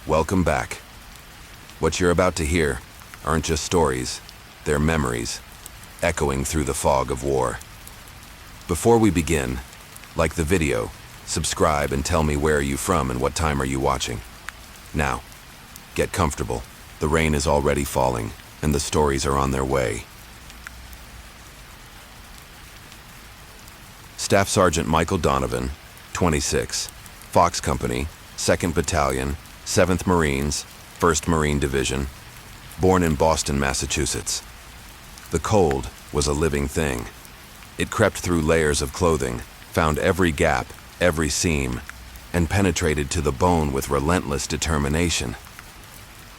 Welcome back. What you're about to hear aren't just stories, they're memories, echoing through the fog of war. Before we begin, like the video, subscribe and tell me where are you from and what time are you watching. Now, get comfortable. The rain is already falling, and the stories are on their way. Staff Sergeant Michael Donovan, 26, Fox Company, 2nd Battalion, 7th Marines, 1st Marine Division, born in Boston, Massachusetts. The cold was a living thing. It crept through layers of clothing, found every gap, every seam, and penetrated to the bone with relentless determination.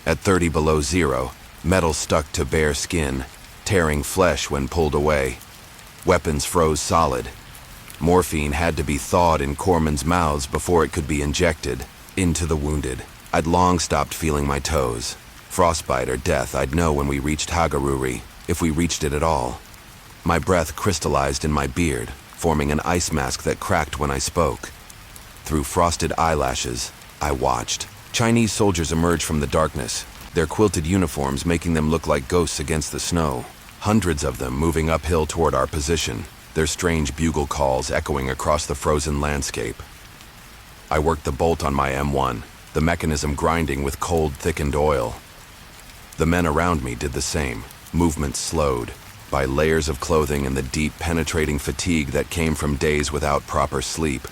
At 30 below zero, metal stuck to bare skin, tearing flesh when pulled away. Weapons froze solid. Morphine had to be thawed in corpsmen's mouths before it could be injected into the wounded. I'd long stopped feeling my toes. Frostbite or death, I'd know when we reached Hagaruri, if we reached it at all. My breath crystallized in my beard, forming an ice mask that cracked when I spoke. Through frosted eyelashes, I watched. Chinese soldiers emerged from the darkness, their quilted uniforms making them look like ghosts against the snow. Hundreds of them moving uphill toward our position, their strange bugle calls echoing across the frozen landscape. I worked the bolt on my M1, the mechanism grinding with cold, thickened oil. The men around me did the same, movement slowed by layers of clothing and the deep, penetrating fatigue that came from days without proper sleep.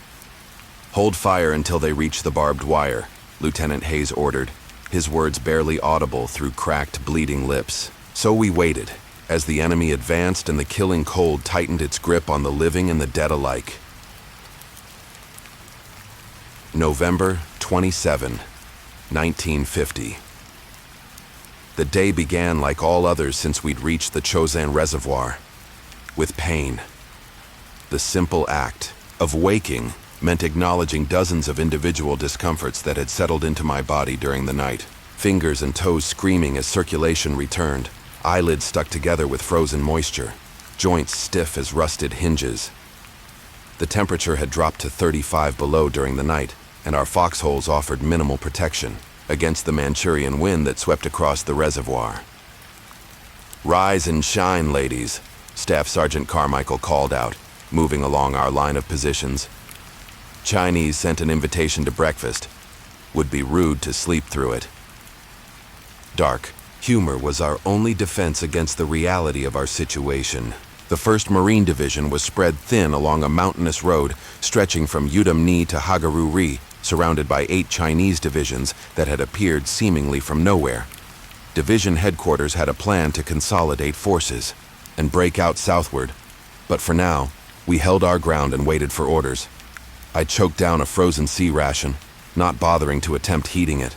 "Hold fire until they reach the barbed wire," Lieutenant Hayes ordered, his words barely audible through cracked, bleeding lips. So we waited, as the enemy advanced and the killing cold tightened its grip on the living and the dead alike. November 27, 1950. The day began like all others since we'd reached the Chosin Reservoir, with pain. The simple act of waking meant acknowledging dozens of individual discomforts that had settled into my body during the night. Fingers and toes screaming as circulation returned, eyelids stuck together with frozen moisture, joints stiff as rusted hinges. The temperature had dropped to 35 below during the night, and our foxholes offered minimal protection against the Manchurian wind that swept across the reservoir. "Rise and shine, ladies," Staff Sergeant Carmichael called out, moving along our line of positions. Chinese sent an invitation to breakfast. Would be rude to sleep through it. Dark humor was our only defense against the reality of our situation. The 1st Marine Division was spread thin along a mountainous road stretching from Udamni to Hagaruri, surrounded by 8 Chinese divisions that had appeared seemingly from nowhere. Division headquarters had a plan to consolidate forces and break out southward, but for now, we held our ground and waited for orders. I choked down a frozen sea ration, not bothering to attempt heating it.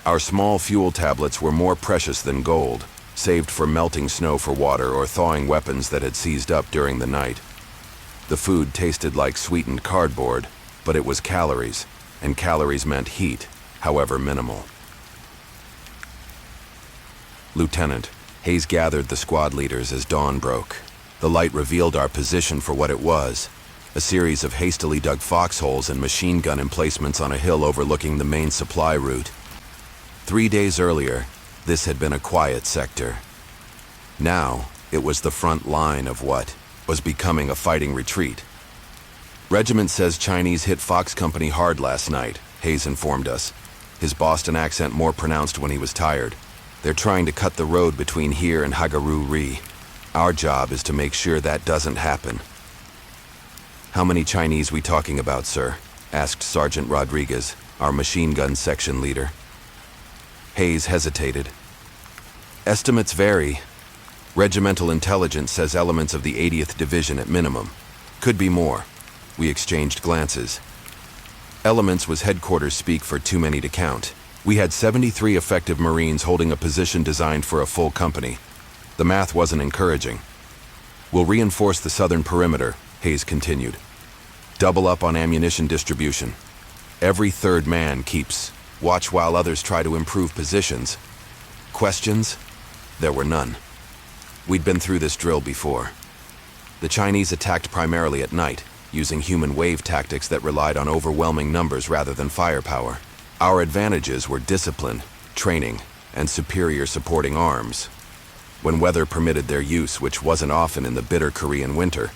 Our small fuel tablets were more precious than gold, saved for melting snow for water or thawing weapons that had seized up during the night. The food tasted like sweetened cardboard, but it was calories, and calories meant heat, however minimal. Lieutenant Hayes gathered the squad leaders as dawn broke. The light revealed our position for what it was, a series of hastily dug foxholes and machine gun emplacements on a hill overlooking the main supply route. 3 days earlier, this had been a quiet sector. Now, it was the front line of what was becoming a fighting retreat. "Regiment says Chinese hit Fox Company hard last night," Hayes informed us, his Boston accent more pronounced when he was tired. "They're trying to cut the road between here and Hagaruri. Our job is to make sure that doesn't happen." "How many Chinese we talking about, sir?" asked Sergeant Rodriguez, our machine gun section leader. Hayes hesitated. "Estimates vary. Regimental intelligence says elements of the 80th Division at minimum. Could be more." We exchanged glances. Elements was headquarters speak for too many to count. We had 73 effective Marines holding a position designed for a full company. The math wasn't encouraging. "We'll reinforce the southern perimeter," Hayes continued. "Double up on ammunition distribution. Every 3rd man keeps watch while others try to improve positions." Questions? There were none. We'd been through this drill before. The Chinese attacked primarily at night, using human wave tactics that relied on overwhelming numbers rather than firepower. Our advantages were discipline, training, and superior supporting arms. When weather permitted their use, which wasn't often in the bitter Korean winter,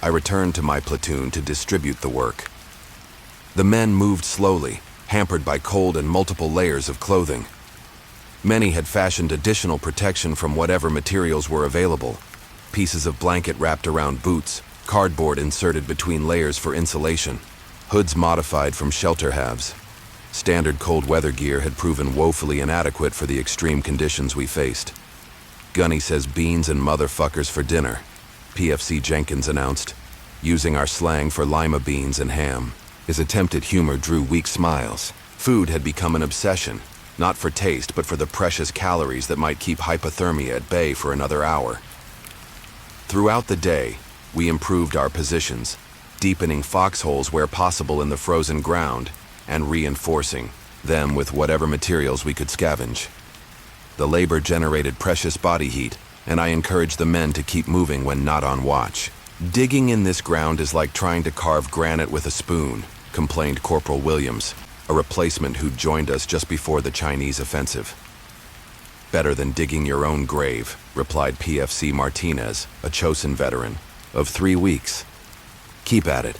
I returned to my platoon to distribute the work. The men moved slowly, hampered by cold and multiple layers of clothing. Many had fashioned additional protection from whatever materials were available. Pieces of blanket wrapped around boots, cardboard inserted between layers for insulation, hoods modified from shelter halves. Standard cold weather gear had proven woefully inadequate for the extreme conditions we faced. Gunny says beans and motherfuckers for dinner, PFC Jenkins announced, using our slang for lima beans and ham. His attempted humor drew weak smiles. Food had become an obsession, not for taste but for the precious calories that might keep hypothermia at bay for another hour. Throughout the day, we improved our positions, deepening foxholes where possible in the frozen ground, and reinforcing them with whatever materials we could scavenge. The labor generated precious body heat, and I encouraged the men to keep moving when not on watch. Digging in this ground is like trying to carve granite with a spoon, complained Corporal Williams, a replacement who'd joined us just before the Chinese offensive. Better than digging your own grave, replied PFC Martinez, a Chosin veteran, of 3 weeks. Keep at it.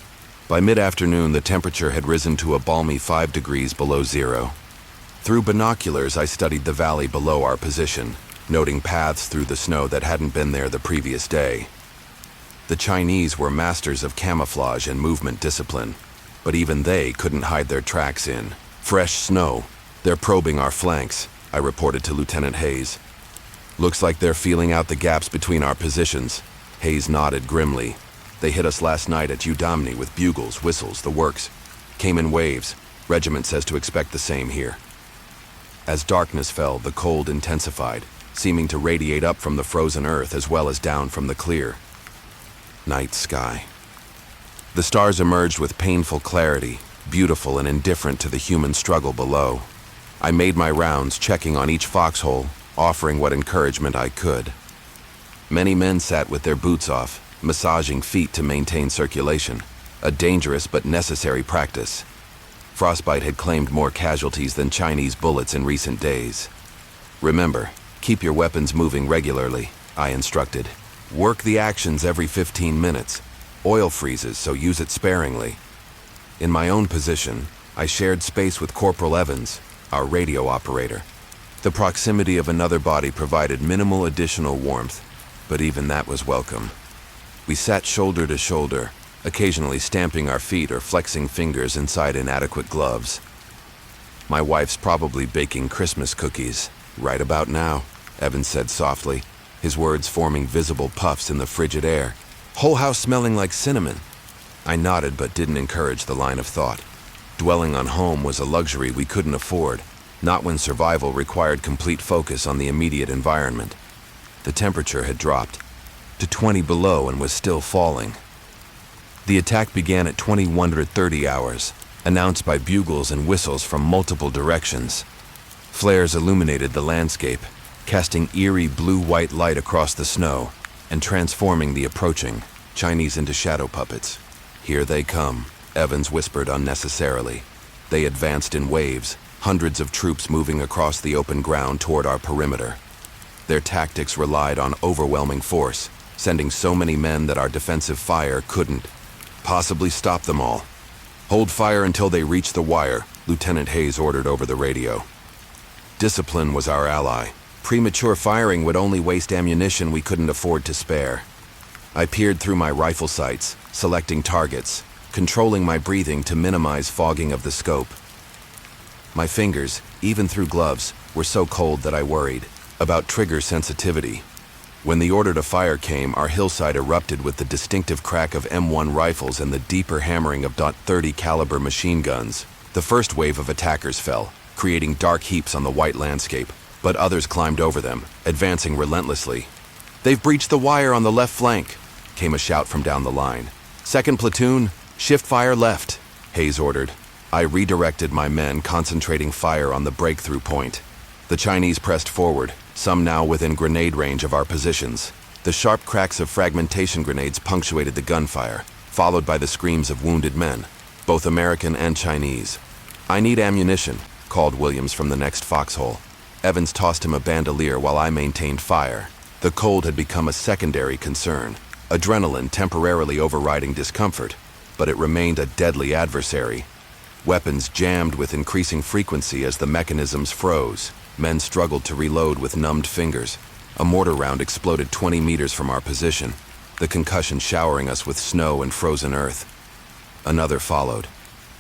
By mid-afternoon, the temperature had risen to a balmy 5 degrees below zero. Through binoculars, I studied the valley below our position, noting paths through the snow that hadn't been there the previous day. The Chinese were masters of camouflage and movement discipline, but even they couldn't hide their tracks in fresh snow. They're probing our flanks, I reported to Lieutenant Hayes. Looks like they're feeling out the gaps between our positions. Hayes nodded grimly. They hit us last night at Udamni with bugles, whistles, the works. Came in waves. Regiment says to expect the same here. As darkness fell, the cold intensified, seeming to radiate up from the frozen earth as well as down from the clear night sky. The stars emerged with painful clarity, beautiful and indifferent to the human struggle below. I made my rounds, checking on each foxhole, offering what encouragement I could. Many men sat with their boots off, massaging feet to maintain circulation, a dangerous but necessary practice. Frostbite had claimed more casualties than Chinese bullets in recent days. Remember, keep your weapons moving regularly, I instructed. Work the actions every 15 minutes. Oil freezes, so use it sparingly. In my own position, I shared space with Corporal Evans, our radio operator. The proximity of another body provided minimal additional warmth, but even that was welcome. We sat shoulder to shoulder, occasionally stamping our feet or flexing fingers inside inadequate gloves. My wife's probably baking Christmas cookies, right about now, Evans said softly, his words forming visible puffs in the frigid air. Whole house smelling like cinnamon. I nodded but didn't encourage the line of thought. Dwelling on home was a luxury we couldn't afford, not when survival required complete focus on the immediate environment. The temperature had dropped to 20 below and was still falling. The attack began at 21:30 hours, announced by bugles and whistles from multiple directions. Flares illuminated the landscape, casting eerie blue-white light across the snow and transforming the approaching Chinese into shadow puppets. Here they come, Evans whispered unnecessarily. They advanced in waves, hundreds of troops moving across the open ground toward our perimeter. Their tactics relied on overwhelming force, sending so many men that our defensive fire couldn't possibly stop them all. Hold fire until they reach the wire, Lieutenant Hayes ordered over the radio. Discipline was our ally. Premature firing would only waste ammunition we couldn't afford to spare. I peered through my rifle sights, selecting targets, controlling my breathing to minimize fogging of the scope. My fingers, even through gloves, were so cold that I worried about trigger sensitivity. When the order to fire came, our hillside erupted with the distinctive crack of M1 rifles and the deeper hammering of .30 caliber machine guns. The first wave of attackers fell, creating dark heaps on the white landscape, but others climbed over them, advancing relentlessly. They've breached the wire on the left flank, came a shout from down the line. Second platoon, shift fire left, Hayes ordered. I redirected my men, concentrating fire on the breakthrough point. The Chinese pressed forward, some now within grenade range of our positions. The sharp cracks of fragmentation grenades punctuated the gunfire, followed by the screams of wounded men, both American and Chinese. "I need ammunition," called Williams from the next foxhole. Evans tossed him a bandolier while I maintained fire. The cold had become a secondary concern, adrenaline temporarily overriding discomfort, but it remained a deadly adversary. Weapons jammed with increasing frequency as the mechanisms froze. Men struggled to reload with numbed fingers. A mortar round exploded 20 meters from our position, the concussion showering us with snow and frozen earth. Another followed.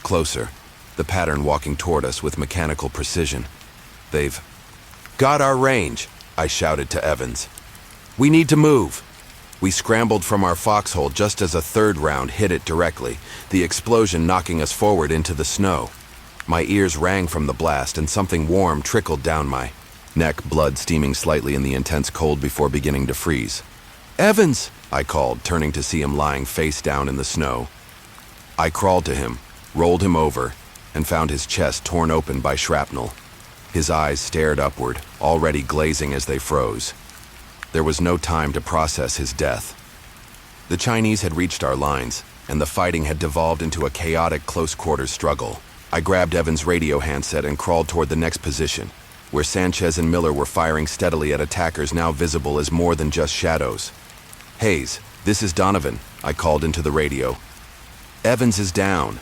Closer, the pattern walking toward us with mechanical precision. "They've got our range," I shouted to Evans. "We need to move." We scrambled from our foxhole just as a third round hit it directly, the explosion knocking us forward into the snow. My ears rang from the blast and something warm trickled down my neck, blood steaming slightly in the intense cold before beginning to freeze. "Evans!" I called, turning to see him lying face down in the snow. I crawled to him, rolled him over, and found his chest torn open by shrapnel. His eyes stared upward, already glazing as they froze. There was no time to process his death. The Chinese had reached our lines, and the fighting had devolved into a chaotic close-quarters struggle. I grabbed Evans' radio handset and crawled toward the next position, where Sanchez and Miller were firing steadily at attackers now visible as more than just shadows. "Hayes, this is Donovan," I called into the radio. "Evans is down.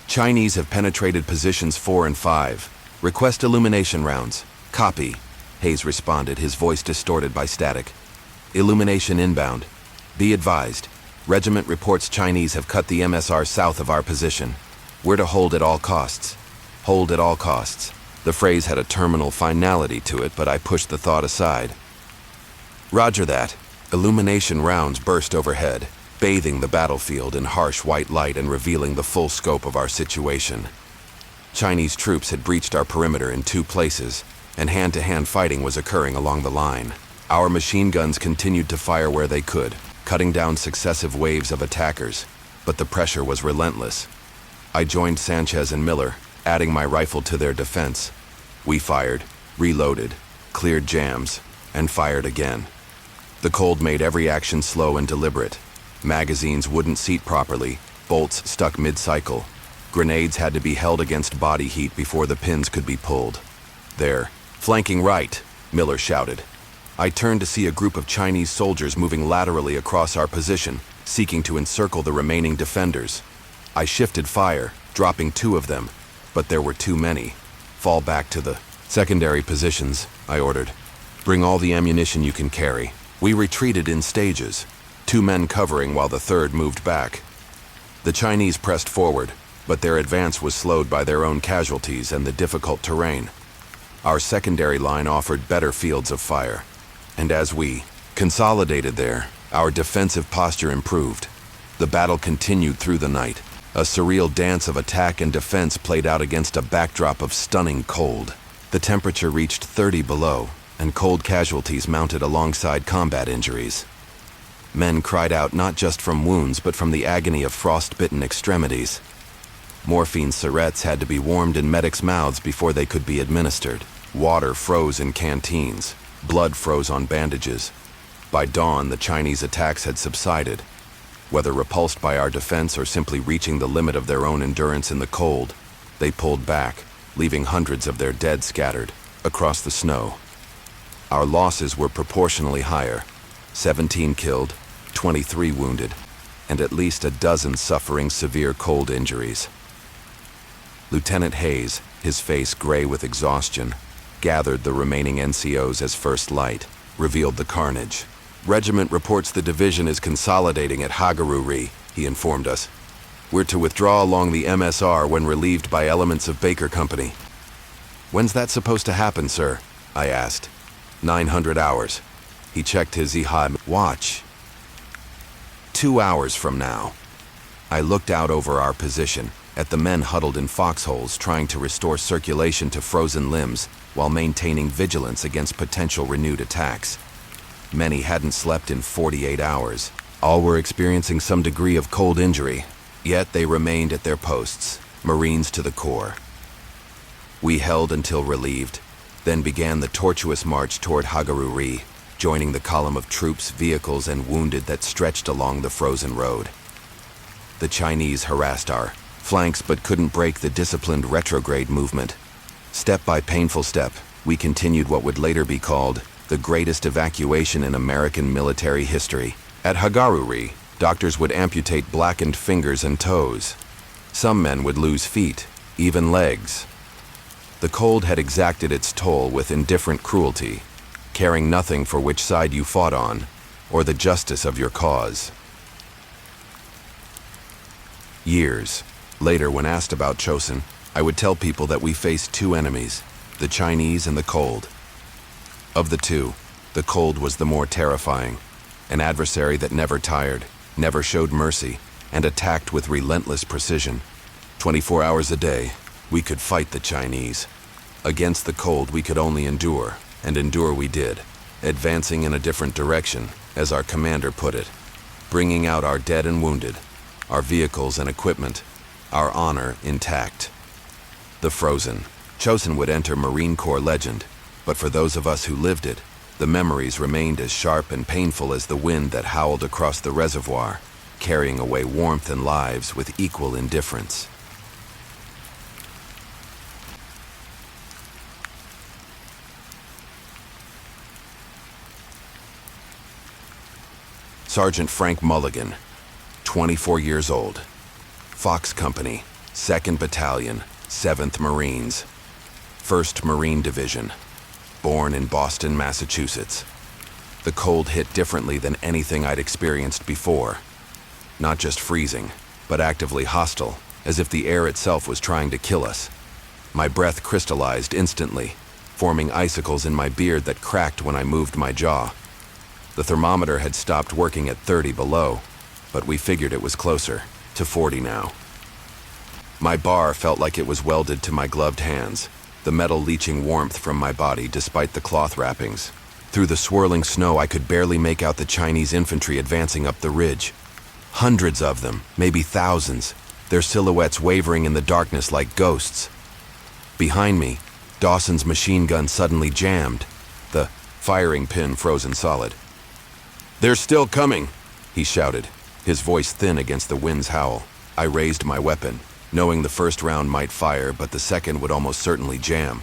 Chinese have penetrated positions 4 and 5. Request illumination rounds." "Copy," Hayes responded, his voice distorted by static. "Illumination inbound. Be advised. Regiment reports Chinese have cut the MSR south of our position. We're to hold at all costs." Hold at all costs. The phrase had a terminal finality to it, but I pushed the thought aside. "Roger that." Illumination rounds burst overhead, bathing the battlefield in harsh white light and revealing the full scope of our situation. Chinese troops had breached our perimeter in 2 places, and hand-to-hand fighting was occurring along the line. Our machine guns continued to fire where they could, cutting down successive waves of attackers, but the pressure was relentless. I joined Sanchez and Miller, adding my rifle to their defense. We fired, reloaded, cleared jams, and fired again. The cold made every action slow and deliberate. Magazines wouldn't seat properly, bolts stuck mid-cycle. Grenades had to be held against body heat before the pins could be pulled. "There, flanking right," Miller shouted. I turned to see a group of Chinese soldiers moving laterally across our position, seeking to encircle the remaining defenders. I shifted fire, dropping 2 of them, but there were too many. "Fall back to the secondary positions," I ordered. "Bring all the ammunition you can carry." We retreated in stages, 2 men covering while the third moved back. The Chinese pressed forward, but their advance was slowed by their own casualties and the difficult terrain. Our secondary line offered better fields of fire, and as we consolidated there, our defensive posture improved. The battle continued through the night. A surreal dance of attack and defense played out against a backdrop of stunning cold. The temperature reached 30 below, and cold casualties mounted alongside combat injuries. Men cried out not just from wounds but from the agony of frost-bitten extremities. Morphine syrettes had to be warmed in medics' mouths before they could be administered. Water froze in canteens. Blood froze on bandages. By dawn, the Chinese attacks had subsided. Whether repulsed by our defense or simply reaching the limit of their own endurance in the cold, they pulled back, leaving hundreds of their dead scattered across the snow. Our losses were proportionally higher: 17 killed, 23 wounded, and at least a dozen suffering severe cold injuries. Lieutenant Hayes, his face gray with exhaustion, gathered the remaining NCOs as first light, revealed the carnage. "Regiment reports the division is consolidating at Hagaru-ri," he informed us. "We're to withdraw along the MSR when relieved by elements of Baker Company." "When's that supposed to happen, sir?" I asked. 900 hours. He checked his EHI watch. 2 hours from now. I looked out over our position, at the men huddled in foxholes trying to restore circulation to frozen limbs while maintaining vigilance against potential renewed attacks. Many hadn't slept in 48 hours. All were experiencing some degree of cold injury, yet they remained at their posts, Marines to the core. We held until relieved, then began the tortuous march toward Hagaru-ri, joining the column of troops, vehicles, and wounded that stretched along the frozen road. The Chinese harassed our flanks but couldn't break the disciplined retrograde movement. Step by painful step, we continued what would later be called the greatest evacuation in American military history. At Hagaruri, doctors would amputate blackened fingers and toes. Some men would lose feet, even legs. The cold had exacted its toll with indifferent cruelty, caring nothing for which side you fought on, or the justice of your cause. Years later, when asked about Chosin, I would tell people that we faced two enemies, the Chinese and the cold. Of the two, the cold was the more terrifying, an adversary that never tired, never showed mercy, and attacked with relentless precision. 24 hours a day, we could fight the Chinese. Against the cold, we could only endure, and endure we did, advancing in a different direction, as our commander put it, bringing out our dead and wounded, our vehicles and equipment, our honor intact. The Frozen. Chosin would enter Marine Corps legend, but for those of us who lived it, the memories remained as sharp and painful as the wind that howled across the reservoir, carrying away warmth and lives with equal indifference. Sergeant Frank Mulligan, 24 years old. Fox Company, 2nd Battalion, 7th Marines, 1st Marine Division. Born in Boston, Massachusetts. The cold hit differently than anything I'd experienced before. Not just freezing, but actively hostile, as if the air itself was trying to kill us. My breath crystallized instantly, forming icicles in my beard that cracked when I moved my jaw. The thermometer had stopped working at 30 below, but we figured it was closer, to 40 now. My bar felt like it was welded to my gloved hands, the metal leaching warmth from my body despite the cloth wrappings. Through the swirling snow, I could barely make out the Chinese infantry advancing up the ridge. Hundreds of them, maybe thousands, their silhouettes wavering in the darkness like ghosts. Behind me, Dawson's machine gun suddenly jammed, the firing pin frozen solid. "They're still coming," he shouted, his voice thin against the wind's howl. I raised my weapon, knowing the first round might fire, but the second would almost certainly jam.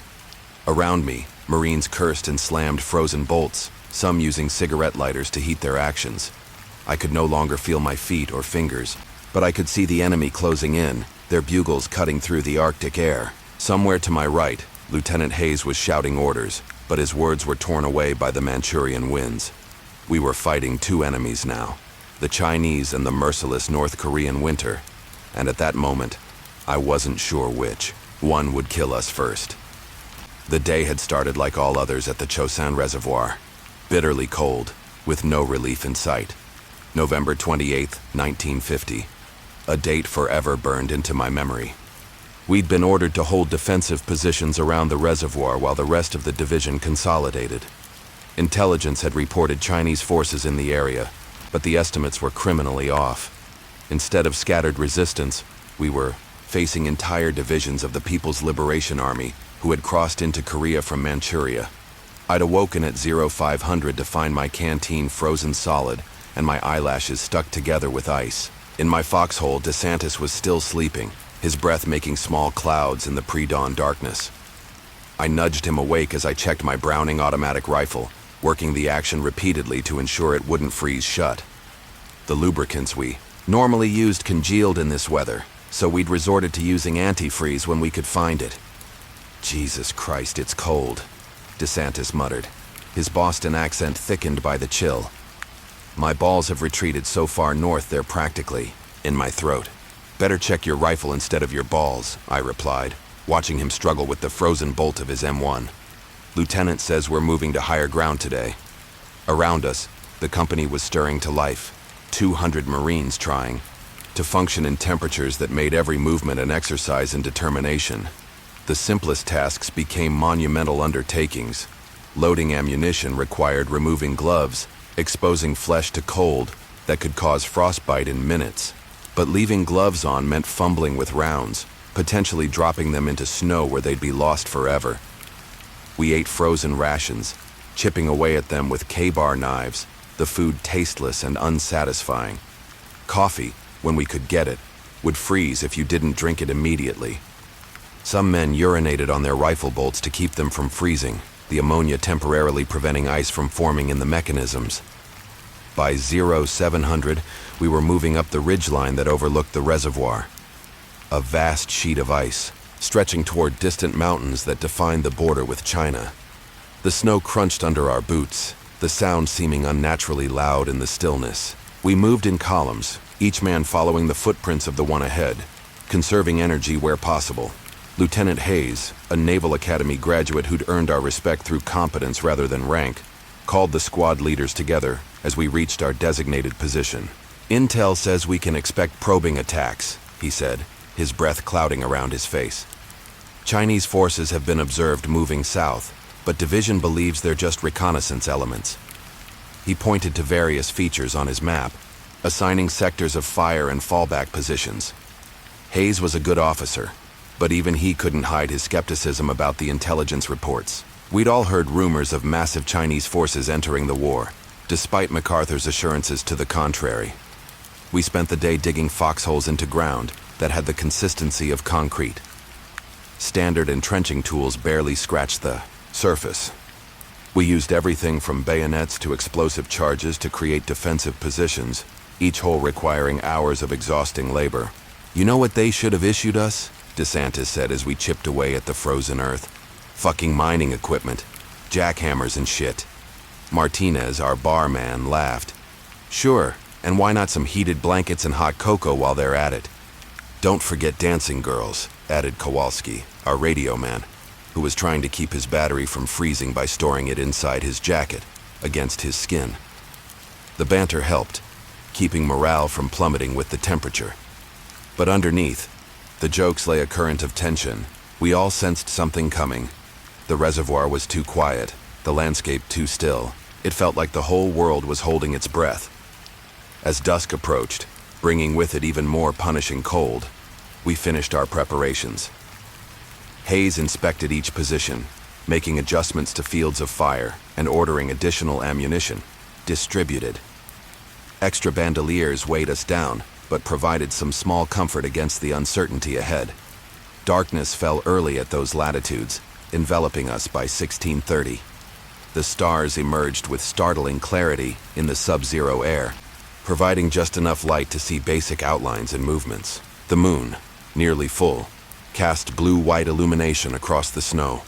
Around me, Marines cursed and slammed frozen bolts, some using cigarette lighters to heat their actions. I could no longer feel my feet or fingers, but I could see the enemy closing in, their bugles cutting through the Arctic air. Somewhere to my right, Lieutenant Hayes was shouting orders, but his words were torn away by the Manchurian winds. We were fighting two enemies now, the Chinese and the merciless North Korean winter, and at that moment, I wasn't sure which one would kill us first. The day had started like all others at the Chosin Reservoir, bitterly cold, with no relief in sight. November 28th, 1950, a date forever burned into my memory. We'd been ordered to hold defensive positions around the reservoir while the rest of the division consolidated. Intelligence had reported Chinese forces in the area, but the estimates were criminally off. Instead of scattered resistance, we were facing entire divisions of the People's Liberation Army who had crossed into Korea from Manchuria. I'd awoken at 0500 to find my canteen frozen solid and my eyelashes stuck together with ice. In my foxhole, DeSantis was still sleeping, his breath making small clouds in the pre-dawn darkness. I nudged him awake as I checked my Browning automatic rifle, working the action repeatedly to ensure it wouldn't freeze shut. The lubricants we normally used congealed in this weather, so we'd resorted to using antifreeze when we could find it. "Jesus Christ, it's cold," DeSantis muttered, his Boston accent thickened by the chill. "My balls have retreated so far north they're practically in my throat." "Better check your rifle instead of your balls," I replied, watching him struggle with the frozen bolt of his M1. "Lieutenant says we're moving to higher ground today." Around us, the company was stirring to life, 200 Marines trying to function in temperatures that made every movement an exercise in determination. The simplest tasks became monumental undertakings. Loading ammunition required removing gloves, exposing flesh to cold that could cause frostbite in minutes. But leaving gloves on meant fumbling with rounds, potentially dropping them into snow where they'd be lost forever. We ate frozen rations, chipping away at them with K-bar knives, the food tasteless and unsatisfying. Coffee, when we could get it, would freeze if you didn't drink it immediately. Some men urinated on their rifle bolts to keep them from freezing, the ammonia temporarily preventing ice from forming in the mechanisms. By 0700, we were moving up the ridgeline that overlooked the reservoir. A vast sheet of ice, stretching toward distant mountains that defined the border with China. The snow crunched under our boots, the sound seeming unnaturally loud in the stillness. We moved in columns, each man following the footprints of the one ahead, conserving energy where possible. Lieutenant Hayes, a Naval Academy graduate who'd earned our respect through competence rather than rank, called the squad leaders together as we reached our designated position. "Intel says we can expect probing attacks," he said, his breath clouding around his face. "Chinese forces have been observed moving south, but Division believes they're just reconnaissance elements." He pointed to various features on his map, assigning sectors of fire and fallback positions. Hayes was a good officer, but even he couldn't hide his skepticism about the intelligence reports. We'd all heard rumors of massive Chinese forces entering the war, despite MacArthur's assurances to the contrary. We spent the day digging foxholes into ground that had the consistency of concrete. Standard entrenching tools barely scratched the surface. We used everything from bayonets to explosive charges to create defensive positions, each hole requiring hours of exhausting labor. "You know what they should have issued us?" DeSantis said as we chipped away at the frozen earth. "Fucking mining equipment. Jackhammers and shit." Martinez, our barman, laughed. "Sure, and why not some heated blankets and hot cocoa while they're at it?" "Don't forget dancing girls," added Kowalski, our radio man, who was trying to keep his battery from freezing by storing it inside his jacket, against his skin. The banter helped, keeping morale from plummeting with the temperature. But underneath, the jokes lay a current of tension. We all sensed something coming. The reservoir was too quiet, the landscape too still. It felt like the whole world was holding its breath. As dusk approached, bringing with it even more punishing cold, we finished our preparations. Hayes inspected each position, making adjustments to fields of fire and ordering additional ammunition, distributed. Extra bandoliers weighed us down, but provided some small comfort against the uncertainty ahead. Darkness fell early at those latitudes, enveloping us by 1630. The stars emerged with startling clarity in the sub-zero air, providing just enough light to see basic outlines and movements. The moon, nearly full, cast blue-white illumination across the snow,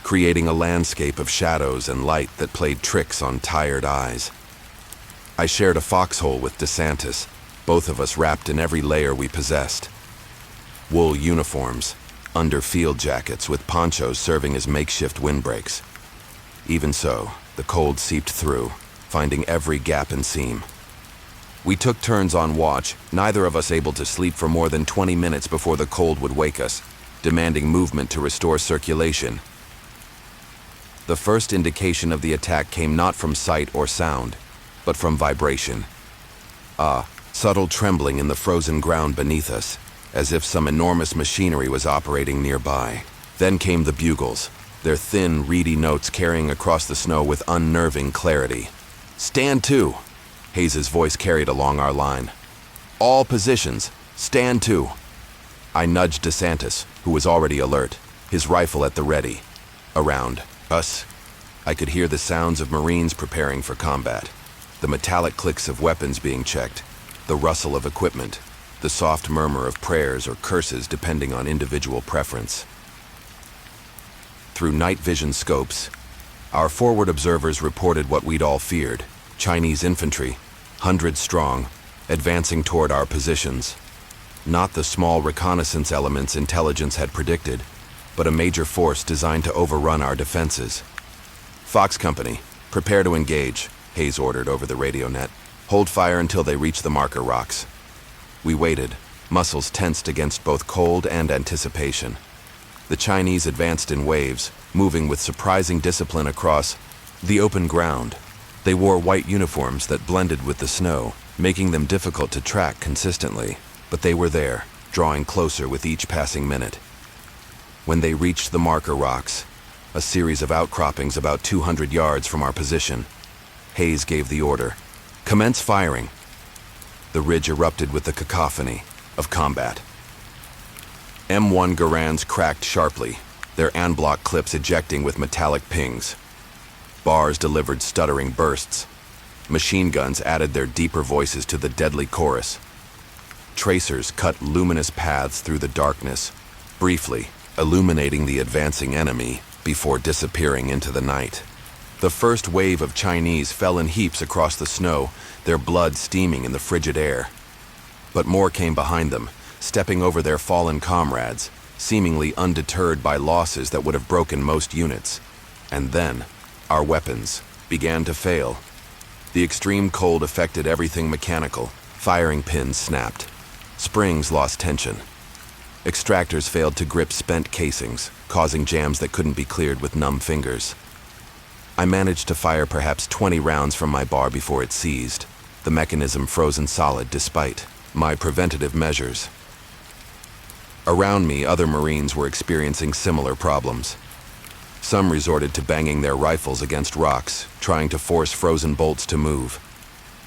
creating a landscape of shadows and light that played tricks on tired eyes. I shared a foxhole with DeSantis, both of us wrapped in every layer we possessed. Wool uniforms, under field jackets with ponchos serving as makeshift windbreaks. Even so, the cold seeped through, finding every gap and seam. We took turns on watch, neither of us able to sleep for more than 20 minutes before the cold would wake us, demanding movement to restore circulation. The first indication of the attack came not from sight or sound, but from vibration. A subtle trembling in the frozen ground beneath us, as if some enormous machinery was operating nearby. Then came the bugles, their thin, reedy notes carrying across the snow with unnerving clarity. "Stand to!" Hayes's voice carried along our line. "All positions, stand to!" I nudged DeSantis, who was already alert, his rifle at the ready. Around us, I could hear the sounds of Marines preparing for combat, the metallic clicks of weapons being checked, the rustle of equipment, the soft murmur of prayers or curses depending on individual preference. Through night vision scopes, our forward observers reported what we'd all feared: Chinese infantry, hundreds strong, advancing toward our positions. Not the small reconnaissance elements intelligence had predicted, but a major force designed to overrun our defenses. "Fox Company, prepare to engage," Hayes ordered over the radio net. "Hold fire until they reach the marker rocks." We waited, muscles tensed against both cold and anticipation. The Chinese advanced in waves, moving with surprising discipline across the open ground. They wore white uniforms that blended with the snow, making them difficult to track consistently, but they were there, drawing closer with each passing minute. When they reached the marker rocks, a series of outcroppings about 200 yards from our position, Hayes gave the order, "Commence firing." The ridge erupted with the cacophony, of combat. M1 Garands cracked sharply, their anblock clips ejecting with metallic pings. Bars delivered stuttering bursts. Machine guns added their deeper voices to the deadly chorus. Tracers cut luminous paths through the darkness, briefly illuminating the advancing enemy before disappearing into the night. The first wave of Chinese fell in heaps across the snow, their blood steaming in the frigid air. But more came behind them, stepping over their fallen comrades, seemingly undeterred by losses that would have broken most units. And then, our weapons began to fail. The extreme cold affected everything mechanical. Firing pins snapped. Springs lost tension. Extractors failed to grip spent casings, causing jams that couldn't be cleared with numb fingers. I managed to fire perhaps 20 rounds from my bar before it seized, the mechanism frozen solid despite my preventative measures. Around me, other Marines were experiencing similar problems. Some resorted to banging their rifles against rocks, trying to force frozen bolts to move.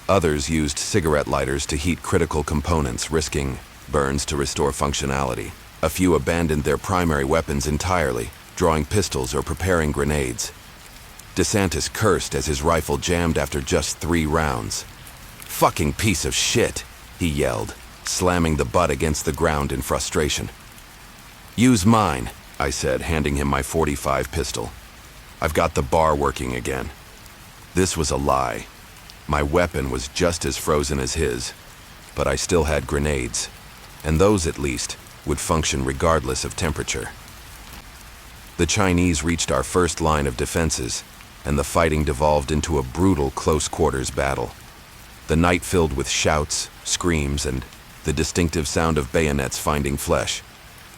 Others used cigarette lighters to heat critical components, risking burns to restore functionality. A few abandoned their primary weapons entirely, drawing pistols or preparing grenades. DeSantis cursed as his rifle jammed after just 3 rounds. "Fucking piece of shit," he yelled, slamming the butt against the ground in frustration. "Use mine," I said, handing him my .45 pistol. "I've got the bar working again." This was a lie. My weapon was just as frozen as his, but I still had grenades, and those at least would function regardless of temperature. The Chinese reached our first line of defenses, and the fighting devolved into a brutal close-quarters battle. The night filled with shouts, screams, and the distinctive sound of bayonets finding flesh.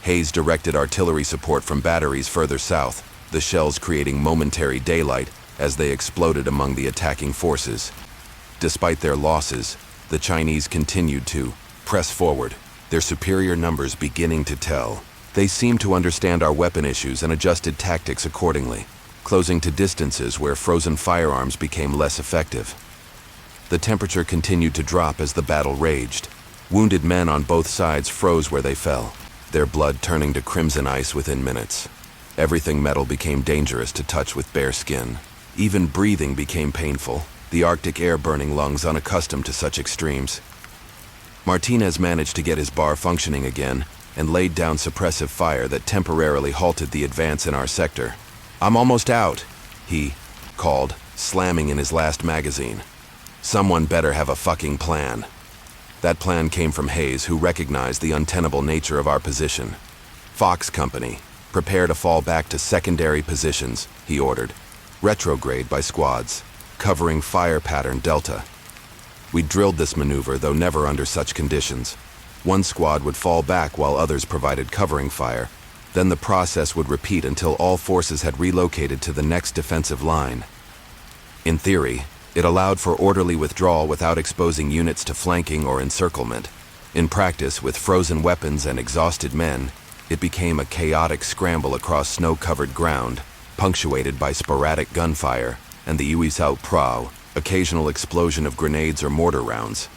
Hayes directed artillery support from batteries further south, the shells creating momentary daylight as they exploded among the attacking forces. Despite their losses, the Chinese continued to press forward, their superior numbers beginning to tell. They seemed to understand our weapon issues and adjusted tactics accordingly, closing to distances where frozen firearms became less effective. The temperature continued to drop as the battle raged. Wounded men on both sides froze where they fell, their blood turning to crimson ice within minutes. Everything metal became dangerous to touch with bare skin. Even breathing became painful, the Arctic air burning lungs unaccustomed to such extremes. Martinez managed to get his bar functioning again and laid down suppressive fire that temporarily halted the advance in our sector. "I'm almost out," he called, slamming in his last magazine. "Someone better have a fucking plan." That plan came from Hayes, who recognized the untenable nature of our position. "Fox Company, prepare to fall back to secondary positions," he ordered. "Retrograde by squads, covering fire pattern Delta." We drilled this maneuver, though never under such conditions. One squad would fall back while others provided covering fire. Then the process would repeat until all forces had relocated to the next defensive line. In theory, it allowed for orderly withdrawal without exposing units to flanking or encirclement. In practice, with frozen weapons and exhausted men, it became a chaotic scramble across snow-covered ground, punctuated by sporadic gunfire and the Uisao Prau, occasional explosion of grenades or mortar rounds.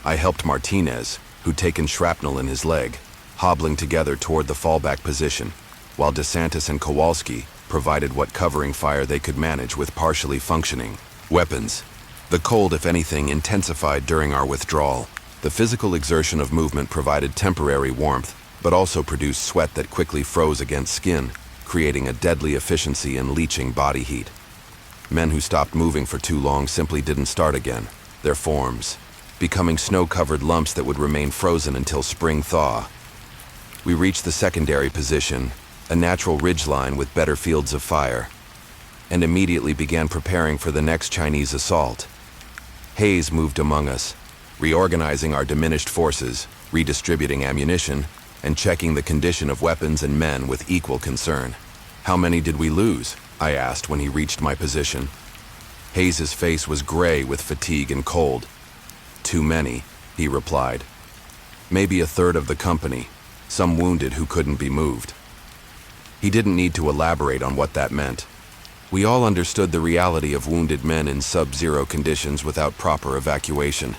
I helped Martinez, who'd taken shrapnel in his leg, hobbling together toward the fallback position, while DeSantis and Kowalski provided what covering fire they could manage with partially functioning weapons. The cold, if anything, intensified during our withdrawal. The physical exertion of movement provided temporary warmth, but also produced sweat that quickly froze against skin, creating a deadly efficiency in leaching body heat. Men who stopped moving for too long simply didn't start again, their forms becoming snow-covered lumps that would remain frozen until spring thaw. We reached the secondary position, a natural ridgeline with better fields of fire, and immediately began preparing for the next Chinese assault. Hayes moved among us, reorganizing our diminished forces, redistributing ammunition, and checking the condition of weapons and men with equal concern. "How many did we lose?" I asked when he reached my position. Hayes's face was gray with fatigue and cold. "Too many," he replied. "Maybe a third of the company, some wounded who couldn't be moved." He didn't need to elaborate on what that meant. We all understood the reality of wounded men in sub-zero conditions without proper evacuation.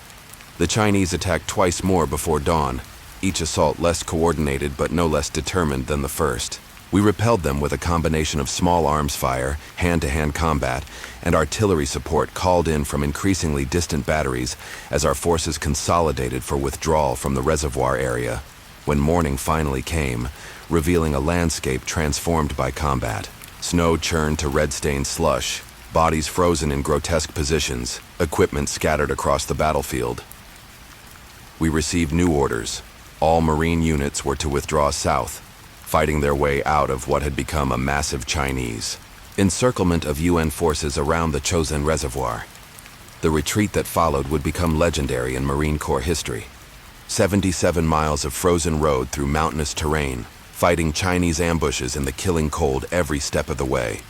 The Chinese attacked twice more before dawn, each assault less coordinated but no less determined than the first. We repelled them with a combination of small arms fire, hand-to-hand combat, and artillery support called in from increasingly distant batteries as our forces consolidated for withdrawal from the reservoir area. When morning finally came, revealing a landscape transformed by combat. Snow churned to red-stained slush, bodies frozen in grotesque positions, equipment scattered across the battlefield. We received new orders. All Marine units were to withdraw south, fighting their way out of what had become a massive Chinese encirclement of UN forces around the Chosin Reservoir. The retreat that followed would become legendary in Marine Corps history. 77 miles of frozen road through mountainous terrain, fighting Chinese ambushes in the killing cold every step of the way.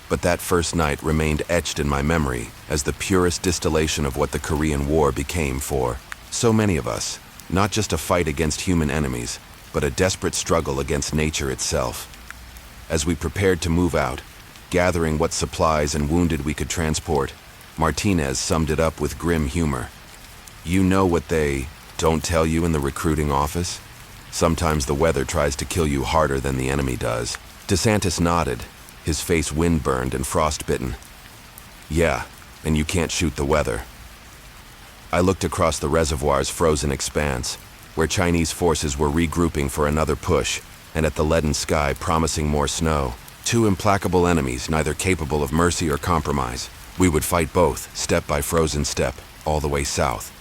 But that first night remained etched in my memory as the purest distillation of what the Korean War became for so many of us. Not just a fight against human enemies, but a desperate struggle against nature itself. As we prepared to move out, gathering what supplies and wounded we could transport, Martinez summed it up with grim humor. You know what they don't tell you in the recruiting office? Sometimes the weather tries to kill you harder than the enemy does. DeSantis nodded, his face wind-burned and frostbitten. Yeah, and you can't shoot the weather. I looked across the reservoir's frozen expanse, where Chinese forces were regrouping for another push, and at the leaden sky promising more snow. Two implacable enemies, neither capable of mercy or compromise. We would fight both, step by frozen step, all the way south.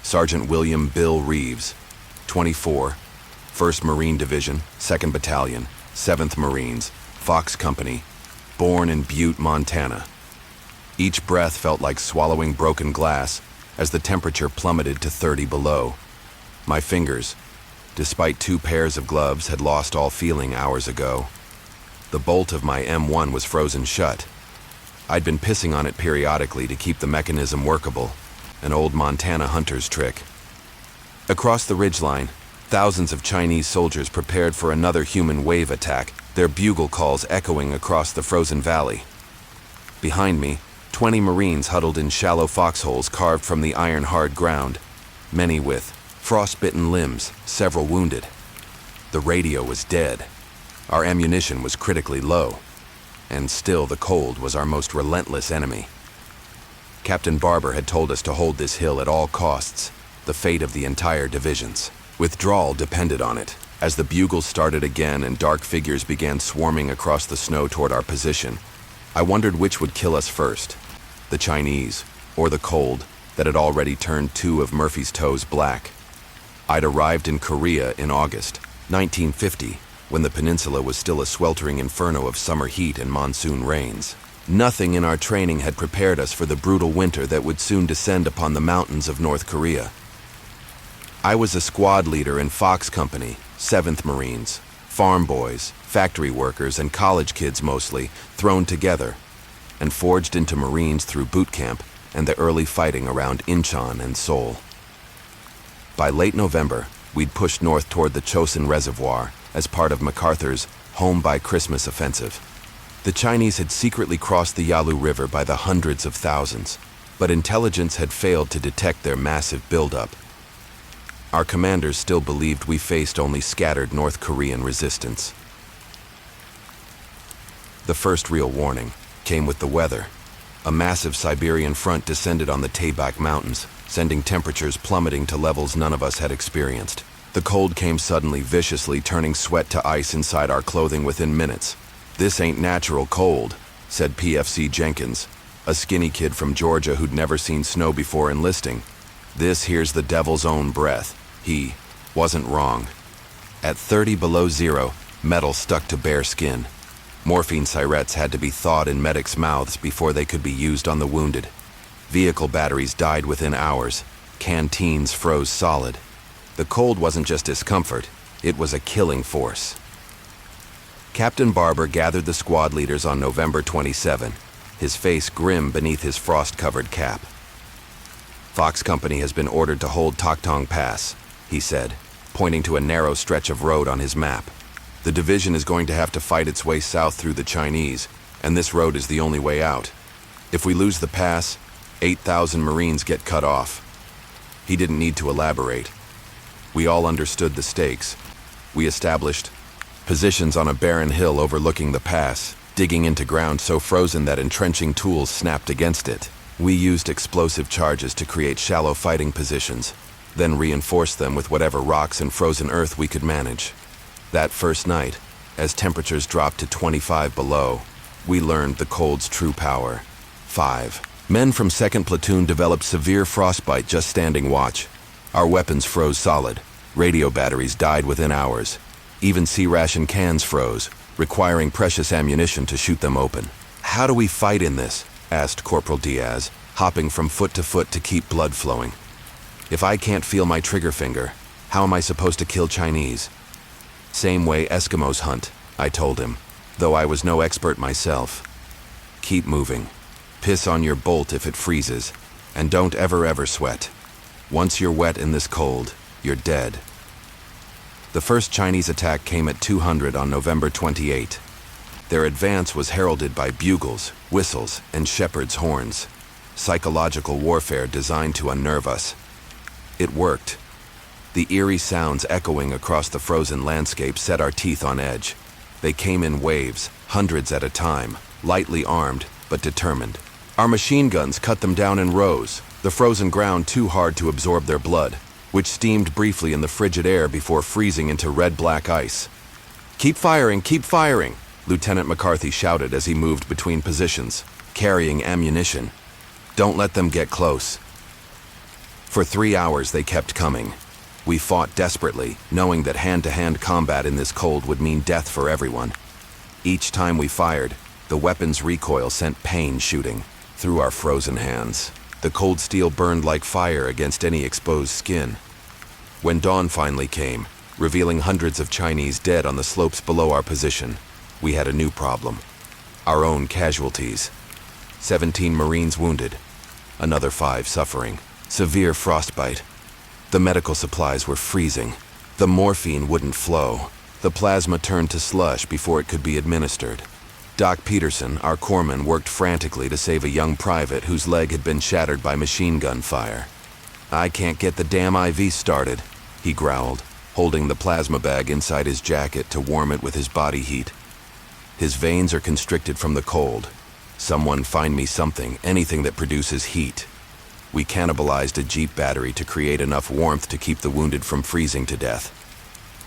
Sergeant William Bill Reeves, 24, 1st Marine Division, 2nd Battalion, 7th Marines, Fox Company, born in Butte, Montana. Each breath felt like swallowing broken glass as the temperature plummeted to 30 below. My fingers, despite 2 pairs of gloves, had lost all feeling hours ago. The bolt of my M1 was frozen shut. I'd been pissing on it periodically to keep the mechanism workable, an old Montana hunter's trick. Across the ridgeline, thousands of Chinese soldiers prepared for another human wave attack, their bugle calls echoing across the frozen valley. Behind me, 20 Marines huddled in shallow foxholes carved from the iron-hard ground, many with frostbitten limbs, several wounded. The radio was dead. Our ammunition was critically low, and still the cold was our most relentless enemy. Captain Barber had told us to hold this hill at all costs, the fate of the entire divisions. Withdrawal depended on it. As the bugles started again and dark figures began swarming across the snow toward our position, I wondered which would kill us first, the Chinese or the cold that had already turned 2 of Murphy's toes black. I'd arrived in Korea in August 1950, when the peninsula was still a sweltering inferno of summer heat and monsoon rains. Nothing in our training had prepared us for the brutal winter that would soon descend upon the mountains of North Korea. I was a squad leader in Fox Company, 7th Marines, farm boys, factory workers, and college kids mostly, thrown together, and forged into Marines through boot camp and the early fighting around Incheon and Seoul. By late November, we'd pushed north toward the Chosin Reservoir as part of MacArthur's Home by Christmas offensive. The Chinese had secretly crossed the Yalu River by the hundreds of thousands, but intelligence had failed to detect their massive buildup. Our commanders still believed we faced only scattered North Korean resistance. The first real warning came with the weather. A massive Siberian front descended on the Taebaek Mountains, sending temperatures plummeting to levels none of us had experienced. The cold came suddenly, viciously, turning sweat to ice inside our clothing within minutes. "This ain't natural cold," said PFC Jenkins, a skinny kid from Georgia who'd never seen snow before enlisting. "This here's the devil's own breath." He wasn't wrong. At 30 below zero, metal stuck to bare skin. Morphine syrettes had to be thawed in medics' mouths before they could be used on the wounded. Vehicle batteries died within hours. Canteens froze solid. The cold wasn't just discomfort, it was a killing force. Captain Barber gathered the squad leaders on November 27, his face grim beneath his frost-covered cap. "Fox Company has been ordered to hold Taktong Pass," he said, pointing to a narrow stretch of road on his map. The division is going to have to fight its way south through the Chinese, and this road is the only way out. If we lose the pass, 8,000 Marines get cut off." He didn't need to elaborate. We all understood the stakes. We established positions on a barren hill overlooking the pass, digging into ground so frozen that entrenching tools snapped against it. We used explosive charges to create shallow fighting positions, then reinforced them with whatever rocks and frozen earth we could manage. That first night, as temperatures dropped to 25 below, we learned the cold's true power. 5. Men from 2nd Platoon developed severe frostbite just standing watch. Our weapons froze solid. Radio batteries died within hours. Even C-ration cans froze, requiring precious ammunition to shoot them open. "How do we fight in this?" asked Corporal Diaz, hopping from foot to keep blood flowing. "If I can't feel my trigger finger, how am I supposed to kill Chinese?" "Same way Eskimos hunt," I told him, though I was no expert myself. "Keep moving. Piss on your bolt if it freezes, and don't ever sweat. Once you're wet in this cold, you're dead." The first Chinese attack came at 200 on November 28. Their advance was heralded by bugles, whistles, and shepherd's horns. Psychological warfare designed to unnerve us. It worked. The eerie sounds echoing across the frozen landscape set our teeth on edge. They came in waves, hundreds at a time, lightly armed, but determined. Our machine guns cut them down in rows, the frozen ground too hard to absorb their blood, which steamed briefly in the frigid air before freezing into red-black ice. Keep firing, Lieutenant McCarthy shouted as he moved between positions, carrying ammunition. "Don't let them get close." For 3 hours they kept coming. We fought desperately, knowing that hand-to-hand combat in this cold would mean death for everyone. Each time we fired, the weapon's recoil sent pain shooting through our frozen hands. The cold steel burned like fire against any exposed skin. When dawn finally came, revealing hundreds of Chinese dead on the slopes below our position, we had a new problem. Our own casualties. 17 Marines wounded, another 5 suffering severe frostbite. The medical supplies were freezing. The morphine wouldn't flow. The plasma turned to slush before it could be administered. Doc Peterson, our corpsman, worked frantically to save a young private whose leg had been shattered by machine gun fire. "I can't get the damn IV started," he growled, holding the plasma bag inside his jacket to warm it with his body heat. "His veins are constricted from the cold. Someone find me something, anything that produces heat." We cannibalized a Jeep battery to create enough warmth to keep the wounded from freezing to death.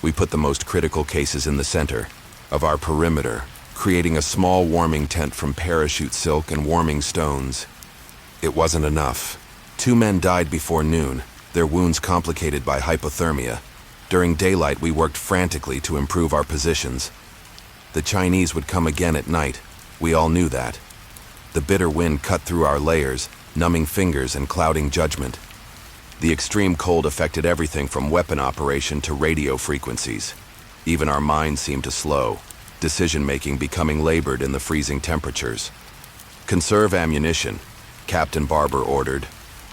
We put the most critical cases in the center of our perimeter, creating a small warming tent from parachute silk and warming stones. It wasn't enough. 2 men died before noon, their wounds complicated by hypothermia. During daylight, we worked frantically to improve our positions. The Chinese would come again at night. We all knew that. The bitter wind cut through our layers, numbing fingers and clouding judgment. The extreme cold affected everything from weapon operation to radio frequencies. Even our minds seemed to slow, decision-making becoming labored in the freezing temperatures. "Conserve ammunition," Captain Barber ordered.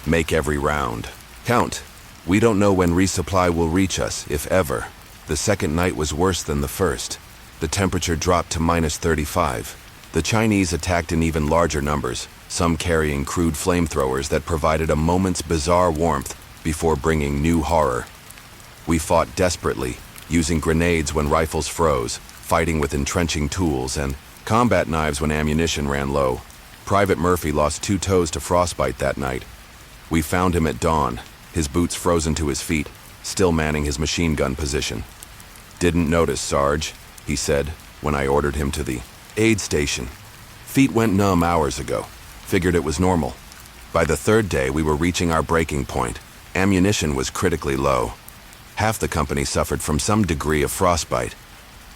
"Make every round count. We don't know when resupply will reach us, if ever." The second night was worse than the first. The temperature dropped to -35. The Chinese attacked in even larger numbers, some carrying crude flamethrowers that provided a moment's bizarre warmth before bringing new horror. We fought desperately, using grenades when rifles froze, fighting with entrenching tools, and combat knives when ammunition ran low. Private Murphy lost 2 toes to frostbite that night. We found him at dawn, his boots frozen to his feet, still manning his machine gun position. "Didn't notice, Sarge," he said, when I ordered him to the aid station. "Feet went numb hours ago. Figured it was normal." By the 3rd day, we were reaching our breaking point. Ammunition was critically low. Half the company suffered from some degree of frostbite.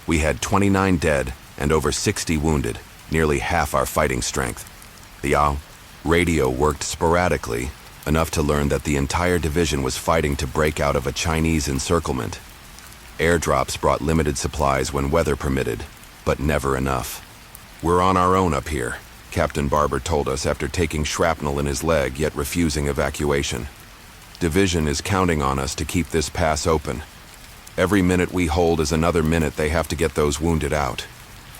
We had 29 dead and over 60 wounded, nearly half our fighting strength. The radio worked sporadically, enough to learn that the entire division was fighting to break out of a Chinese encirclement. Airdrops brought limited supplies when weather permitted, but never enough. "We're on our own up here," Captain Barber told us after taking shrapnel in his leg yet refusing evacuation. "Division is counting on us to keep this pass open." Every minute we hold is another minute they have to get those wounded out.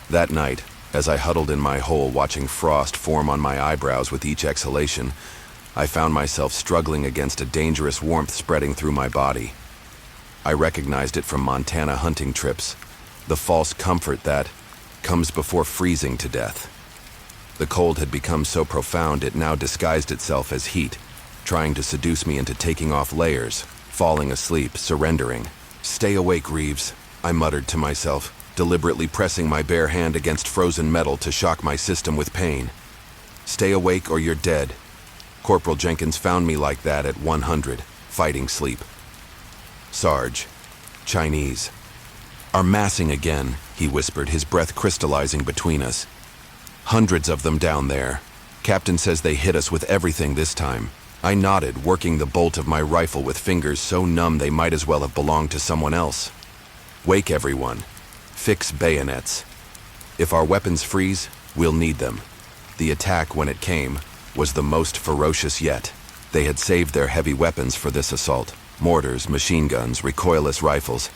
That night, as I huddled in my hole watching frost form on my eyebrows with each exhalation, I found myself struggling against a dangerous warmth spreading through my body. I recognized it from Montana hunting trips, the false comfort that comes before freezing to death. The cold had become so profound it now disguised itself as heat, trying to seduce me into taking off layers, falling asleep, surrendering. "Stay awake, Reeves," I muttered to myself, deliberately pressing my bare hand against frozen metal to shock my system with pain. "Stay awake or you're dead." Corporal Jenkins found me like that at 100, fighting sleep. "Sarge, Chinese, are massing again," he whispered, his breath crystallizing between us. "Hundreds of them down there. Captain says they hit us with everything this time." I nodded, working the bolt of my rifle with fingers so numb they might as well have belonged to someone else. "Wake everyone. Fix bayonets. If our weapons freeze, we'll need them." The attack, when it came, was the most ferocious yet. They had saved their heavy weapons for this assault: mortars, machine guns, recoilless rifles.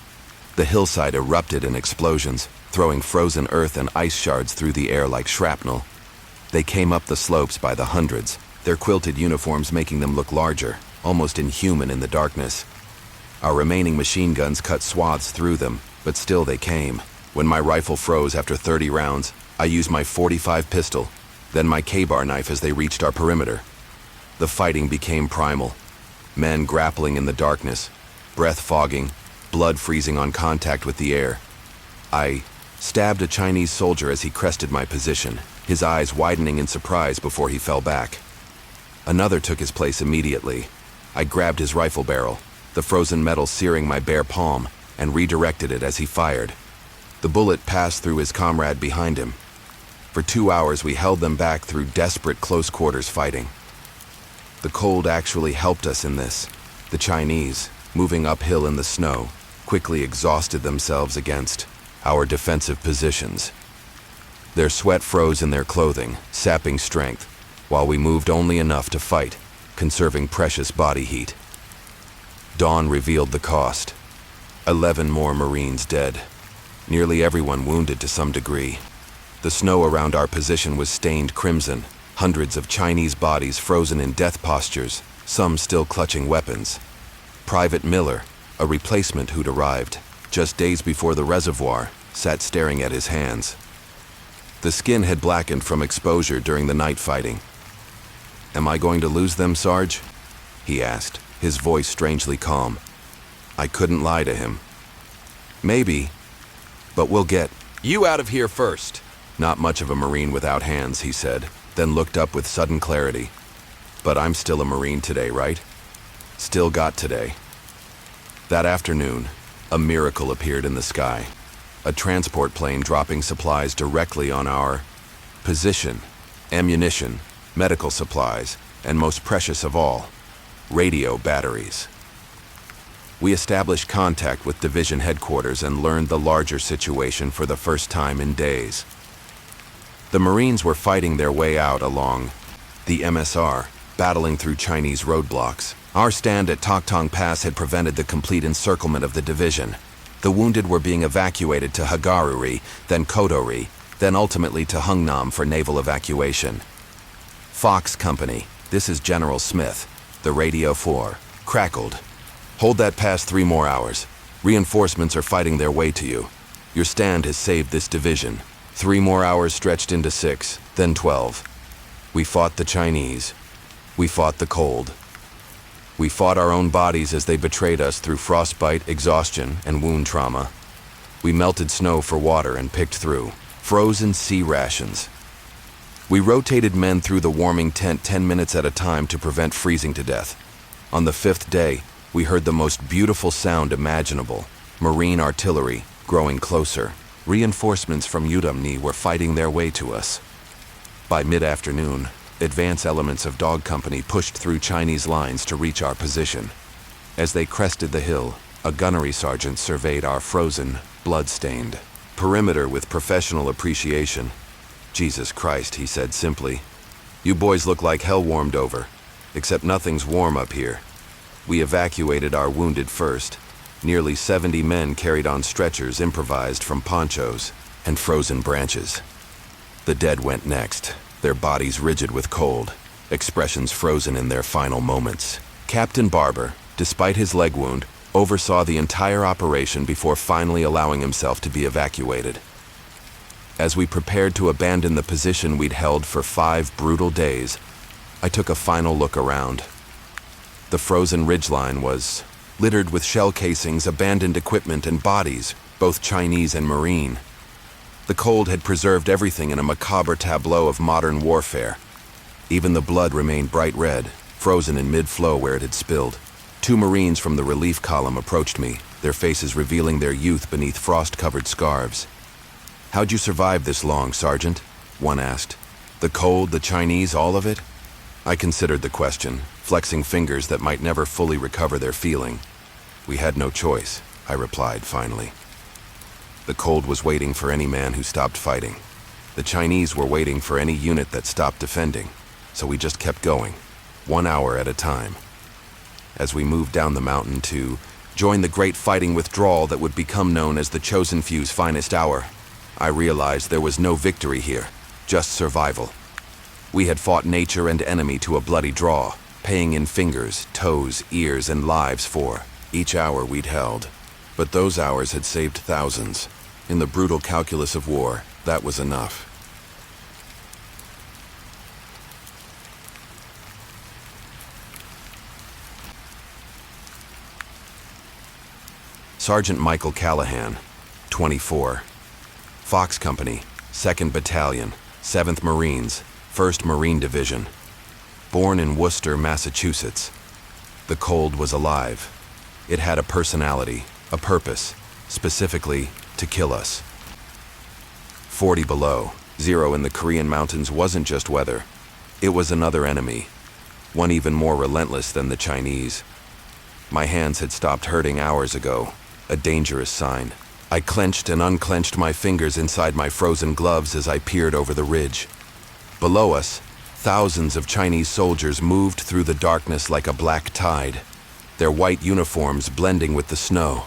The hillside erupted in explosions, throwing frozen earth and ice shards through the air like shrapnel. They came up the slopes by the hundreds, their quilted uniforms making them look larger, almost inhuman in the darkness. Our remaining machine guns cut swaths through them, but still they came. When my rifle froze after 30 rounds, I used my .45 pistol, then my K-bar knife as they reached our perimeter. The fighting became primal. Men grappling in the darkness, breath fogging, blood freezing on contact with the air. I stabbed a Chinese soldier as he crested my position, his eyes widening in surprise before he fell back. Another took his place immediately. I grabbed his rifle barrel, the frozen metal searing my bare palm, and redirected it as he fired. The bullet passed through his comrade behind him. For 2 hours we held them back through desperate close-quarters fighting. The cold actually helped us in this. The Chinese, moving uphill in the snow, quickly exhausted themselves against our defensive positions. Their sweat froze in their clothing, sapping strength, while we moved only enough to fight, conserving precious body heat. Dawn revealed the cost. 11 more Marines dead, nearly everyone wounded to some degree. The snow around our position was stained crimson, hundreds of Chinese bodies frozen in death postures, some still clutching weapons. Private Miller, a replacement who'd arrived just days before the reservoir, sat staring at his hands. The skin had blackened from exposure during the night fighting. "Am I going to lose them, Sarge?" he asked, his voice strangely calm. I couldn't lie to him. "Maybe, but we'll get you out of here first." "Not much of a Marine without hands," he said, then looked up with sudden clarity. "But I'm still a Marine today, right? Still got today." That afternoon, a miracle appeared in the sky. A transport plane dropping supplies directly on our position: ammunition, medical supplies, and most precious of all, radio batteries. We established contact with division headquarters and learned the larger situation for the first time in days. The Marines were fighting their way out along the MSR, battling through Chinese roadblocks. Our stand at Toktong Pass had prevented the complete encirclement of the division. The wounded were being evacuated to Hagaruri, then Kodori, then ultimately to Hungnam for naval evacuation. "Fox Company, this is General Smith," the radio 4 crackled. "Hold that pass 3 more hours. Reinforcements are fighting their way to you. Your stand has saved this division." 3 more hours stretched into 6, then 12. We fought the Chinese. We fought the cold. We fought our own bodies as they betrayed us through frostbite, exhaustion, and wound trauma. We melted snow for water and picked through frozen sea rations. We rotated men through the warming tent 10 minutes at a time to prevent freezing to death. On the 5th day, we heard the most beautiful sound imaginable: Marine artillery growing closer. Reinforcements from Udumni were fighting their way to us. By mid-afternoon, advance elements of Dog Company pushed through Chinese lines to reach our position. As they crested the hill, a gunnery sergeant surveyed our frozen, blood-stained perimeter with professional appreciation. "Jesus Christ," he said simply. "You boys look like hell warmed over, except nothing's warm up here. We evacuated our wounded first, Nearly 70 men carried on stretchers improvised from ponchos and frozen branches. The dead went next, their bodies rigid with cold, expressions frozen in their final moments. Captain Barber, despite his leg wound, oversaw the entire operation before finally allowing himself to be evacuated. As we prepared to abandon the position we'd held for 5 brutal days, I took a final look around. The frozen ridgeline was littered with shell casings, abandoned equipment, and bodies, both Chinese and Marine. The cold had preserved everything in a macabre tableau of modern warfare. Even the blood remained bright red, frozen in mid-flow where it had spilled. 2 Marines from the relief column approached me, their faces revealing their youth beneath frost-covered scarves. "How'd you survive this long, Sergeant?" one asked. "The cold, the Chinese, all of it?" I considered the question, flexing fingers that might never fully recover their feeling. "We had no choice," I replied finally. The cold was waiting for any man who stopped fighting. The Chinese were waiting for any unit that stopped defending, so we just kept going, 1 hour at a time. As we moved down the mountain to join the great fighting withdrawal that would become known as the Chosin Few's finest hour, I realized there was no victory here, just survival. We had fought nature and enemy to a bloody draw, paying in fingers, toes, ears, and lives for each hour we'd held. But those hours had saved thousands. In the brutal calculus of war, that was enough. Sergeant Michael Callahan, 24. Fox Company, 2nd Battalion, 7th Marines, 1st Marine Division. Born in Worcester, Massachusetts. The cold was alive. It had a personality, a purpose, specifically to kill us. 40 below, 0 in the Korean mountains wasn't just weather. It was another enemy, one even more relentless than the Chinese. My hands had stopped hurting hours ago, a dangerous sign. I clenched and unclenched my fingers inside my frozen gloves as I peered over the ridge. Below us, thousands of Chinese soldiers moved through the darkness like a black tide, their white uniforms blending with the snow.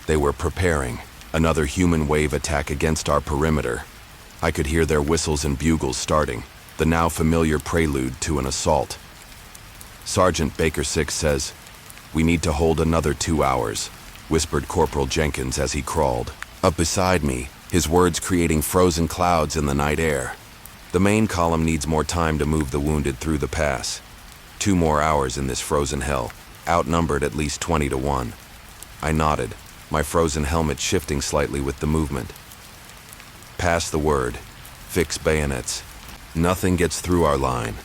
They were preparing another human wave attack against our perimeter. I could hear their whistles and bugles starting, the now familiar prelude to an assault. Sergeant Baker 6 says, "We need to hold another 2 hours," whispered Corporal Jenkins as he crawled up beside me, his words creating frozen clouds in the night air. "The main column needs more time to move the wounded through the pass. 2 more hours in this frozen hell, outnumbered at least 20 to 1. I nodded, my frozen helmet shifting slightly with the movement. "Pass the word. Fix bayonets. Nothing gets through our line."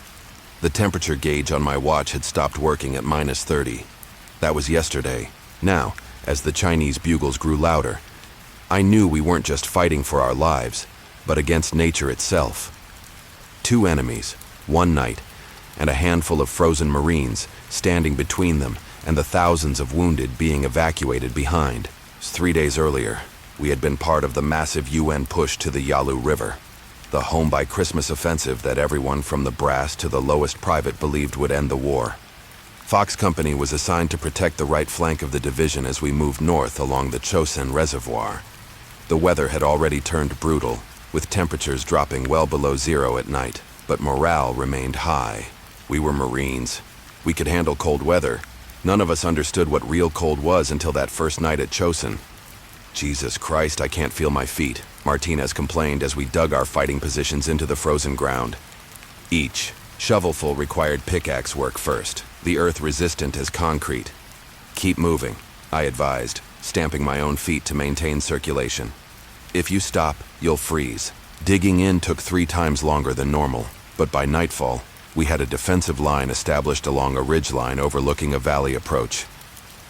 The temperature gauge on my watch had stopped working at -30. That was yesterday. Now, as the Chinese bugles grew louder, I knew we weren't just fighting for our lives, but against nature itself. 2 enemies, 1 night, and a handful of frozen Marines standing between them and the thousands of wounded being evacuated behind. 3 days earlier, we had been part of the massive UN push to the Yalu River, the home-by-Christmas offensive that everyone from the brass to the lowest private believed would end the war. Fox Company was assigned to protect the right flank of the division as we moved north along the Chosin Reservoir. The weather had already turned brutal, with temperatures dropping well below 0 at night, but morale remained high. We were Marines. We could handle cold weather. None of us understood what real cold was until that first night at Chosin. "Jesus Christ, I can't feel my feet," Martinez complained as we dug our fighting positions into the frozen ground. Each shovelful required pickaxe work first, the earth resistant as concrete. "Keep moving," I advised, stamping my own feet to maintain circulation. "If you stop, you'll freeze." Digging in took 3 times longer than normal, but by nightfall, we had a defensive line established along a ridgeline overlooking a valley approach.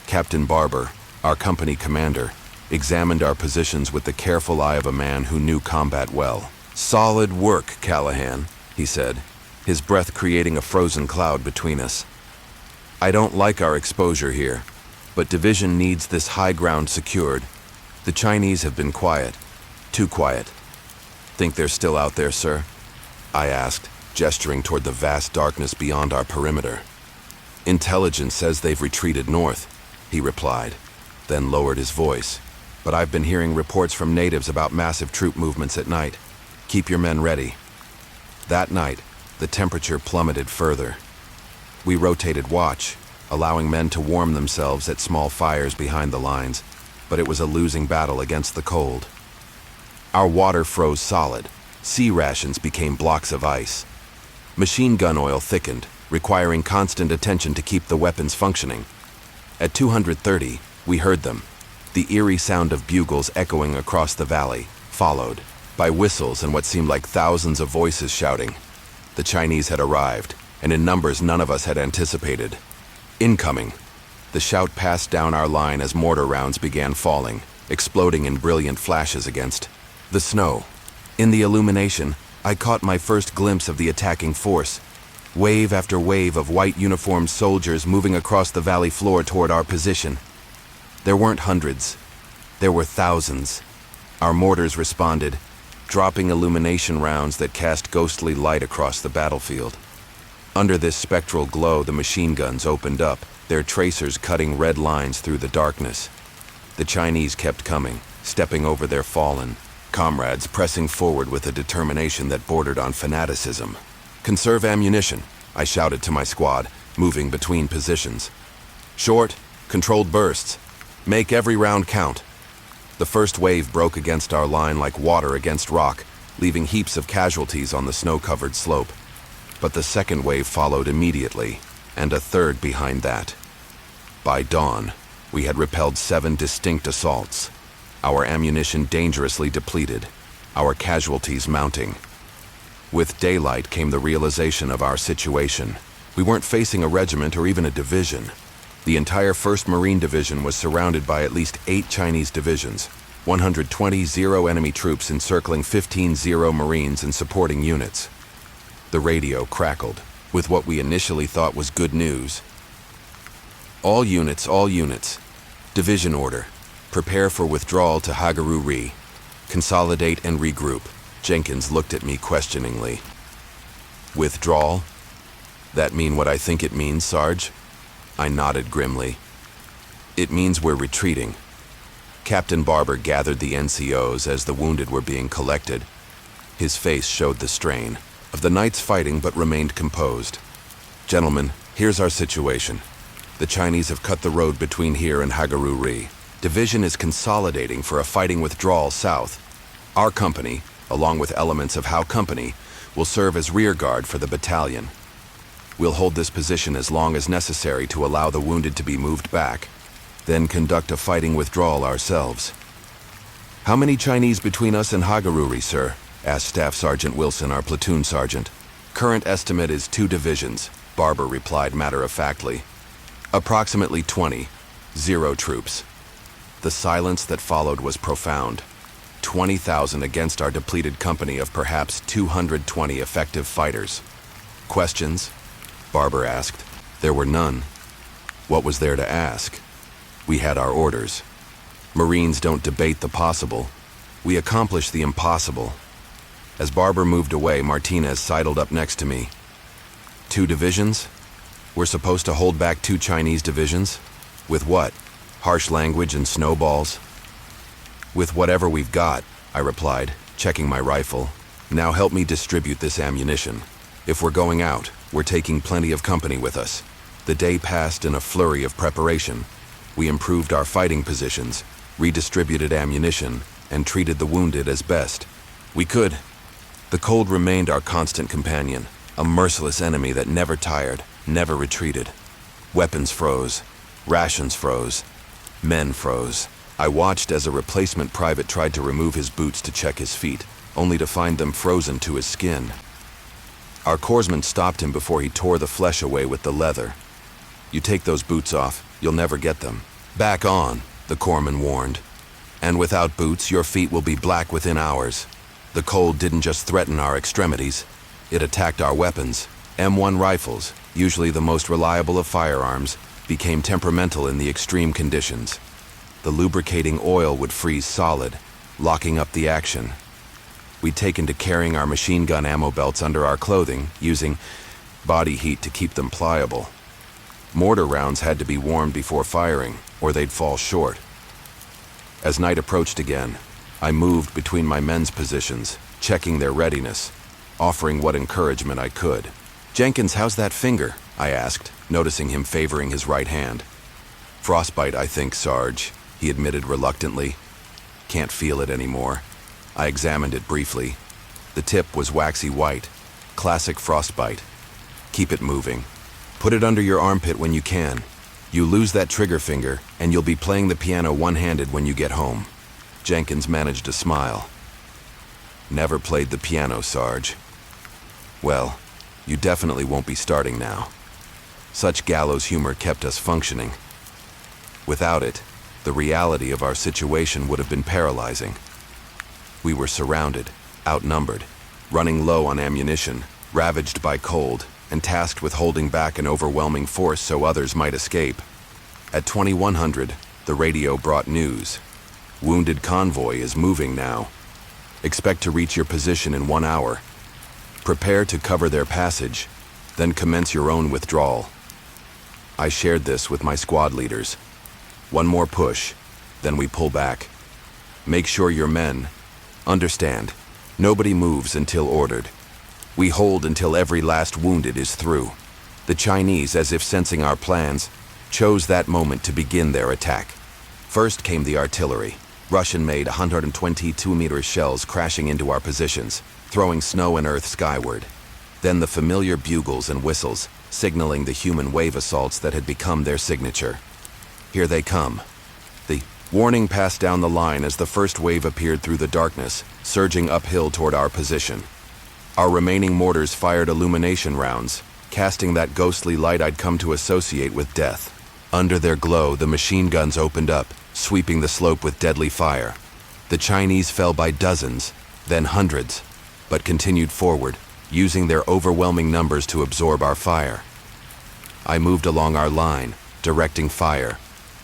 Captain Barber, our company commander, examined our positions with the careful eye of a man who knew combat well. "Solid work, Callahan," he said, his breath creating a frozen cloud between us. "I don't like our exposure here, but division needs this high ground secured. The Chinese have been quiet, too quiet." "Think they're still out there, sir?" I asked, gesturing toward the vast darkness beyond our perimeter. "Intelligence says they've retreated north," he replied. then lowered his voice. "But I've been hearing reports from natives about massive troop movements at night. Keep your men ready." That night, the temperature plummeted further. We rotated watch, allowing men to warm themselves at small fires behind the lines, but it was a losing battle against the cold. Our water froze solid. Sea rations became blocks of ice. Machine gun oil thickened, requiring constant attention to keep the weapons functioning. At 230, we heard them, the eerie sound of bugles echoing across the valley, followed by whistles and what seemed like thousands of voices shouting. The Chinese had arrived, and in numbers none of us had anticipated. "Incoming!" The shout passed down our line as mortar rounds began falling, exploding in brilliant flashes against the snow. In the illumination, I caught my first glimpse of the attacking force. Wave after wave of white uniformed soldiers moving across the valley floor toward our position. There weren't hundreds. There were thousands. Our mortars responded, dropping illumination rounds that cast ghostly light across the battlefield. Under this spectral glow, the machine guns opened up, their tracers cutting red lines through the darkness. The Chinese kept coming, stepping over their fallen comrades, pressing forward with a determination that bordered on fanaticism. "Conserve ammunition," I shouted to my squad, moving between positions. "Short, controlled bursts. Make every round count." The first wave broke against our line like water against rock, leaving heaps of casualties on the snow-covered slope. But the second wave followed immediately, and a third behind that. By dawn, we had repelled 7 distinct assaults, our ammunition dangerously depleted, our casualties mounting. With daylight came the realization of our situation. We weren't facing a regiment or even a division. The entire 1st Marine Division was surrounded by at least 8 Chinese divisions, 120 enemy troops encircling 15 Marines and supporting units. The radio crackled, with what we initially thought was good news. All units. Division order. Prepare for withdrawal to Hagaru-ri. Consolidate and regroup." Jenkins looked at me questioningly. "Withdrawal? That mean what I think it means, Sarge?" I nodded grimly. "It means we're retreating." Captain Barber gathered the NCOs as the wounded were being collected. His face showed the strain of the night's fighting, but remained composed. "Gentlemen, here's our situation. The Chinese have cut the road between here and Hagaru-ri. Division is consolidating for a fighting withdrawal south. Our company, along with elements of Howe Company, will serve as rear guard for the battalion. We'll hold this position as long as necessary to allow the wounded to be moved back, then conduct a fighting withdrawal ourselves." "How many Chinese between us and Hagaru-ri, sir?" asked Staff Sergeant Wilson, our platoon sergeant. "Current estimate is 2 divisions, Barber replied matter-of-factly. "Approximately 20, 0 troops." The silence that followed was profound. 20,000 against our depleted company of perhaps 220 effective fighters. "Questions?" Barber asked. There were none. What was there to ask? We had our orders. Marines don't debate the possible. We accomplish the impossible. As Barber moved away, Martinez sidled up next to me. 2 divisions? We're supposed to hold back 2 Chinese divisions? With what? Harsh language and snowballs? "With whatever we've got," I replied, checking my rifle. "Now help me distribute this ammunition. If we're going out, we're taking plenty of company with us." The day passed in a flurry of preparation. We improved our fighting positions, redistributed ammunition, and treated the wounded as best we could. The cold remained our constant companion, a merciless enemy that never tired, never retreated. Weapons froze, rations froze, men froze. I watched as a replacement private tried to remove his boots to check his feet, only to find them frozen to his skin. Our corpsman stopped him before he tore the flesh away with the leather. "You take those boots off, you'll never get them." "Back on," the corpsman warned. "And without boots, your feet will be black within hours." The cold didn't just threaten our extremities, it attacked our weapons. M1 rifles, usually the most reliable of firearms, became temperamental in the extreme conditions. The lubricating oil would freeze solid, locking up the action. We'd taken to carrying our machine gun ammo belts under our clothing, using body heat to keep them pliable. Mortar rounds had to be warmed before firing, or they'd fall short. As night approached again, I moved between my men's positions, checking their readiness, offering what encouragement I could. "Jenkins, how's that finger?" I asked, noticing him favoring his right hand. "Frostbite, I think, Sarge," he admitted reluctantly. "Can't feel it anymore." I examined it briefly. The tip was waxy white. Classic frostbite. "Keep it moving. Put it under your armpit when you can. You lose that trigger finger, and you'll be playing the piano one-handed when you get home." Jenkins managed a smile. "Never played the piano, Sarge." "Well, you definitely won't be starting now." Such gallows humor kept us functioning. Without it, the reality of our situation would have been paralyzing. We were surrounded, outnumbered, running low on ammunition, ravaged by cold, and tasked with holding back an overwhelming force so others might escape. At 2100, the radio brought news. "Wounded convoy is moving now. Expect to reach your position in 1 hour. Prepare to cover their passage, then commence your own withdrawal." I shared this with my squad leaders. "One more push, then we pull back. Make sure your men understand. Nobody moves until ordered. We hold until every last wounded is through." The Chinese, as if sensing our plans, chose that moment to begin their attack. First came the artillery. Russian-made 122-meter shells crashing into our positions, throwing snow and earth skyward. Then the familiar bugles and whistles, signaling the human wave assaults that had become their signature. "Here they come." The warning passed down the line as the first wave appeared through the darkness, surging uphill toward our position. Our remaining mortars fired illumination rounds, casting that ghostly light I'd come to associate with death. Under their glow, the machine guns opened up, sweeping the slope with deadly fire. The Chinese fell by dozens, then hundreds, but continued forward, using their overwhelming numbers to absorb our fire. I moved along our line, directing fire,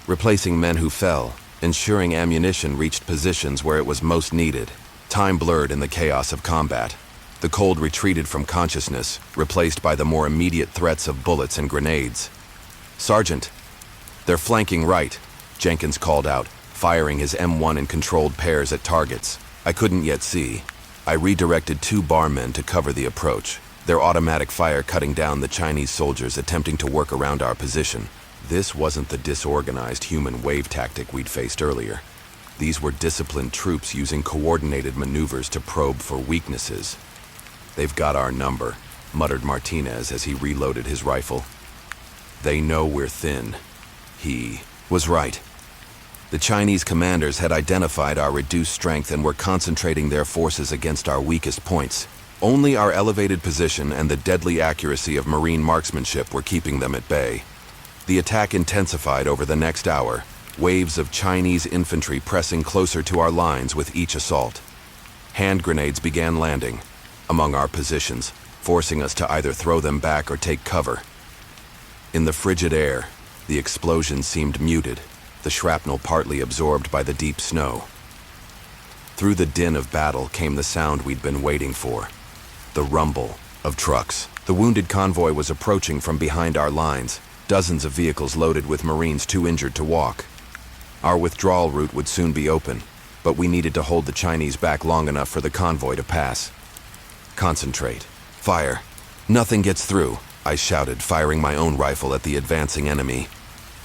replacing men who fell, ensuring ammunition reached positions where it was most needed. Time blurred in the chaos of combat. The cold retreated from consciousness, replaced by the more immediate threats of bullets and grenades. "Sergeant, they're flanking right," Jenkins called out, firing his M1 in controlled pairs at targets I couldn't yet see. I redirected 2 barmen to cover the approach, their automatic fire cutting down the Chinese soldiers attempting to work around our position. This wasn't the disorganized human wave tactic we'd faced earlier. These were disciplined troops using coordinated maneuvers to probe for weaknesses. "They've got our number," muttered Martinez as he reloaded his rifle. "They know we're thin." He was right. The Chinese commanders had identified our reduced strength and were concentrating their forces against our weakest points. Only our elevated position and the deadly accuracy of Marine marksmanship were keeping them at bay. The attack intensified over the next hour, waves of Chinese infantry pressing closer to our lines with each assault. Hand grenades began landing among our positions, forcing us to either throw them back or take cover. In the frigid air, the explosions seemed muted, the shrapnel partly absorbed by the deep snow. Through the din of battle came the sound we'd been waiting for, the rumble of trucks. The wounded convoy was approaching from behind our lines, dozens of vehicles loaded with Marines too injured to walk. Our withdrawal route would soon be open, but we needed to hold the Chinese back long enough for the convoy to pass. "Concentrate. Fire. Nothing gets through," I shouted, firing my own rifle at the advancing enemy.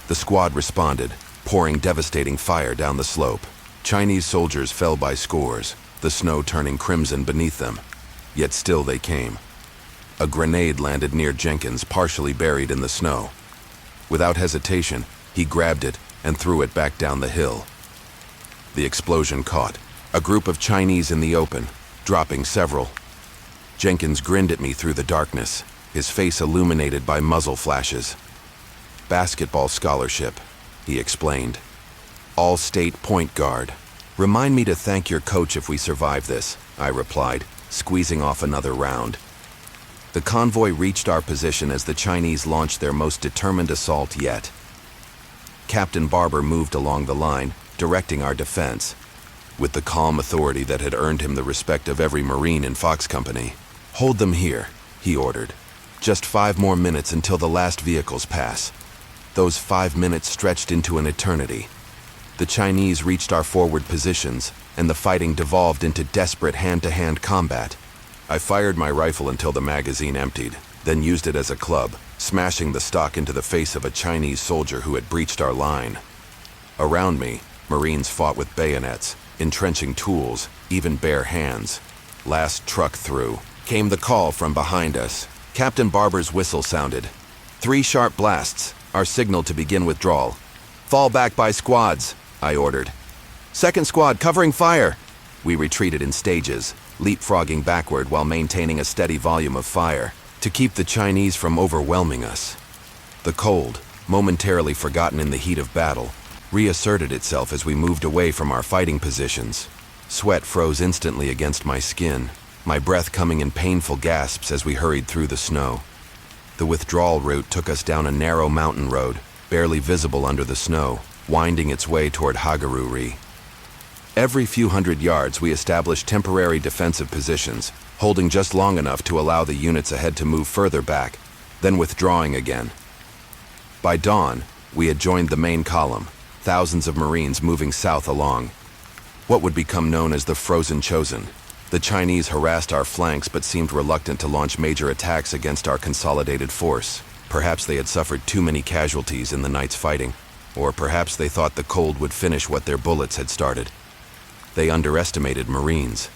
The squad responded, pouring devastating fire down the slope. Chinese soldiers fell by scores, the snow turning crimson beneath them. Yet still they came. A grenade landed near Jenkins, partially buried in the snow. Without hesitation, he grabbed it and threw it back down the hill. The explosion caught. A group of Chinese in the open, dropping several. Jenkins grinned at me through the darkness, his face illuminated by muzzle flashes. "Basketball scholarship," he explained. "All-state point guard. Remind me to thank your coach if we survive this," I replied, squeezing off another round. The convoy reached our position as the Chinese launched their most determined assault yet. Captain Barber moved along the line, directing our defense, with the calm authority that had earned him the respect of every Marine in Fox Company. "Hold them here," he ordered. "Just 5 more minutes until the last vehicles pass." Those 5 minutes stretched into an eternity. The Chinese reached our forward positions, and the fighting devolved into desperate hand-to-hand combat. I fired my rifle until the magazine emptied, then used it as a club, smashing the stock into the face of a Chinese soldier who had breached our line. Around me, Marines fought with bayonets, entrenching tools, even bare hands. Last truck through. Came the call from behind us. Captain Barber's whistle sounded. 3 sharp blasts, our signal to begin withdrawal. "Fall back by squads," I ordered. "Second squad covering fire." We retreated in stages, leapfrogging backward while maintaining a steady volume of fire to keep the Chinese from overwhelming us. The cold, momentarily forgotten in the heat of battle, reasserted itself as we moved away from our fighting positions. Sweat froze instantly against my skin, my breath coming in painful gasps as we hurried through the snow. The withdrawal route took us down a narrow mountain road, barely visible under the snow, winding its way toward Hagaruri. Every few hundred yards we established temporary defensive positions, holding just long enough to allow the units ahead to move further back, then withdrawing again. By dawn, we had joined the main column, thousands of Marines moving south along what would become known as the frozen Chosin. The Chinese harassed our flanks but seemed reluctant to launch major attacks against our consolidated force. Perhaps they had suffered too many casualties in the night's fighting, or perhaps they thought the cold would finish what their bullets had started. They underestimated Marines.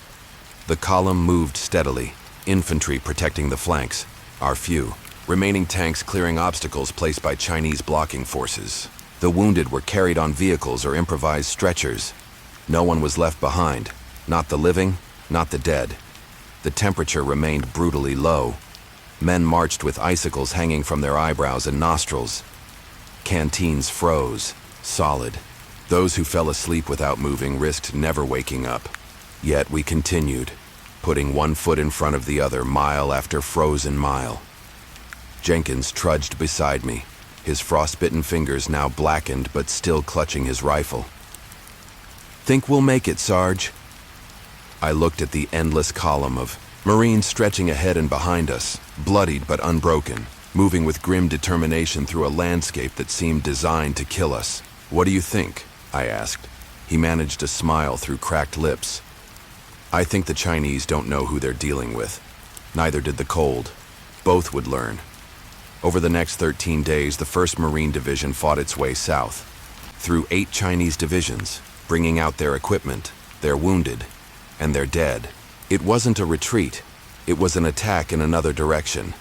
The column moved steadily, infantry protecting the flanks, our few, remaining tanks clearing obstacles placed by Chinese blocking forces. The wounded were carried on vehicles or improvised stretchers. No one was left behind, not the living, not the dead. The temperature remained brutally low. Men marched with icicles hanging from their eyebrows and nostrils. Canteens froze, solid. Those who fell asleep without moving risked never waking up. Yet we continued, putting one foot in front of the other mile after frozen mile. Jenkins trudged beside me, his frostbitten fingers now blackened but still clutching his rifle. "Think we'll make it, Sarge?" I looked at the endless column of Marines stretching ahead and behind us, bloodied but unbroken, moving with grim determination through a landscape that seemed designed to kill us. "What do you think?" I asked. He managed a smile through cracked lips. "I think the Chinese don't know who they're dealing with. Neither did the cold. Both would learn." Over the next 13 days, the 1st Marine Division fought its way south, through 8 Chinese divisions, bringing out their equipment, their wounded, and their dead. It wasn't a retreat, it was an attack in another direction.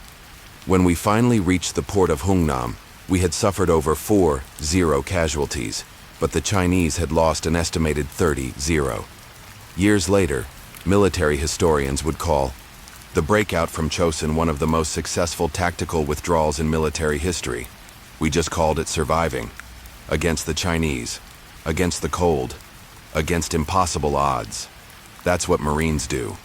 When we finally reached the port of Hungnam, we had suffered over 40 casualties, but the Chinese had lost an estimated 30. Years later, military historians would call the breakout from Chosin one of the most successful tactical withdrawals in military history. We just called it surviving. Against the Chinese, against the cold, against impossible odds. That's what Marines do.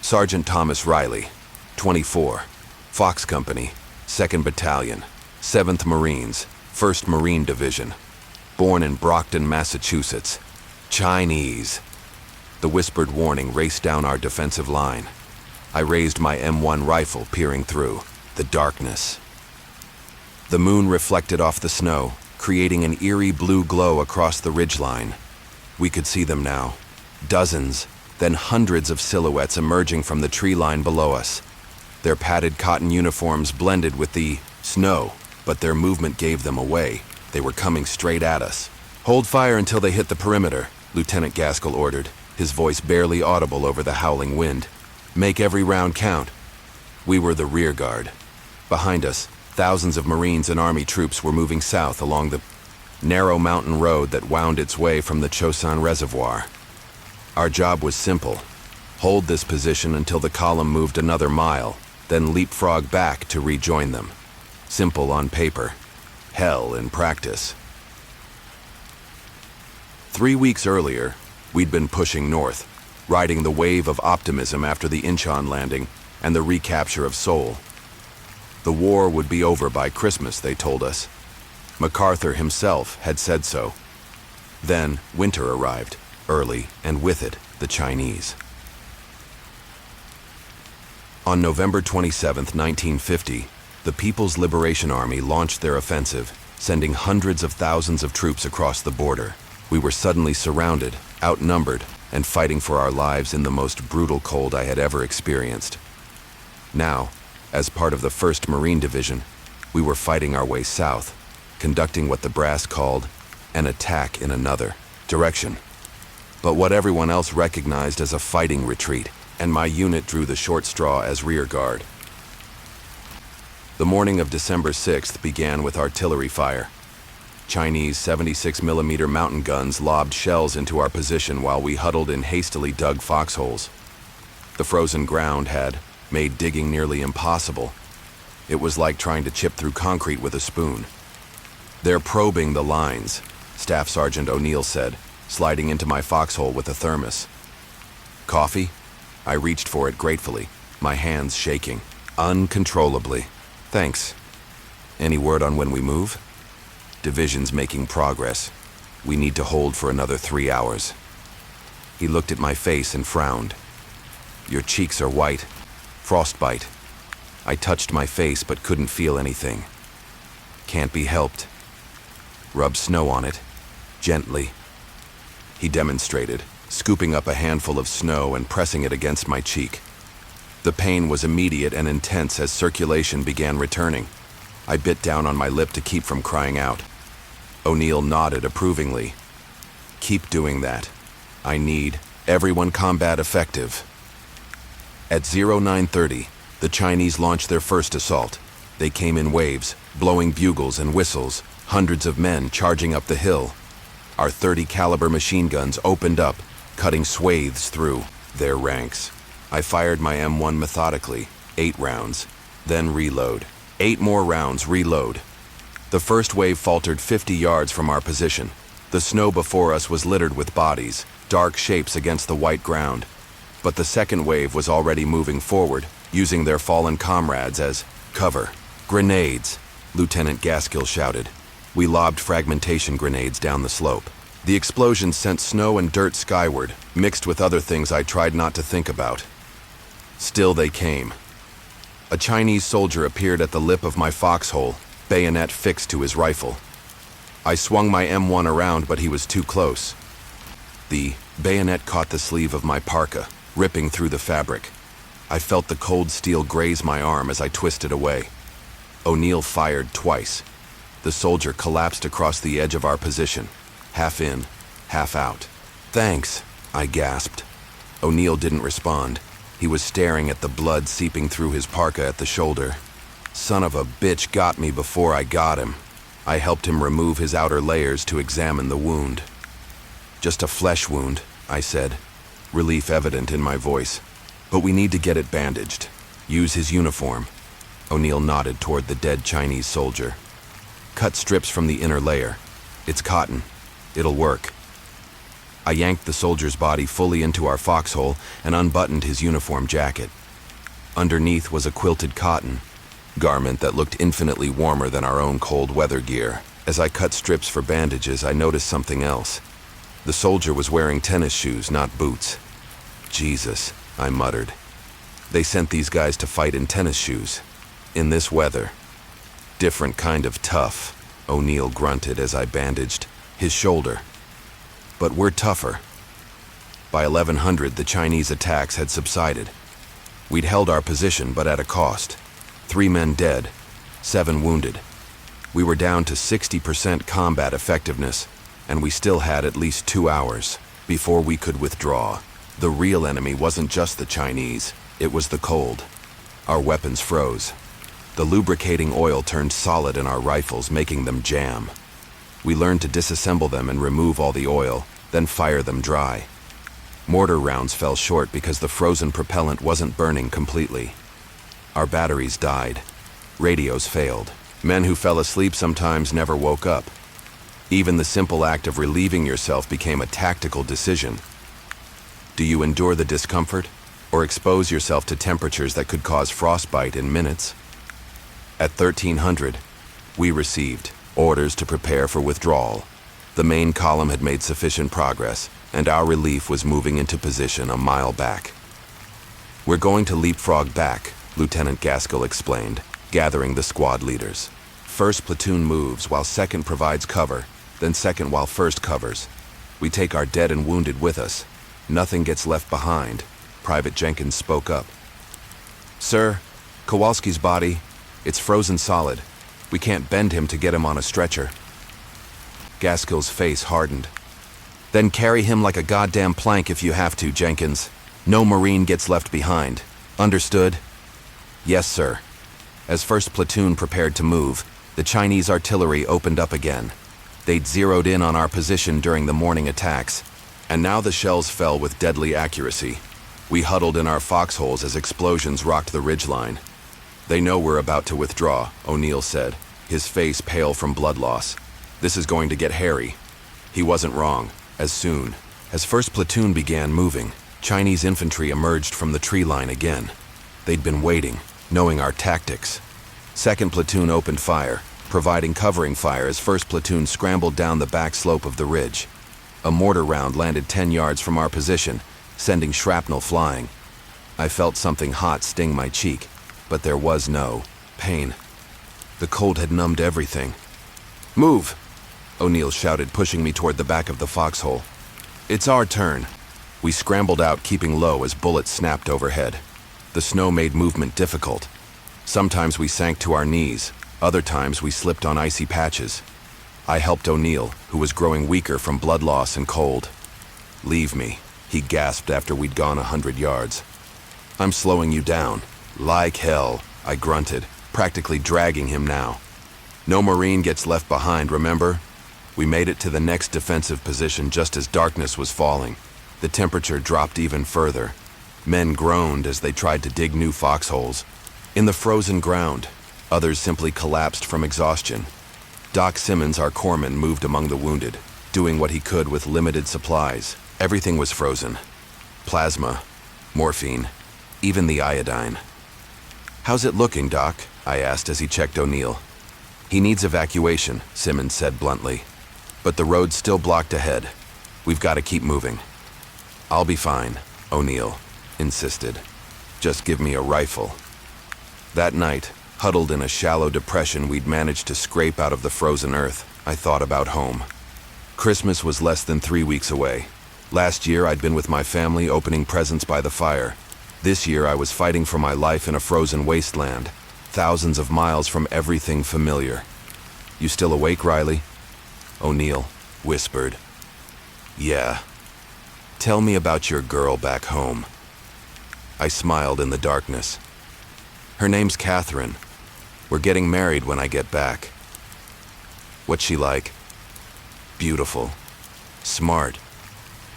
Sergeant Thomas Riley, 24, Fox Company, 2nd Battalion, 7th Marines, 1st Marine Division. Born in Brockton, Massachusetts. Chinese. The whispered warning raced down our defensive line. I raised my M1 rifle, peering through the darkness. The moon reflected off the snow, creating an eerie blue glow across the ridgeline. We could see them now. Dozens, then hundreds of silhouettes emerging from the tree line below us. Their padded cotton uniforms blended with the snow, but their movement gave them away. They were coming straight at us. "Hold fire until they hit the perimeter," Lieutenant Gaskell ordered, his voice barely audible over the howling wind. "Make every round count." We were the rear guard. Behind us, thousands of Marines and Army troops were moving south along the narrow mountain road that wound its way from the Chosin Reservoir. Our job was simple. Hold this position until the column moved another mile, then leapfrog back to rejoin them. Simple on paper. Hell in practice. 3 weeks earlier, we'd been pushing north, riding the wave of optimism after the Incheon landing and the recapture of Seoul. The war would be over by Christmas, they told us. MacArthur himself had said so. Then winter arrived, early, and with it, the Chinese. On November 27, 1950, the People's Liberation Army launched their offensive, sending hundreds of thousands of troops across the border. We were suddenly surrounded, outnumbered, and fighting for our lives in the most brutal cold I had ever experienced. Now, as part of the 1st Marine Division, we were fighting our way south, conducting what the brass called an attack in another direction, but what everyone else recognized as a fighting retreat, and my unit drew the short straw as rear guard. The morning of December 6th began with artillery fire. Chinese 76mm mountain guns lobbed shells into our position while we huddled in hastily dug foxholes. The frozen ground had made digging nearly impossible. It was like trying to chip through concrete with a spoon. "They're probing the lines," Staff Sergeant O'Neill said, sliding into my foxhole with a thermos. "Coffee?" I reached for it gratefully, my hands shaking uncontrollably. "Thanks. Any word on when we move?" "Division's making progress. We need to hold for another 3 hours." He looked at my face and frowned. "Your cheeks are white. Frostbite." I touched my face but couldn't feel anything. "Can't be helped." "Rub snow on it. Gently." He demonstrated, scooping up a handful of snow and pressing it against my cheek. The pain was immediate and intense as circulation began returning. I bit down on my lip to keep from crying out. O'Neill nodded approvingly. "Keep doing that. I need everyone combat effective." At 0930, the Chinese launched their first assault. They came in waves, blowing bugles and whistles, hundreds of men charging up the hill. Our 30 caliber machine guns opened up, cutting swathes through their ranks. I fired my M1 methodically, 8 rounds, then reload. 8 more rounds, reload. The first wave faltered 50 yards from our position. The snow before us was littered with bodies, dark shapes against the white ground. But the second wave was already moving forward, using their fallen comrades as cover. "Grenades!" Lieutenant Gaskill shouted. We lobbed fragmentation grenades down the slope. The explosions sent snow and dirt skyward, mixed with other things I tried not to think about. Still they came. A Chinese soldier appeared at the lip of my foxhole, bayonet fixed to his rifle. I swung my M1 around, but he was too close. The bayonet caught the sleeve of my parka, ripping through the fabric. I felt the cold steel graze my arm as I twisted away. O'Neill fired twice. The soldier collapsed across the edge of our position, half in, half out. "Thanks," I gasped. O'Neill didn't respond. He was staring at the blood seeping through his parka at the shoulder. Son of a bitch got me before I got him. I helped him remove his outer layers to examine the wound. "Just a flesh wound," I said, relief evident in my voice. "But we need to get it bandaged. Use his uniform." O'Neill nodded toward the dead Chinese soldier. "Cut strips from the inner layer. It's cotton. It'll work." I yanked the soldier's body fully into our foxhole and unbuttoned his uniform jacket. Underneath was a quilted cotton garment that looked infinitely warmer than our own cold weather gear. As I cut strips for bandages, I noticed something else. The soldier was wearing tennis shoes, not boots. "Jesus," I muttered. They sent these guys to fight in tennis shoes. In this weather. "Different kind of tough," O'Neill grunted as I bandaged his shoulder. "But we're tougher." By 1100, the Chinese attacks had subsided. We'd held our position, but at a cost. 3 men dead, 7 wounded. We were down to 60% combat effectiveness, and we still had at least 2 hours before we could withdraw. The real enemy wasn't just the Chinese, it was the cold. Our weapons froze. The lubricating oil turned solid in our rifles, making them jam. We learned to disassemble them and remove all the oil, then fire them dry. Mortar rounds fell short because the frozen propellant wasn't burning completely. Our batteries died. Radios failed. Men who fell asleep sometimes never woke up. Even the simple act of relieving yourself became a tactical decision. Do you endure the discomfort, or expose yourself to temperatures that could cause frostbite in minutes? At 1300, we received orders to prepare for withdrawal. The main column had made sufficient progress, and our relief was moving into position a mile back. We're going to leapfrog back, Lieutenant Gaskell explained, gathering the squad leaders. First platoon moves while second provides cover, then second while first covers. We take our dead and wounded with us. Nothing gets left behind, Private Jenkins spoke up. Sir, Kowalski's body, it's frozen solid. We can't bend him to get him on a stretcher. Gaskell's face hardened. Then carry him like a goddamn plank if you have to, Jenkins. No Marine gets left behind. Understood? Yes, sir. As first platoon prepared to move, the Chinese artillery opened up again. They'd zeroed in on our position during the morning attacks, and now the shells fell with deadly accuracy. We huddled in our foxholes as explosions rocked the ridgeline. They know we're about to withdraw, O'Neill said, his face pale from blood loss. This is going to get hairy. He wasn't wrong. As soon as first platoon began moving, Chinese infantry emerged from the tree line again. They'd been waiting, knowing our tactics. Second platoon opened fire, providing covering fire as first platoon scrambled down the back slope of the ridge. A mortar round landed 10 yards from our position, sending shrapnel flying. I felt something hot sting my cheek, but there was no pain. The cold had numbed everything. Move! O'Neill shouted, pushing me toward the back of the foxhole. It's our turn. We scrambled out, keeping low as bullets snapped overhead. The snow made movement difficult. Sometimes we sank to our knees, other times we slipped on icy patches. I helped O'Neill, who was growing weaker from blood loss and cold. Leave me, he gasped after we'd gone 100 yards. I'm slowing you down. Like hell, I grunted, practically dragging him now. No Marine gets left behind, remember? We made it to the next defensive position just as darkness was falling. The temperature dropped even further. Men groaned as they tried to dig new foxholes. In the frozen ground, others simply collapsed from exhaustion. Doc Simmons, our corpsman, moved among the wounded, doing what he could with limited supplies. Everything was frozen. Plasma, morphine, even the iodine. How's it looking, Doc? I asked as he checked O'Neill. He needs evacuation, Simmons said bluntly. But the road's still blocked ahead. We've got to keep moving. I'll be fine, O'Neill insisted. Just give me a rifle. That night, huddled in a shallow depression we'd managed to scrape out of the frozen earth, I thought about home. Christmas was less than 3 weeks away. Last year I'd been with my family opening presents by the fire. This year I was fighting for my life in a frozen wasteland, thousands of miles from everything familiar. You still awake, Riley? O'Neill whispered. Yeah. Tell me about your girl back home. I smiled in the darkness. Her name's Catherine. We're getting married when I get back. What's she like? Beautiful. Smart.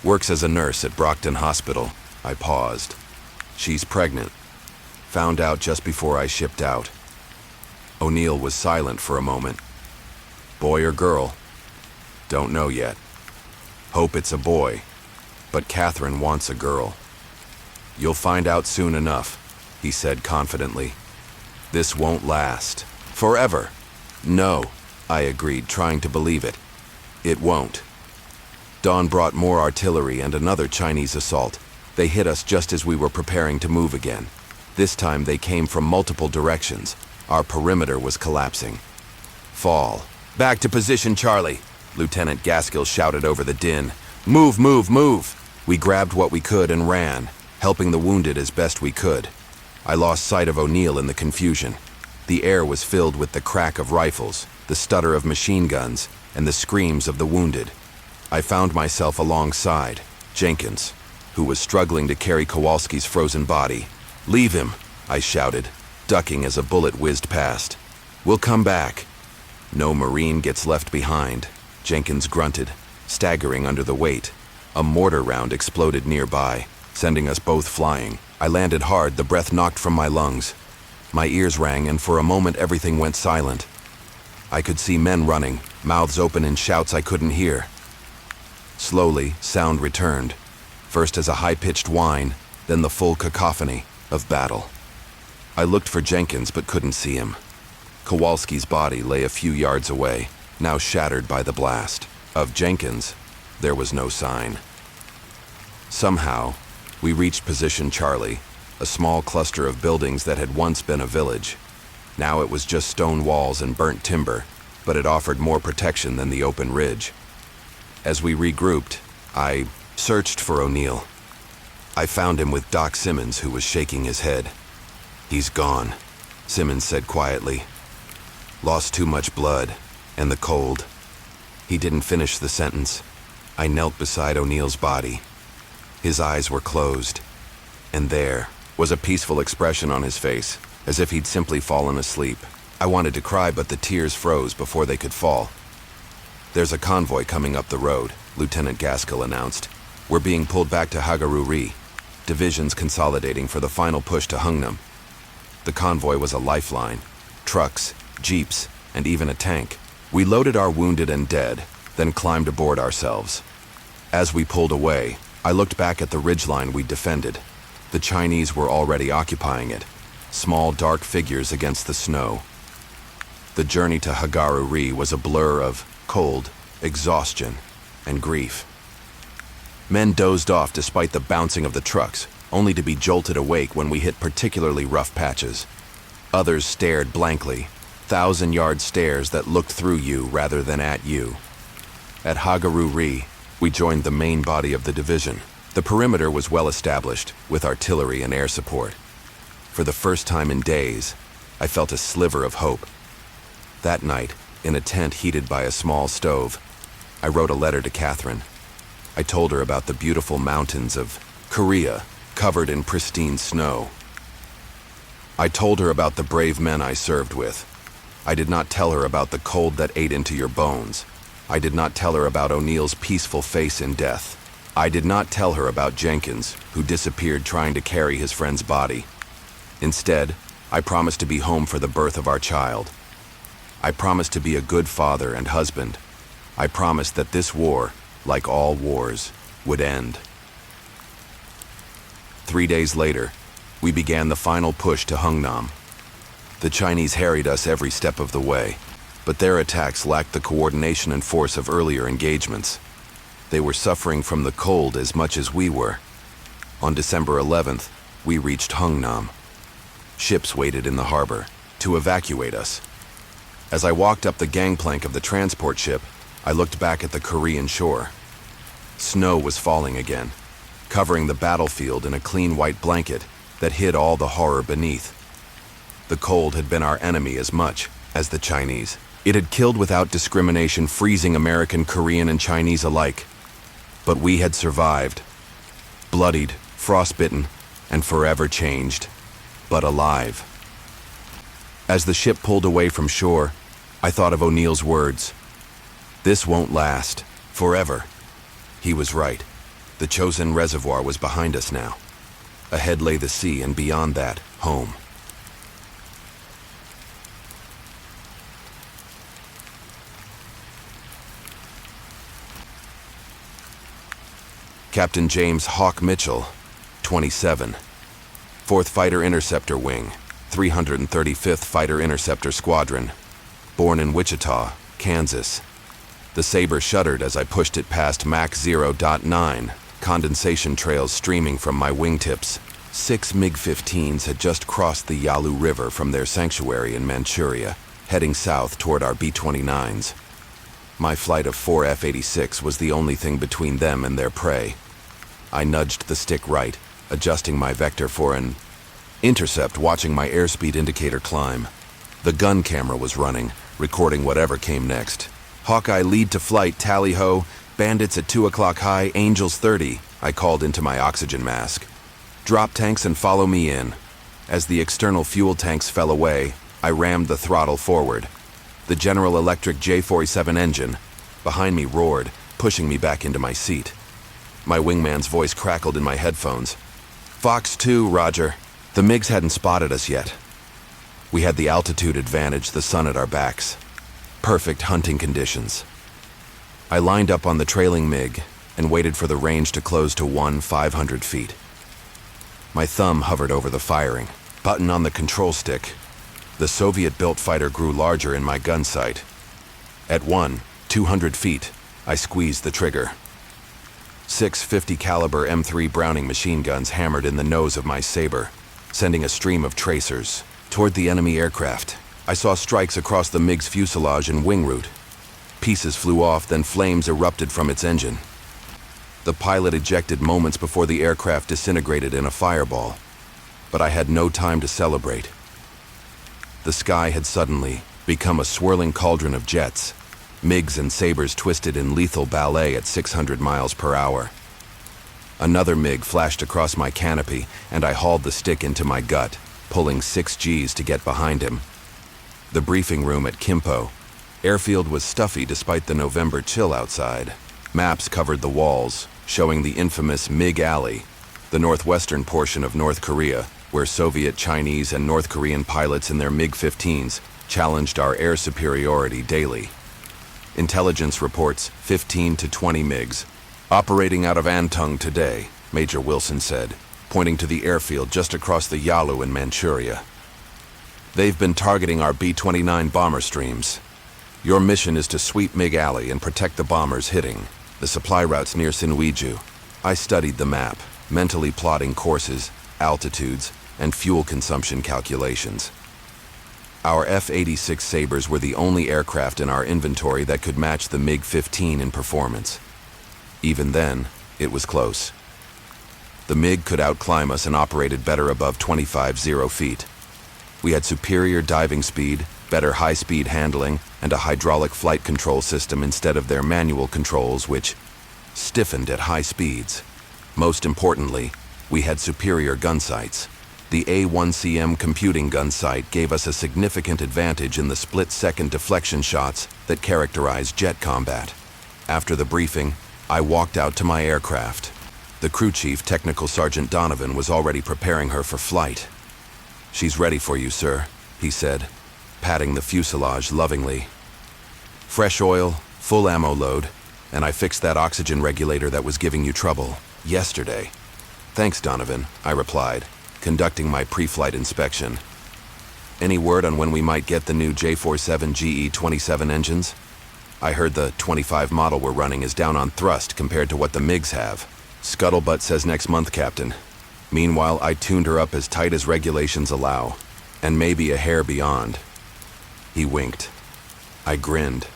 Works as a nurse at Brockton Hospital. I paused. She's pregnant. Found out just before I shipped out. O'Neill was silent for a moment. Boy or girl? Don't know yet. Hope it's a boy, but Catherine wants a girl. You'll find out soon enough, he said confidently. This won't last. Forever. No, I agreed, trying to believe it. It won't. Dawn brought more artillery and another Chinese assault. They hit us just as we were preparing to move again. This time they came from multiple directions. Our perimeter was collapsing. Fall. Back to position, Charlie, Lieutenant Gaskell shouted over the din. Move, move, move! We grabbed what we could and ran, helping the wounded as best we could. I lost sight of O'Neill in the confusion. The air was filled with the crack of rifles, the stutter of machine guns, and the screams of the wounded. I found myself alongside Jenkins, who was struggling to carry Kowalski's frozen body. Leave him, I shouted, ducking as a bullet whizzed past. We'll come back. No Marine gets left behind, Jenkins grunted, staggering under the weight. A mortar round exploded nearby, sending us both flying. I landed hard, the breath knocked from my lungs. My ears rang, and for a moment everything went silent. I could see men running, mouths open in shouts I couldn't hear. Slowly, sound returned, first as a high-pitched whine, then the full cacophony of battle. I looked for Jenkins but couldn't see him. Kowalski's body lay a few yards away, now shattered by the blast. Of Jenkins, there was no sign. Somehow, we reached position Charlie, a small cluster of buildings that had once been a village. Now it was just stone walls and burnt timber, but it offered more protection than the open ridge. As we regrouped, I searched for O'Neill. I found him with Doc Simmons, who was shaking his head. "He's gone," Simmons said quietly. "Lost too much blood, and the cold." He didn't finish the sentence. I knelt beside O'Neill's body. His eyes were closed, and there was a peaceful expression on his face, as if he'd simply fallen asleep. I wanted to cry, but the tears froze before they could fall. "There's a convoy coming up the road," Lieutenant Gaskell announced. "We're being pulled back to Hagaruri. Divisions consolidating for the final push to Hungnam." The convoy was a lifeline. Trucks, jeeps, and even a tank. We loaded our wounded and dead, then climbed aboard ourselves. As we pulled away, I looked back at the ridgeline we'd defended. The Chinese were already occupying it, small dark figures against the snow. The journey to Hagaruri was a blur of cold, exhaustion, and grief. Men dozed off despite the bouncing of the trucks, only to be jolted awake when we hit particularly rough patches. Others stared blankly, thousand-yard stares that looked through you rather than at you. At Hagaruri, we joined the main body of the division. The perimeter was well established, with artillery and air support. For the first time in days, I felt a sliver of hope. That night, in a tent heated by a small stove, I wrote a letter to Catherine. I told her about the beautiful mountains of Korea, covered in pristine snow. I told her about the brave men I served with. I did not tell her about the cold that ate into your bones. I did not tell her about O'Neill's peaceful face in death. I did not tell her about Jenkins, who disappeared trying to carry his friend's body. Instead, I promised to be home for the birth of our child. I promised to be a good father and husband. I promised that this war, like all wars, would end. 3 days later, we began the final push to Hungnam. The Chinese harried us every step of the way, but their attacks lacked the coordination and force of earlier engagements. They were suffering from the cold as much as we were. On December 11th, we reached Hungnam. Ships waited in the harbor to evacuate us. As I walked up the gangplank of the transport ship, I looked back at the Korean shore. Snow was falling again, covering the battlefield in a clean white blanket that hid all the horror beneath. The cold had been our enemy as much as the Chinese. It had killed without discrimination, freezing American, Korean, and Chinese alike. But we had survived, bloodied, frostbitten, and forever changed, but alive. As the ship pulled away from shore, I thought of O'Neill's words. "This won't last, forever." He was right. The Chosin Reservoir was behind us now. Ahead lay the sea, and beyond that, home. Captain James Hawk Mitchell, 27, 4th Fighter Interceptor Wing, 335th Fighter Interceptor Squadron, born in Wichita, Kansas. The Sabre shuddered as I pushed it past Mach 0.9, condensation trails streaming from my wingtips. 6 MiG-15s had just crossed the Yalu River from their sanctuary in Manchuria, heading south toward our B-29s. My flight of 4 F-86 was the only thing between them and their prey. I nudged the stick right, adjusting my vector for an intercept, watching my airspeed indicator climb. The gun camera was running, recording whatever came next. "Hawkeye lead to flight, tally-ho. Bandits at 2 o'clock high, Angels 30, I called into my oxygen mask. "Drop tanks and follow me in." As the external fuel tanks fell away, I rammed the throttle forward. The General Electric J47 engine behind me roared, pushing me back into my seat. My wingman's voice crackled in my headphones. "Fox 2, Roger." The MiGs hadn't spotted us yet. We had the altitude advantage, the sun at our backs. Perfect hunting conditions. I lined up on the trailing MiG and waited for the range to close to 500 feet. My thumb hovered over the firing button on the control stick. The Soviet-built fighter grew larger in my gun sight. At 200 feet, I squeezed the trigger. 6 50 caliber M3 Browning machine guns hammered in the nose of my Sabre. sending a stream of tracers toward the enemy aircraft. I saw strikes across the MiG's fuselage and wing root. Pieces flew off, then flames erupted from its engine. The pilot ejected moments before the aircraft disintegrated in a fireball, but I had no time to celebrate. The sky had suddenly become a swirling cauldron of jets, MiGs and Sabres twisted in lethal ballet at 600 miles per hour. Another MiG flashed across my canopy, and I hauled the stick into my gut, pulling 6 Gs to get behind him. The briefing room at Kimpo Airfield was stuffy despite the November chill outside. Maps covered the walls, showing the infamous MiG Alley, the northwestern portion of North Korea, where Soviet, Chinese, and North Korean pilots in their MiG-15s challenged our air superiority daily. Intelligence reports 15 to 20 MiGs operating out of Antung today, Major Wilson said, pointing to the airfield just across the Yalu in Manchuria. They've been targeting our B-29 bomber streams. Your mission is to sweep MiG Alley and protect the bombers hitting the supply routes near Sinwiju. I studied the map, mentally plotting courses, altitudes, and fuel consumption calculations. Our F-86 Sabres were the only aircraft in our inventory that could match the MiG-15 in performance. Even then, it was close. The MiG could outclimb us and operated better above 25,000 feet. We had superior diving speed, better high-speed handling, and a hydraulic flight control system instead of their manual controls, which stiffened at high speeds. Most importantly, we had superior gun sights. The A1CM computing gun sight gave us a significant advantage in the split-second deflection shots that characterize jet combat. After the briefing, I walked out to my aircraft. The crew chief, Technical Sergeant Donovan, was already preparing her for flight. "She's ready for you, sir," he said, patting the fuselage lovingly. "Fresh oil, full ammo load, and I fixed that oxygen regulator that was giving you trouble yesterday." "Thanks, Donovan," I replied, conducting my pre-flight inspection. "Any word on when we might get the new J47 GE-27 engines? I heard the 25 model we're running is down on thrust compared to what the MiGs have." "Scuttlebutt says next month, Captain. Meanwhile, I tuned her up as tight as regulations allow, and maybe a hair beyond." He winked. I grinned.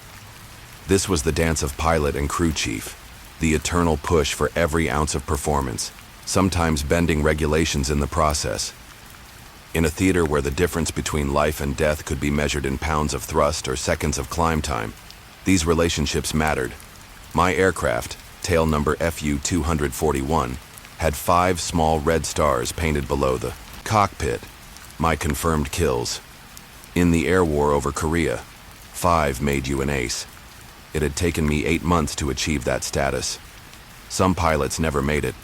This was the dance of pilot and crew chief, the eternal push for every ounce of performance, sometimes bending regulations in the process. In a theater where the difference between life and death could be measured in pounds of thrust or seconds of climb time, these relationships mattered. My aircraft, tail number FU-241, had 5 small red stars painted below the cockpit, my confirmed kills. In the air war over Korea, 5 made you an ace. It had taken me 8 months to achieve that status. Some pilots never made it,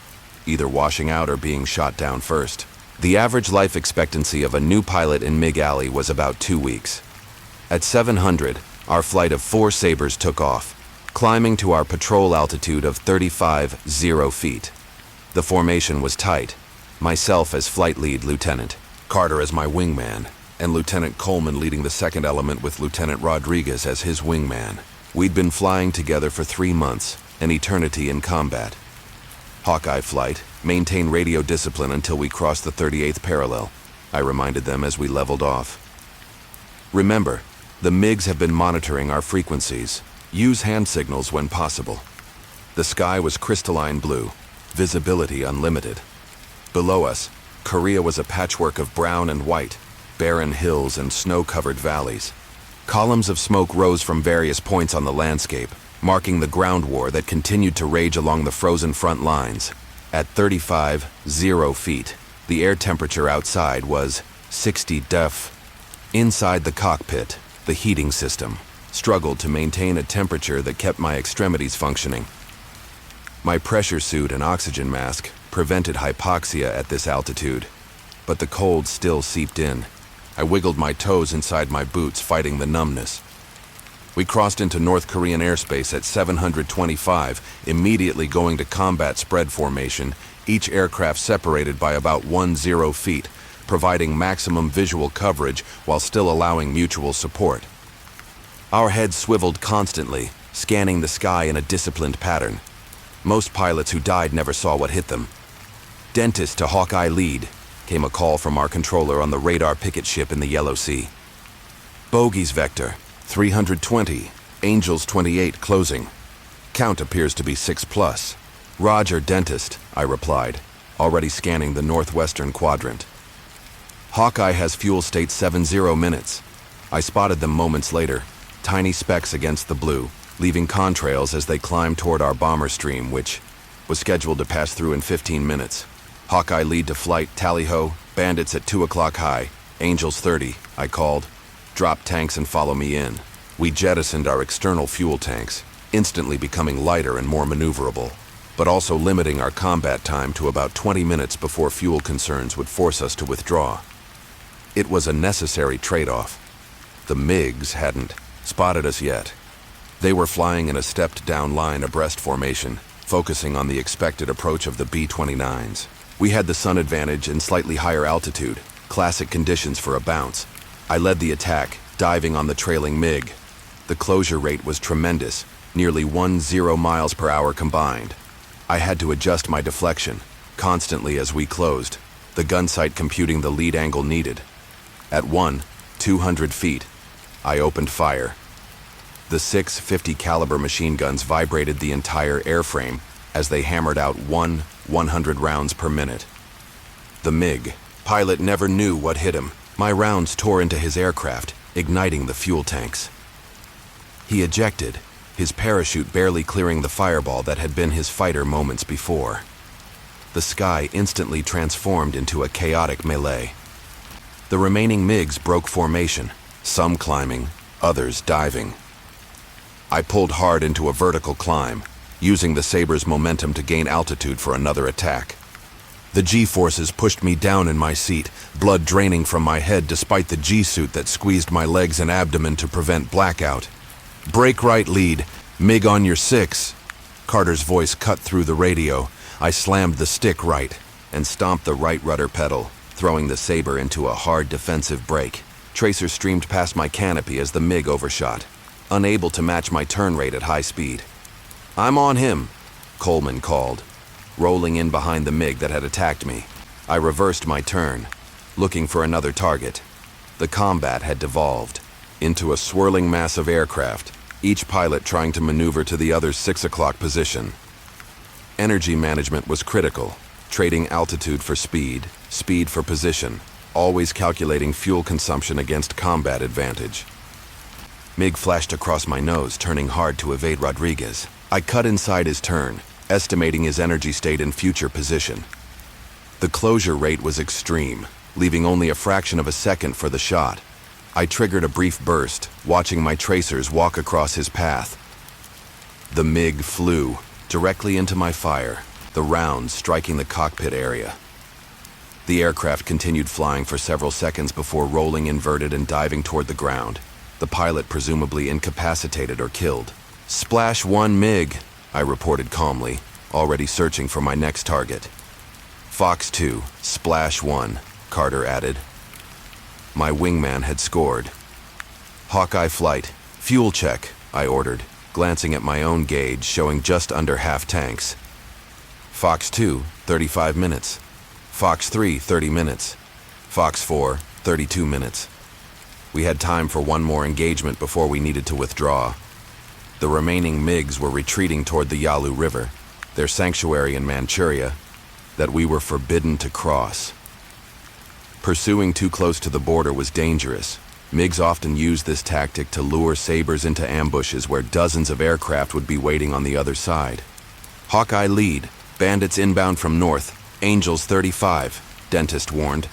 either washing out or being shot down first. The average life expectancy of a new pilot in MiG Alley was about 2 weeks. At 700, our flight of 4 Sabres took off, climbing to our patrol altitude of 35,000 feet. The formation was tight, myself as flight lead lieutenant, Carter as my wingman, and Lieutenant Coleman leading the second element with Lieutenant Rodriguez as his wingman. We'd been flying together for 3 months, an eternity in combat. "Hawkeye flight, maintain radio discipline until we cross the 38th parallel," I reminded them as we leveled off. "Remember, the MiGs have been monitoring our frequencies. Use hand signals when possible." The sky was crystalline blue, visibility unlimited. Below us, Korea was a patchwork of brown and white, barren hills and snow-covered valleys. Columns of smoke rose from various points on the landscape, marking the ground war that continued to rage along the frozen front lines. At 35,000 feet, the air temperature outside was 60 degrees. Inside the cockpit, the heating system struggled to maintain a temperature that kept my extremities functioning. My pressure suit and oxygen mask prevented hypoxia at this altitude, but the cold still seeped in. I wiggled my toes inside my boots, fighting the numbness. We crossed into North Korean airspace at 725, immediately going to combat spread formation, each aircraft separated by about 10 feet, providing maximum visual coverage while still allowing mutual support. Our heads swiveled constantly, scanning the sky in a disciplined pattern. Most pilots who died never saw what hit them. "Dentist to Hawkeye lead. came a call from our controller on the radar picket ship in the Yellow Sea. Bogies vector, 320, Angels 28 closing. Count appears to be 6+. Roger, dentist, I replied, already scanning the northwestern quadrant. Hawkeye has fuel state 70 minutes. I spotted them moments later, tiny specks against the blue, leaving contrails as they climbed toward our bomber stream, which was scheduled to pass through in 15 minutes. Hawkeye lead to flight, tally-ho, bandits at 2 o'clock high, Angels 30, I called. Drop tanks and follow me in. We jettisoned our external fuel tanks, instantly becoming lighter and more maneuverable, but also limiting our combat time to about 20 minutes before fuel concerns would force us to withdraw. It was a necessary trade-off. The MiGs hadn't spotted us yet. They were flying in a stepped-down line abreast formation, focusing on the expected approach of the B-29s. We had the sun advantage and slightly higher altitude, classic conditions for a bounce. I led the attack, diving on the trailing MiG. The closure rate was tremendous, nearly 10 miles per hour combined. I had to adjust my deflection, constantly as we closed, the gun sight computing the lead angle needed. At 200 feet, I opened fire. The 650 caliber machine guns vibrated the entire airframe as they hammered out 100 rounds per minute. The MiG pilot never knew what hit him. My rounds tore into his aircraft, igniting the fuel tanks. He ejected, his parachute barely clearing the fireball that had been his fighter moments before. The sky instantly transformed into a chaotic melee. The remaining MiGs broke formation, some climbing, others diving. I pulled hard into a vertical climb, using the Saber's momentum to gain altitude for another attack. The G-forces pushed me down in my seat, blood draining from my head despite the G-suit that squeezed my legs and abdomen to prevent blackout. "Brake right lead, MiG on your 6. Carter's voice cut through the radio. I slammed the stick right and stomped the right rudder pedal, throwing the Saber into a hard defensive brake. Tracer streamed past my canopy as the MiG overshot, unable to match my turn rate at high speed. "I'm on him," Coleman called, rolling in behind the MiG that had attacked me. I reversed my turn, looking for another target. The combat had devolved into a swirling mass of aircraft, each pilot trying to maneuver to the other's 6 o'clock position. Energy management was critical, trading altitude for speed, speed for position, always calculating fuel consumption against combat advantage. MiG flashed across my nose, turning hard to evade Rodriguez. I cut inside his turn, estimating his energy state and future position. The closure rate was extreme, leaving only a fraction of a second for the shot. I triggered a brief burst, watching my tracers walk across his path. The MiG flew directly into my fire, the rounds striking the cockpit area. The aircraft continued flying for several seconds before rolling inverted and diving toward the ground, the pilot presumably incapacitated or killed. "Splash 1 MiG, I reported calmly, already searching for my next target. "Fox 2, Splash 1, Carter added. My wingman had scored. "Hawkeye flight, fuel check," I ordered, glancing at my own gauge showing just under half tanks. "Fox 2, 35 minutes. Fox 3, 30 minutes. Fox 4, 32 minutes. We had time for one more engagement before we needed to withdraw. The remaining MiGs were retreating toward the Yalu River, their sanctuary in Manchuria, that we were forbidden to cross. Pursuing too close to the border was dangerous. MiGs often used this tactic to lure Sabres into ambushes where dozens of aircraft would be waiting on the other side. "Hawkeye lead, bandits inbound from north, Angels 35, dentist warned.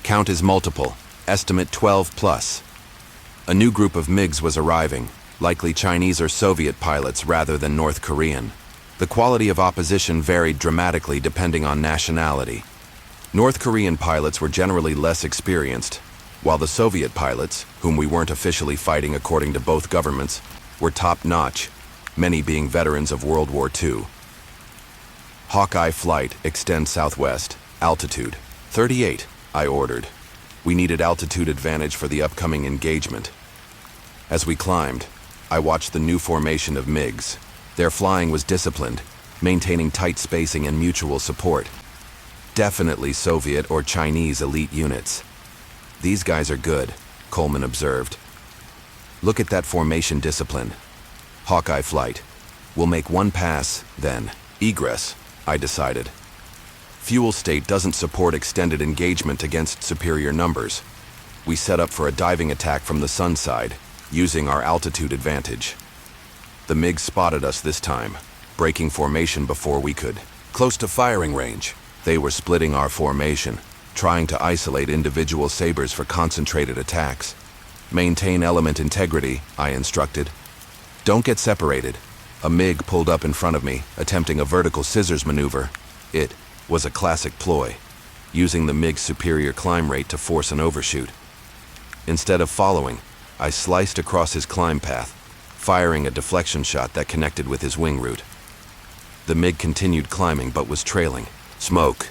"Count is multiple, estimate 12+. A new group of MiGs was arriving, likely Chinese or Soviet pilots rather than North Korean. The quality of opposition varied dramatically depending on nationality. North Korean pilots were generally less experienced, while the Soviet pilots, whom we weren't officially fighting according to both governments, were top-notch, many being veterans of World War II. "Hawkeye flight, extend southwest, altitude 38, I ordered. We needed altitude advantage for the upcoming engagement. As we climbed, I watched the new formation of MiGs. Their flying was disciplined, maintaining tight spacing and mutual support. Definitely Soviet or Chinese elite units. These guys are good, Coleman observed. Look at that formation discipline. Hawkeye flight. We'll make one pass, then egress, I decided. Fuel state doesn't support extended engagement against superior numbers. We set up for a diving attack from the sun side, using our altitude advantage. The MiGs spotted us this time, breaking formation before we could. Close to firing range, they were splitting our formation, trying to isolate individual sabers for concentrated attacks. Maintain element integrity, I instructed. Don't get separated. A MiG pulled up in front of me, attempting a vertical scissors maneuver. It was a classic ploy, using the MiG's superior climb rate to force an overshoot. Instead of following, I sliced across his climb path, firing a deflection shot that connected with his wing route. The MiG continued climbing but was trailing. Smoke.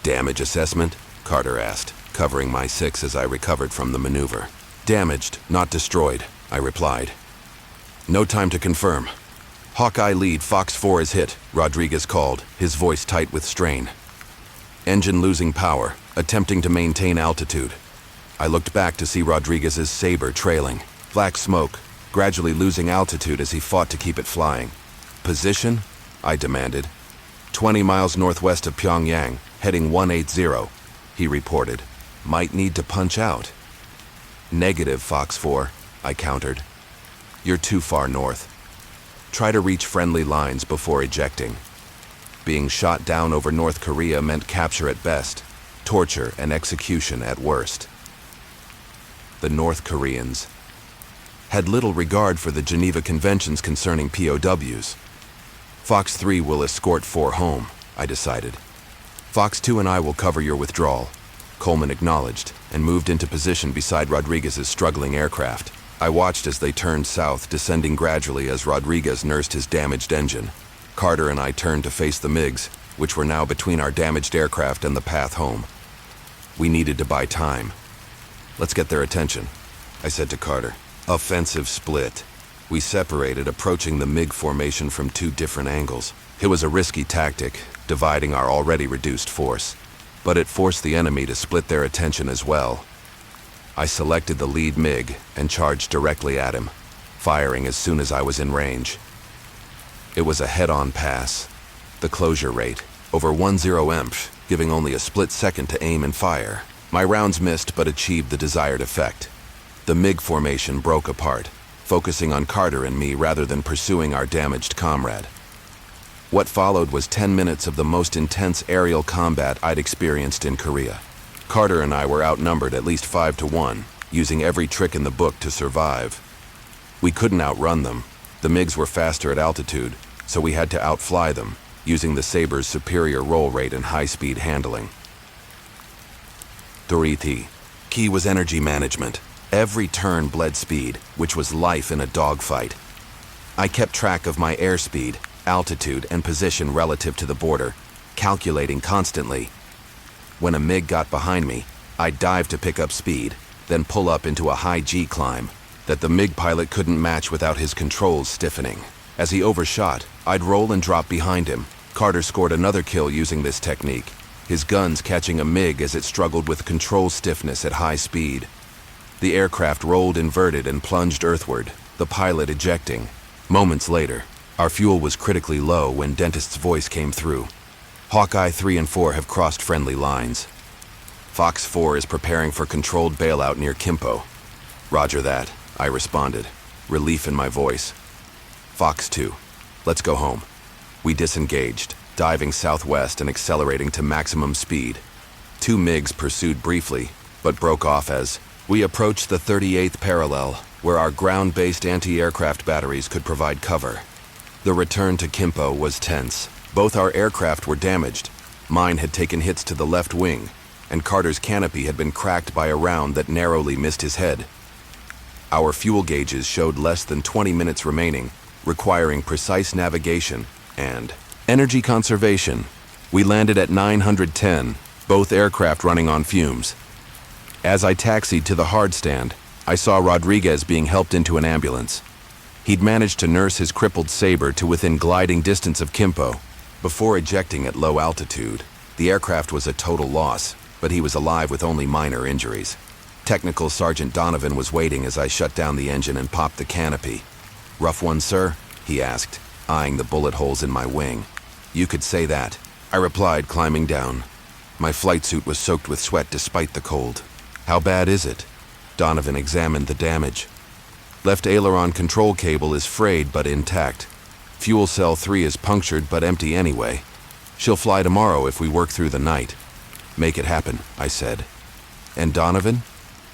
Damage assessment? Carter asked, covering my 6 as I recovered from the maneuver. Damaged, not destroyed, I replied. No time to confirm. Hawkeye lead, Fox 4 is hit, Rodriguez called, his voice tight with strain. Engine losing power, attempting to maintain altitude. I looked back to see Rodriguez's Sabre trailing. Black smoke, gradually losing altitude as he fought to keep it flying. Position? I demanded. 20 miles northwest of Pyongyang, heading 180, he reported. Might need to punch out. Negative, Fox 4, I countered. You're too far north. Try to reach friendly lines before ejecting. Being shot down over North Korea meant capture at best, torture and execution at worst. The North Koreans had little regard for the Geneva Conventions concerning POWs. Fox 3 will escort 4 home, I decided. Fox 2 and I will cover your withdrawal, Coleman acknowledged, and moved into position beside Rodriguez's struggling aircraft. I watched as they turned south, descending gradually as Rodriguez nursed his damaged engine. Carter and I turned to face the MiGs, which were now between our damaged aircraft and the path home. We needed to buy time. Let's get their attention, I said to Carter. Offensive split. We separated, approaching the MiG formation from 2 different angles. It was a risky tactic, dividing our already reduced force, but it forced the enemy to split their attention as well. I selected the lead MiG and charged directly at him, firing as soon as I was in range. It was a head-on pass. The closure rate, over 10 EMP, giving only a split second to aim and fire. My rounds missed but achieved the desired effect. The MiG formation broke apart, focusing on Carter and me rather than pursuing our damaged comrade. What followed was 10 minutes of the most intense aerial combat I'd experienced in Korea. Carter and I were outnumbered at least 5 to 1, using every trick in the book to survive. We couldn't outrun them. The MiGs were faster at altitude, so we had to outfly them, using the Sabre's superior roll rate and high-speed handling. Doriti. Key was energy management. Every turn bled speed, which was life in a dogfight. I kept track of my airspeed, altitude, and position relative to the border, calculating constantly. When a MiG got behind me, I'd dive to pick up speed, then pull up into a high G climb that the MiG pilot couldn't match without his controls stiffening. As he overshot, I'd roll and drop behind him. Carter scored another kill using this technique, his guns catching a MiG as it struggled with control stiffness at high speed. The aircraft rolled inverted and plunged earthward, the pilot ejecting. Moments later, our fuel was critically low when Dentist's voice came through. Hawkeye 3 and 4 have crossed friendly lines. Fox 4 is preparing for controlled bailout near Kimpo. Roger that, I responded, relief in my voice. Fox 2, let's go home. We disengaged, diving southwest and accelerating to maximum speed. 2 MiGs pursued briefly, but broke off as we approached the 38th parallel, where our ground-based anti-aircraft batteries could provide cover. The return to Kimpo was tense. Both our aircraft were damaged. Mine had taken hits to the left wing, and Carter's canopy had been cracked by a round that narrowly missed his head. Our fuel gauges showed less than 20 minutes remaining, requiring precise navigation and energy conservation. We landed at 910, both aircraft running on fumes. As I taxied to the hard stand, I saw Rodriguez being helped into an ambulance. He'd managed to nurse his crippled Sabre to within gliding distance of Kimpo before ejecting at low altitude. The aircraft was a total loss, but he was alive with only minor injuries. Technical Sergeant Donovan was waiting as I shut down the engine and popped the canopy. "Rough one, sir?" he asked, eyeing the bullet holes in my wing. "You could say that," I replied, climbing down. My flight suit was soaked with sweat despite the cold. "How bad is it?" Donovan examined the damage. "Left aileron control cable is frayed but intact. Fuel cell 3 is punctured but empty anyway. She'll fly tomorrow if we work through the night." "Make it happen," I said. "And Donovan?"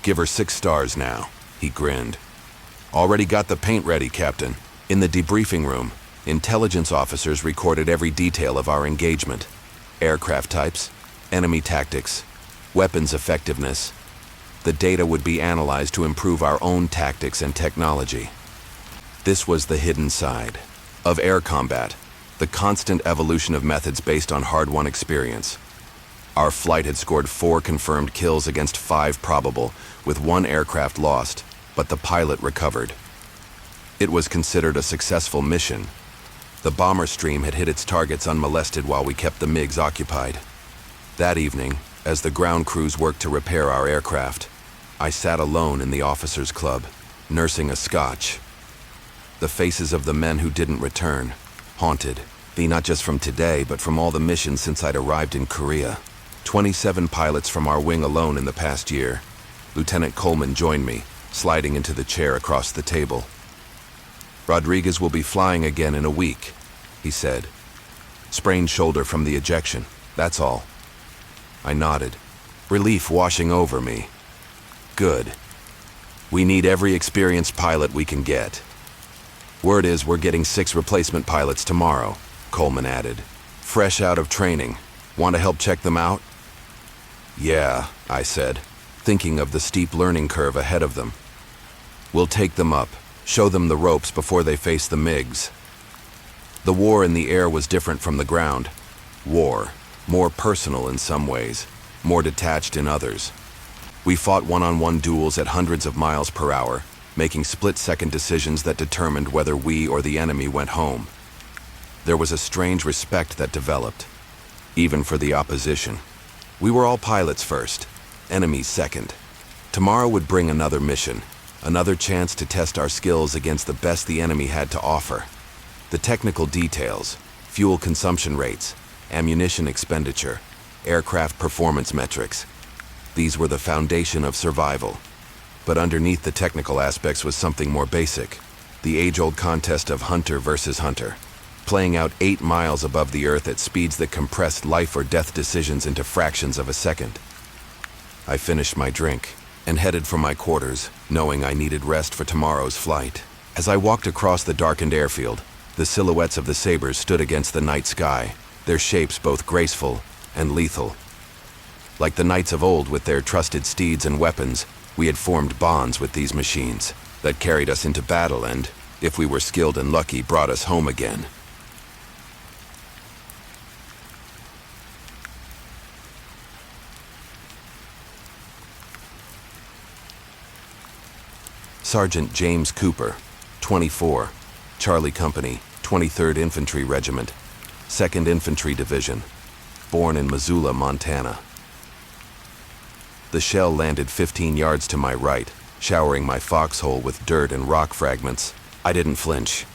"Give her 6 stars now," he grinned. "Already got the paint ready, Captain." In the debriefing room, intelligence officers recorded every detail of our engagement. Aircraft types, enemy tactics, weapons effectiveness. The data would be analyzed to improve our own tactics and technology. This was the hidden side of air combat, the constant evolution of methods based on hard-won experience. Our flight had scored 4 confirmed kills against 5 probable, with 1 aircraft lost, but the pilot recovered. It was considered a successful mission. The bomber stream had hit its targets unmolested while we kept the MiGs occupied. That evening, as the ground crews worked to repair our aircraft, I sat alone in the officers' club, nursing a scotch. The faces of the men who didn't return haunted me, not just from today, but from all the missions since I'd arrived in Korea. 27 pilots from our wing alone in the past year. Lieutenant Coleman joined me, sliding into the chair across the table. "Rodriguez will be flying again in a week," he said. "Sprained shoulder from the ejection, that's all." I nodded, relief washing over me. "Good. We need every experienced pilot we can get." "Word is we're getting 6 replacement pilots tomorrow," Coleman added. "Fresh out of training. Want to help check them out?" "Yeah," I said, thinking of the steep learning curve ahead of them. "We'll take them up, show them the ropes before they face the MiGs." The war in the air was different from the ground. War, more personal in some ways, more detached in others. We fought one-on-one duels at hundreds of miles per hour, making split-second decisions that determined whether we or the enemy went home. There was a strange respect that developed, even for the opposition. We were all pilots first, enemies second. Tomorrow would bring another mission, another chance to test our skills against the best the enemy had to offer. The technical details, fuel consumption rates, ammunition expenditure, aircraft performance metrics, these were the foundation of survival. But underneath the technical aspects was something more basic, the age-old contest of hunter versus hunter, playing out 8 miles above the Earth at speeds that compressed life or death decisions into fractions of a second. I finished my drink and headed for my quarters, knowing I needed rest for tomorrow's flight. As I walked across the darkened airfield, the silhouettes of the Sabres stood against the night sky, their shapes both graceful and lethal. Like the knights of old with their trusted steeds and weapons, we had formed bonds with these machines that carried us into battle and, if we were skilled and lucky, brought us home again. Sergeant James Cooper, 24, Charlie Company, 23rd Infantry Regiment, 2nd Infantry Division, born in Missoula, Montana. The shell landed 15 yards to my right, showering my foxhole with dirt and rock fragments. I didn't flinch.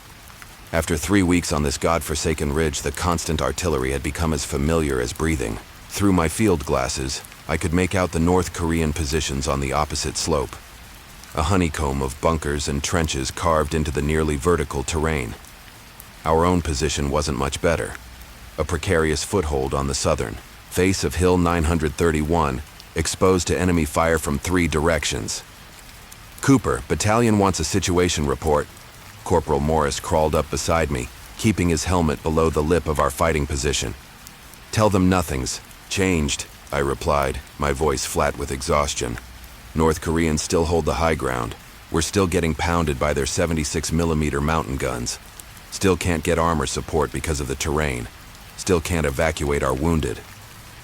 After 3 weeks on this godforsaken ridge, the constant artillery had become as familiar as breathing. Through my field glasses, I could make out the North Korean positions on the opposite slope. A honeycomb of bunkers and trenches carved into the nearly vertical terrain. Our own position wasn't much better. A precarious foothold on the southern face of Hill 931, exposed to enemy fire from 3 directions. "Cooper, battalion wants a situation report." Corporal Morris crawled up beside me, keeping his helmet below the lip of our fighting position. "Tell them nothing's changed," I replied, my voice flat with exhaustion. "North Koreans still hold the high ground. We're still getting pounded by their 76mm mountain guns. Still can't get armor support because of the terrain. Still can't evacuate our wounded."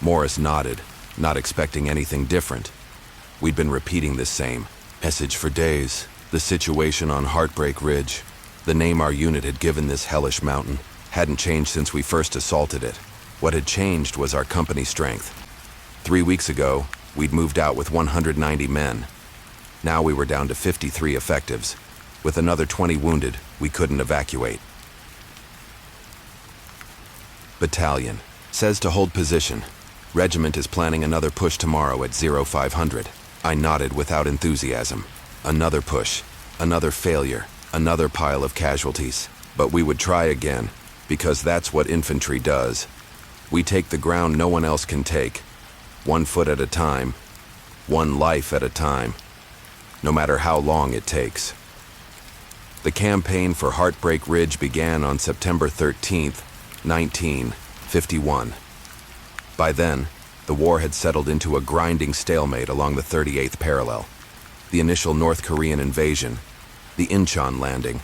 Morris nodded, not expecting anything different. We'd been repeating this same message for days. The situation on Heartbreak Ridge, the name our unit had given this hellish mountain, hadn't changed since we first assaulted it. What had changed was our company strength. 3 weeks ago, we'd moved out with 190 men. Now we were down to 53 effectives. With another 20 wounded, we couldn't evacuate. Battalion. Says to hold position. Regiment is planning another push tomorrow at 0500. I nodded without enthusiasm. Another push. Another failure. Another pile of casualties. But we would try again, because that's what infantry does. We take the ground no one else can take. 1 foot at a time. 1 life at a time. No matter how long it takes. The campaign for Heartbreak Ridge began on September 13th, 1951. By then, the war had settled into a grinding stalemate along the 38th parallel. The initial North Korean invasion, the Incheon landing,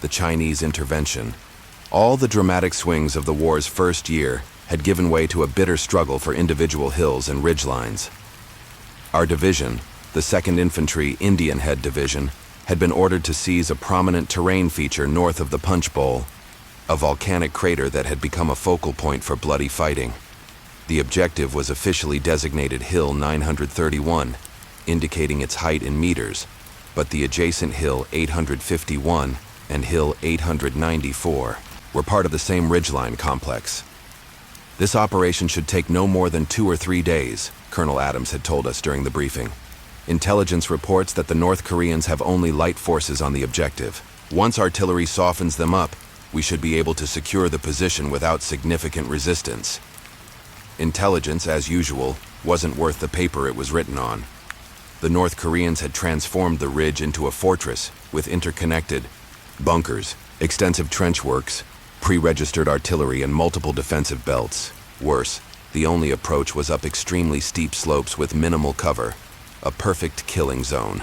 the Chinese intervention, all the dramatic swings of the war's first year had given way to a bitter struggle for individual hills and ridgelines. Our division, the 2nd Infantry Indian Head Division, had been ordered to seize a prominent terrain feature north of the Punch Bowl, a volcanic crater that had become a focal point for bloody fighting. The objective was officially designated Hill 931, indicating its height in meters, but the adjacent Hill 851 and Hill 894 were part of the same ridgeline complex. This operation should take no more than 2 or 3 days, Colonel Adams had told us during the briefing. Intelligence reports that the North Koreans have only light forces on the objective. Once artillery softens them up, we should be able to secure the position without significant resistance. Intelligence, as usual, wasn't worth the paper it was written on. The North Koreans had transformed the ridge into a fortress with interconnected bunkers, extensive trench works, pre-registered artillery, and multiple defensive belts. Worse, the only approach was up extremely steep slopes with minimal cover, a perfect killing zone.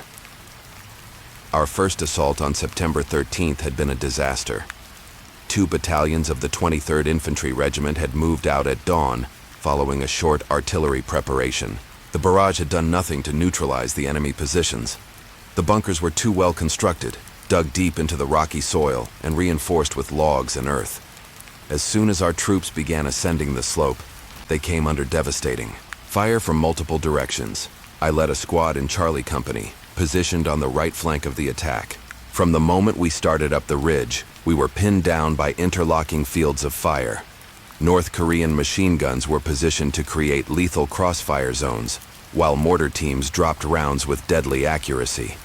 Our first assault on September 13th had been a disaster. 2 battalions of the 23rd Infantry Regiment had moved out at dawn, following a short artillery preparation. The barrage had done nothing to neutralize the enemy positions. The bunkers were too well constructed, dug deep into the rocky soil, and reinforced with logs and earth. As soon as our troops began ascending the slope, they came under devastating fire from multiple directions. I led a squad in Charlie Company, positioned on the right flank of the attack. From the moment we started up the ridge, we were pinned down by interlocking fields of fire. North Korean machine guns were positioned to create lethal crossfire zones, while mortar teams dropped rounds with deadly accuracy.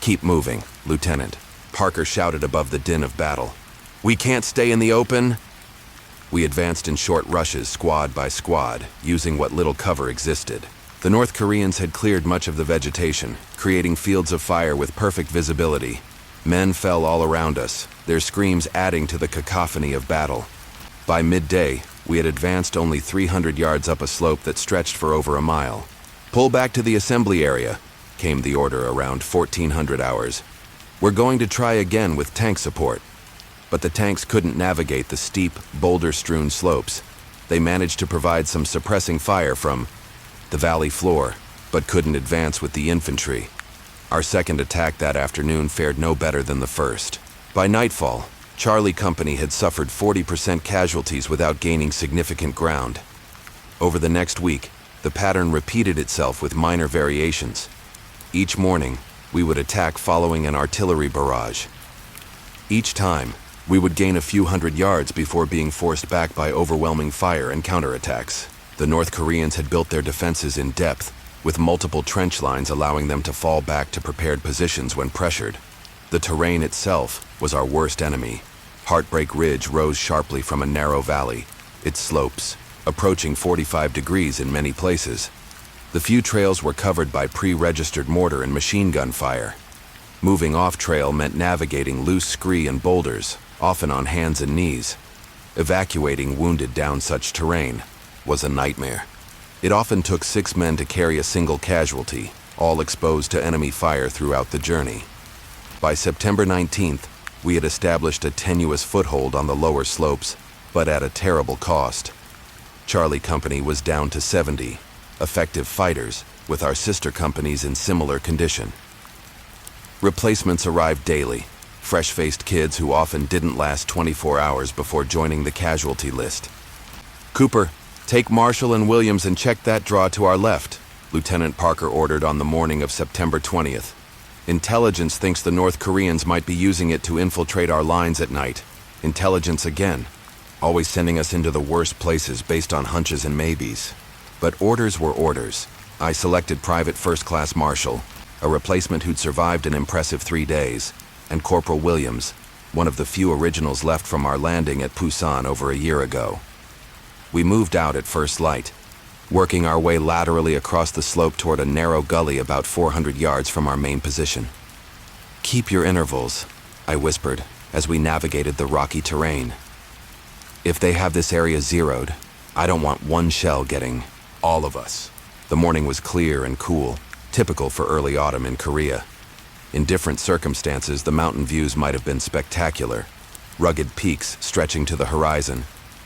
"Keep moving, Lieutenant," Parker shouted above the din of battle. "We can't stay in the open." We advanced in short rushes, squad by squad, using what little cover existed. The North Koreans had cleared much of the vegetation, creating fields of fire with perfect visibility. Men fell all around us, their screams adding to the cacophony of battle. By midday, we had advanced only 300 yards up a slope that stretched for over a mile. "Pull back to the assembly area," came the order around 1400 hours. "We're going to try again with tank support." But the tanks couldn't navigate the steep, boulder-strewn slopes. They managed to provide some suppressing fire from the valley floor, but couldn't advance with the infantry. Our second attack that afternoon fared no better than the first. By nightfall, Charlie Company had suffered 40% casualties without gaining significant ground. Over the next week, the pattern repeated itself with minor variations. Each morning, we would attack following an artillery barrage. Each time, we would gain a few hundred yards before being forced back by overwhelming fire and counterattacks. The North Koreans had built their defenses in depth, with multiple trench lines allowing them to fall back to prepared positions when pressured. The terrain itself was our worst enemy. Heartbreak Ridge rose sharply from a narrow valley, its slopes approaching 45 degrees in many places. The few trails were covered by pre-registered mortar and machine gun fire. Moving off-trail meant navigating loose scree and boulders, often on hands and knees. Evacuating wounded down such terrain was a nightmare. It often took 6 men to carry a single casualty, all exposed to enemy fire throughout the journey. By September 19th, we had established a tenuous foothold on the lower slopes, but at a terrible cost. Charlie Company was down to 70 effective fighters, with our sister companies in similar condition. Replacements arrived daily, fresh-faced kids who often didn't last 24 hours before joining the casualty list. Cooper, take Marshall and Williams and check that draw to our left, Lieutenant Parker ordered on the morning of September 20th. Intelligence thinks the North Koreans might be using it to infiltrate our lines at night. Intelligence again, always sending us into the worst places based on hunches and maybes. But orders were orders. I selected Private First Class Marshall, a replacement who'd survived an impressive 3 days, and Corporal Williams, one of the few originals left from our landing at Pusan over a year ago. We moved out at first light, working our way laterally across the slope toward a narrow gully about 400 yards from our main position. "Keep your intervals," I whispered as we navigated the rocky terrain. "If they have this area zeroed, I don't want one shell getting all of us." The morning was clear and cool, typical for early autumn in Korea. In different circumstances, the mountain views might have been spectacular. Rugged peaks stretching to the horizon,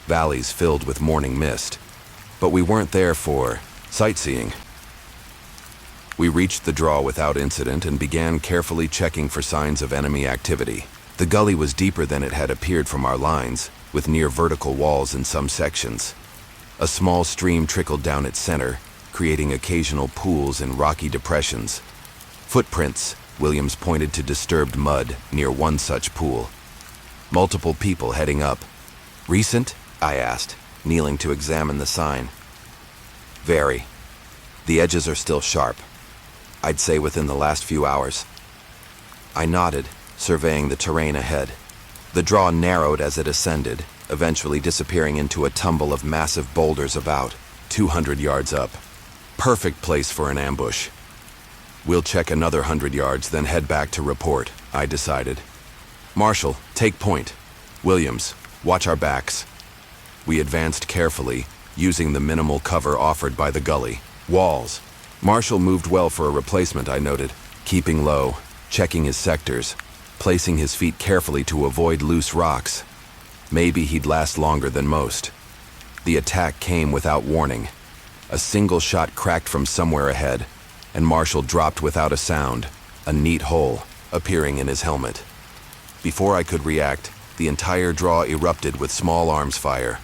valleys filled with morning mist. But we weren't there for sightseeing. We reached the draw without incident and began carefully checking for signs of enemy activity. The gully was deeper than it had appeared from our lines, with near vertical walls in some sections. A small stream trickled down its center, creating occasional pools and rocky depressions. Footprints, Williams pointed to disturbed mud near one such pool. Multiple people heading up. "Recent?" I asked, kneeling to examine the sign. "Very. The edges are still sharp. I'd say within the last few hours." I nodded, surveying the terrain ahead. The draw narrowed as it ascended, eventually disappearing into a tumble of massive boulders about 200 yards up. Perfect place for an ambush. "We'll check another 100 yards, then head back to report," I decided. "Marshall, take point. Williams, watch our backs." We advanced carefully, using the minimal cover offered by the gully. Walls. Marshall moved well for a replacement, I noted, keeping low, checking his sectors, placing his feet carefully to avoid loose rocks. Maybe he'd last longer than most. The attack came without warning. A single shot cracked from somewhere ahead, and Marshall dropped without a sound, a neat hole appearing in his helmet. Before I could react, the entire draw erupted with small arms fire.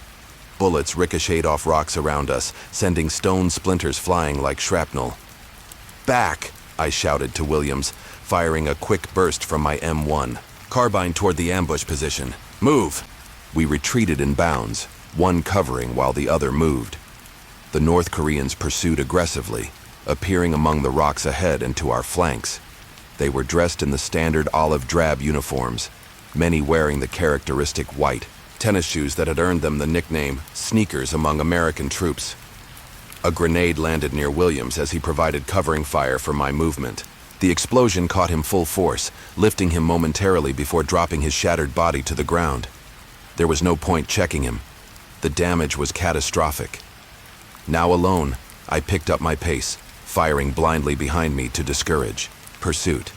Bullets ricocheted off rocks around us, sending stone splinters flying like shrapnel. "Back!" I shouted to Williams, firing a quick burst from my M1. Carbine toward the ambush position. "Move!" We retreated in bounds, one covering while the other moved. The North Koreans pursued aggressively, appearing among the rocks ahead and to our flanks. They were dressed in the standard olive drab uniforms, many wearing the characteristic white tennis shoes that had earned them the nickname sneakers among American troops. A grenade landed near Williams as he provided covering fire for my movement. The explosion caught him full force, lifting him momentarily before dropping his shattered body to the ground. There was no point checking him. The damage was catastrophic. Now alone, I picked up my pace, firing blindly behind me to discourage pursuit.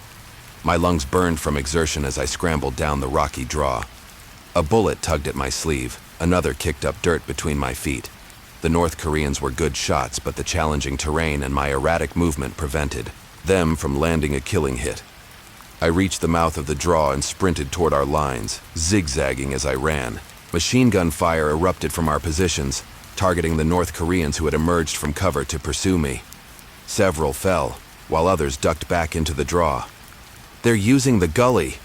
My lungs burned from exertion as I scrambled down the rocky draw. A bullet tugged at my sleeve, another kicked up dirt between my feet. The North Koreans were good shots, but the challenging terrain and my erratic movement prevented them from landing a killing hit. I reached the mouth of the draw and sprinted toward our lines, zigzagging as I ran. Machine gun fire erupted from our positions, targeting the North Koreans who had emerged from cover to pursue me. Several fell, while others ducked back into the draw. "They're using the gully,"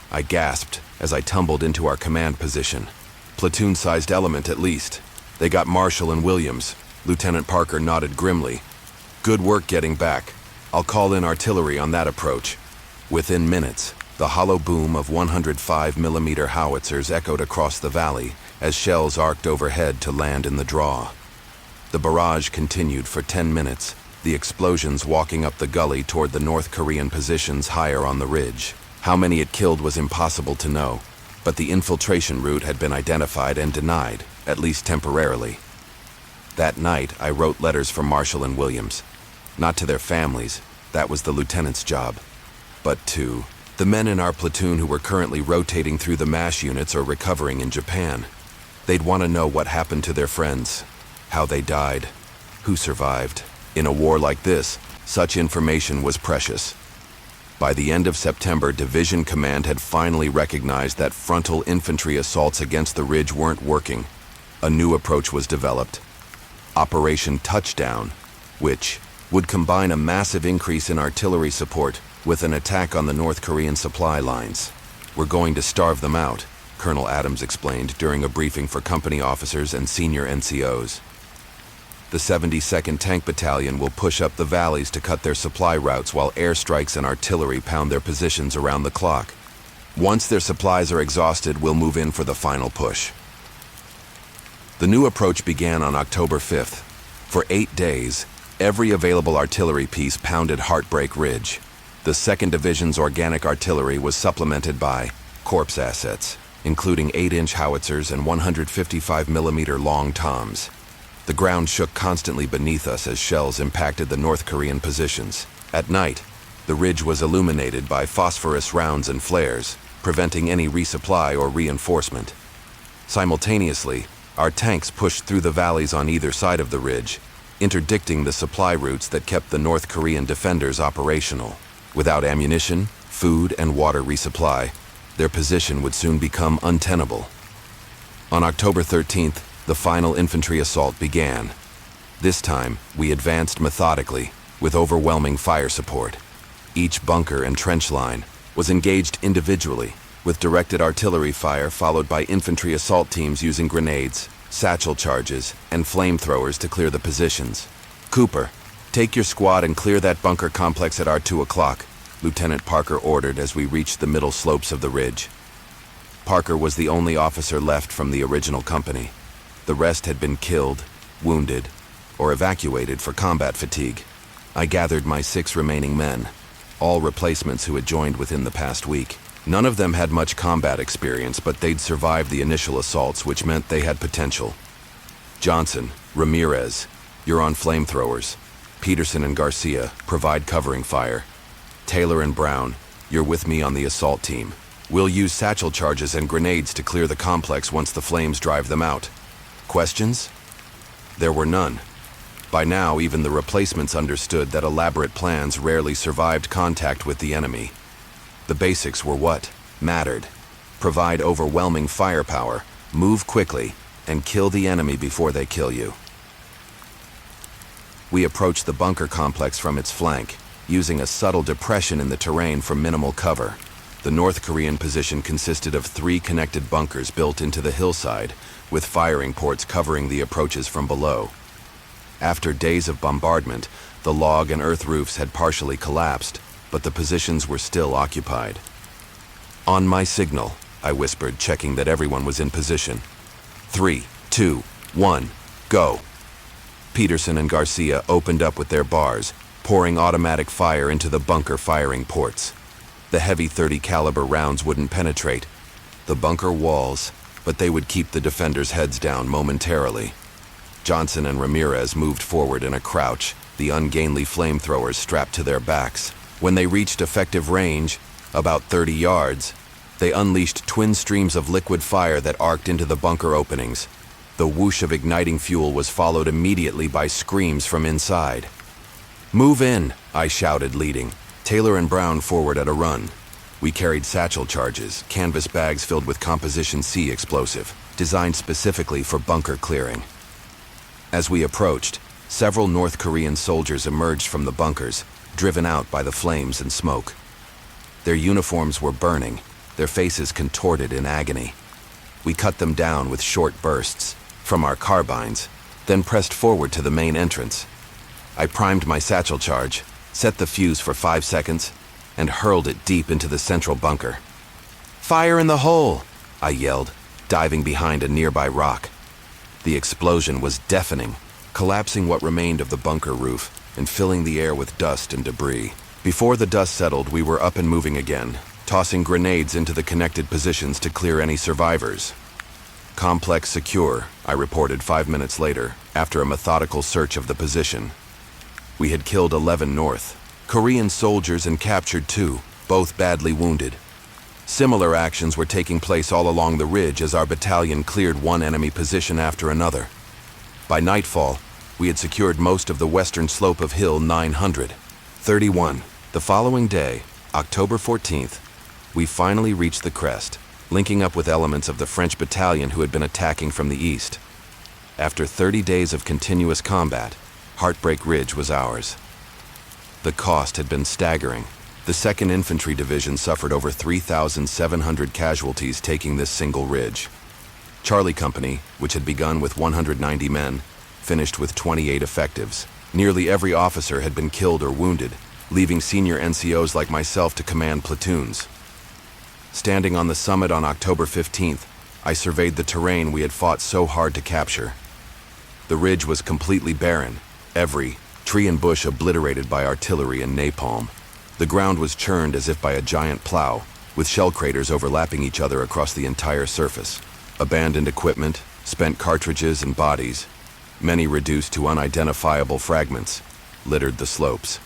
I gasped as I tumbled into our command position. Platoon-sized element at least. They got Marshall and Williams. Lieutenant Parker nodded grimly. "Good work getting back. I'll call in artillery on that approach." Within minutes, the hollow boom of 105mm howitzers echoed across the valley as shells arced overhead to land in the draw. The barrage continued for 10 minutes, the explosions walking up the gully toward the North Korean positions higher on the ridge. How many it killed was impossible to know, but the infiltration route had been identified and denied, at least temporarily. That night, I wrote letters for Marshall and Williams. Not to their families, that was the lieutenant's job, but to the men in our platoon who were currently rotating through the MASH units or recovering in Japan. They'd want to know what happened to their friends, how they died, who survived. In a war like this, such information was precious. By the end of September, Division Command had finally recognized that frontal infantry assaults against the ridge weren't working. a new approach was developed, Operation Touchdown, which would combine a massive increase in artillery support with an attack on the North Korean supply lines. "We're going to starve them out," Colonel Adams explained during a briefing for company officers and senior NCOs. "The 72nd Tank Battalion will push up the valleys to cut their supply routes while airstrikes and artillery pound their positions around the clock. Once their supplies are exhausted, we'll move in for the final push." The new approach began on October 5th. For 8 days, every available artillery piece pounded Heartbreak Ridge. The 2nd Division's organic artillery was supplemented by corpse assets, including 8-inch howitzers and 155mm long toms. The ground shook constantly beneath us as shells impacted the North Korean positions. At night, the ridge was illuminated by phosphorus rounds and flares, preventing any resupply or reinforcement. Simultaneously, our tanks pushed through the valleys on either side of the ridge, interdicting the supply routes that kept the North Korean defenders operational. Without ammunition, food, and water resupply, their position would soon become untenable. On October 13th, the final infantry assault began. This time, we advanced methodically, with overwhelming fire support. Each bunker and trench line was engaged individually, with directed artillery fire followed by infantry assault teams using grenades, satchel charges, and flamethrowers to clear the positions. "Cooper, take your squad and clear that bunker complex at our 2 o'clock, Lieutenant Parker ordered as we reached the middle slopes of the ridge. Parker was the only officer left from the original company. The rest had been killed, wounded, or evacuated for combat fatigue. I gathered my 6 remaining men, all replacements who had joined within the past week. None of them had much combat experience, but they'd survived the initial assaults, which meant they had potential. Johnson, Ramirez, you're on flamethrowers. Peterson and Garcia, provide covering fire. Taylor and Brown, you're with me on the assault team. We'll use satchel charges and grenades to clear the complex once the flames drive them out. Questions? There were none. By now, even the replacements understood that elaborate plans rarely survived contact with the enemy. The basics were what mattered. Provide overwhelming firepower, move quickly, and kill the enemy before they kill you. We approached the bunker complex from its flank, using a subtle depression in the terrain for minimal cover. The North Korean position consisted of 3 connected bunkers built into the hillside, with firing ports covering the approaches from below. After days of bombardment, the log and earth roofs had partially collapsed, but the positions were still occupied. "On my signal," I whispered, checking that everyone was in position. 3, 2, 1, go. Peterson and Garcia opened up with their bars, pouring automatic fire into the bunker firing ports. The heavy .30 caliber rounds wouldn't penetrate the bunker walls, but they would keep the defenders' heads down momentarily. Johnson and Ramirez moved forward in a crouch, the ungainly flamethrowers strapped to their backs. When they reached effective range, about 30 yards, they unleashed twin streams of liquid fire that arced into the bunker openings. The whoosh of igniting fuel was followed immediately by screams from inside. "Move in," I shouted, leading Taylor and Brown forward at a run. We carried satchel charges, canvas bags filled with Composition C explosive, designed specifically for bunker clearing. As we approached, several North Korean soldiers emerged from the bunkers, driven out by the flames and smoke. Their uniforms were burning, their faces contorted in agony. We cut them down with short bursts from our carbines, then pressed forward to the main entrance. I primed my satchel charge, set the fuse for 5 seconds, and hurled it deep into the central bunker. "Fire in the hole!" I yelled, diving behind a nearby rock. The explosion was deafening, collapsing what remained of the bunker roof and filling the air with dust and debris. Before the dust settled, we were up and moving again, tossing grenades into the connected positions to clear any survivors. "Complex secure," I reported 5 minutes later, after a methodical search of the position. We had killed 11 North Korean soldiers and captured 2, both badly wounded. Similar actions were taking place all along the ridge as our battalion cleared one enemy position after another. By nightfall, we had secured most of the western slope of Hill 931. The following day, October 14th, we finally reached the crest, linking up with elements of the French battalion who had been attacking from the east. After 30 days of continuous combat, Heartbreak Ridge was ours. The cost had been staggering. The 2nd Infantry Division suffered over 3,700 casualties taking this single ridge. Charlie Company, which had begun with 190 men, finished with 28 effectives. Nearly every officer had been killed or wounded, leaving senior NCOs like myself to command platoons. Standing on the summit on October 15th, I surveyed the terrain we had fought so hard to capture. The ridge was completely barren, every tree and bush obliterated by artillery and napalm. The ground was churned as if by a giant plow, with shell craters overlapping each other across the entire surface. Abandoned equipment, spent cartridges and bodies, many reduced to unidentifiable fragments, littered the slopes.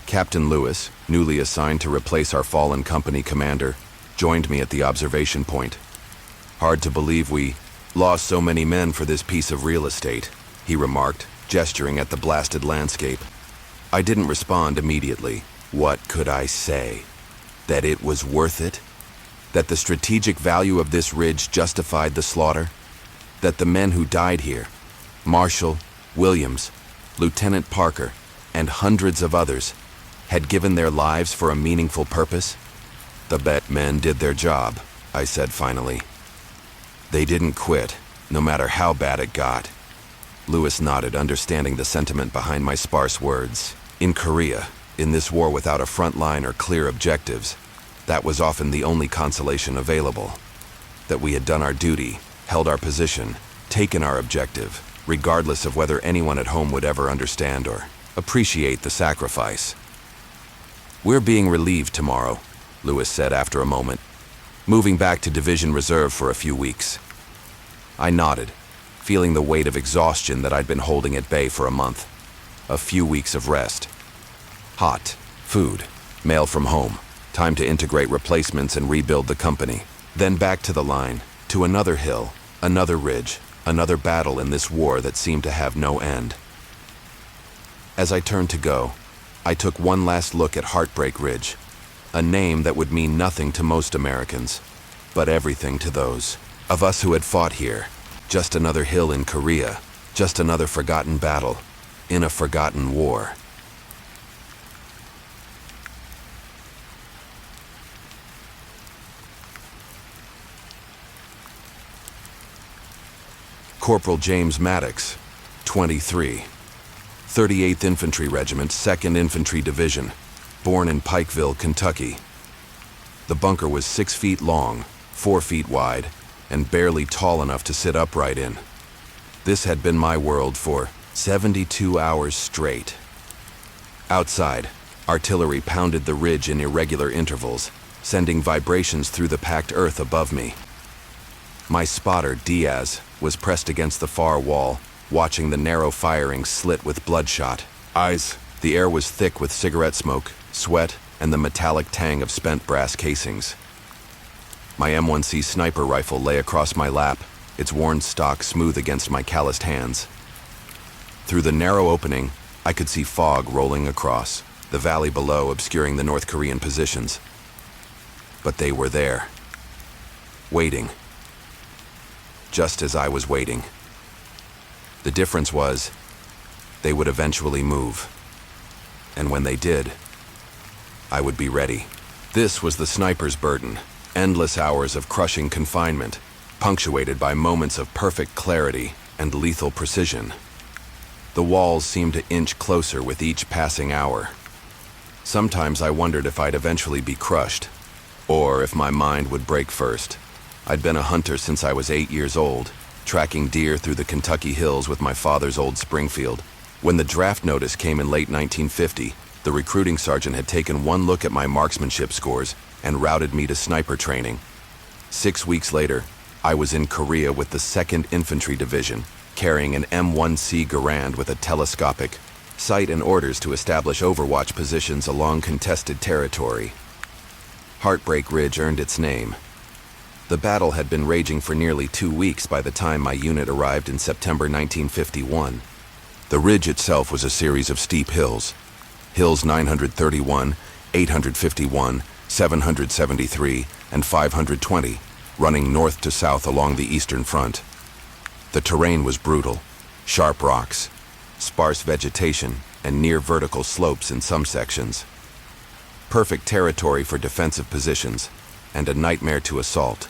Captain Lewis, newly assigned to replace our fallen company commander, joined me at the observation point. "Hard to believe we lost so many men for this piece of real estate," he remarked, gesturing at the blasted landscape. I didn't respond immediately. What could I say? That it was worth it? That the strategic value of this ridge justified the slaughter? That the men who died here, Marshall, Williams, Lieutenant Parker, and hundreds of others, had given their lives for a meaningful purpose? "The men did their job," I said finally. "They didn't quit, no matter how bad it got." Lewis nodded, understanding the sentiment behind my sparse words. In Korea, in this war without a front line or clear objectives, that was often the only consolation available. That we had done our duty, held our position, taken our objective, regardless of whether anyone at home would ever understand or appreciate the sacrifice. "We're being relieved tomorrow," Lewis said after a moment, "moving back to Division Reserve for a few weeks." I nodded, feeling the weight of exhaustion that I'd been holding at bay for a month. A few weeks of rest. Hot, food, mail from home, time to integrate replacements and rebuild the company. Then back to the line, to another hill, another ridge, another battle in this war that seemed to have no end. As I turned to go, I took one last look at Heartbreak Ridge, a name that would mean nothing to most Americans, but everything to those of us who had fought here. Just another hill in Korea, just another forgotten battle, in a forgotten war. Corporal James Maddox, 23, 38th Infantry Regiment, 2nd Infantry Division, born in Pikeville, Kentucky. The bunker was 6 feet long, 4 feet wide, and barely tall enough to sit upright in. This had been my world for 72 hours straight. Outside, artillery pounded the ridge in irregular intervals, sending vibrations through the packed earth above me. My spotter, Diaz, was pressed against the far wall, watching the narrow firing slit with bloodshot eyes. The air was thick with cigarette smoke, sweat, and the metallic tang of spent brass casings. My M1C sniper rifle lay across my lap, its worn stock smooth against my calloused hands. Through the narrow opening, I could see fog rolling across, the valley below obscuring the North Korean positions. But they were there, waiting. Just as I was waiting. The difference was, they would eventually move. And when they did, I would be ready. This was the sniper's burden, endless hours of crushing confinement, punctuated by moments of perfect clarity and lethal precision. The walls seemed to inch closer with each passing hour. Sometimes I wondered if I'd eventually be crushed, or if my mind would break first. I'd been a hunter since I was 8 years old, tracking deer through the Kentucky hills with my father's old Springfield. When the draft notice came in late 1950, the recruiting sergeant had taken one look at my marksmanship scores and routed me to sniper training. 6 weeks later, I was in Korea with the 2nd Infantry Division, carrying an M1C Garand with a telescopic sight and orders to establish overwatch positions along contested territory. Heartbreak Ridge earned its name. The battle had been raging for nearly 2 weeks by the time my unit arrived in September 1951. The ridge itself was a series of steep hills. Hills 931, 851, 773, and 520, running north to south along the eastern front. The terrain was brutal. Sharp rocks, sparse vegetation, and near vertical slopes in some sections. Perfect territory for defensive positions, and a nightmare to assault.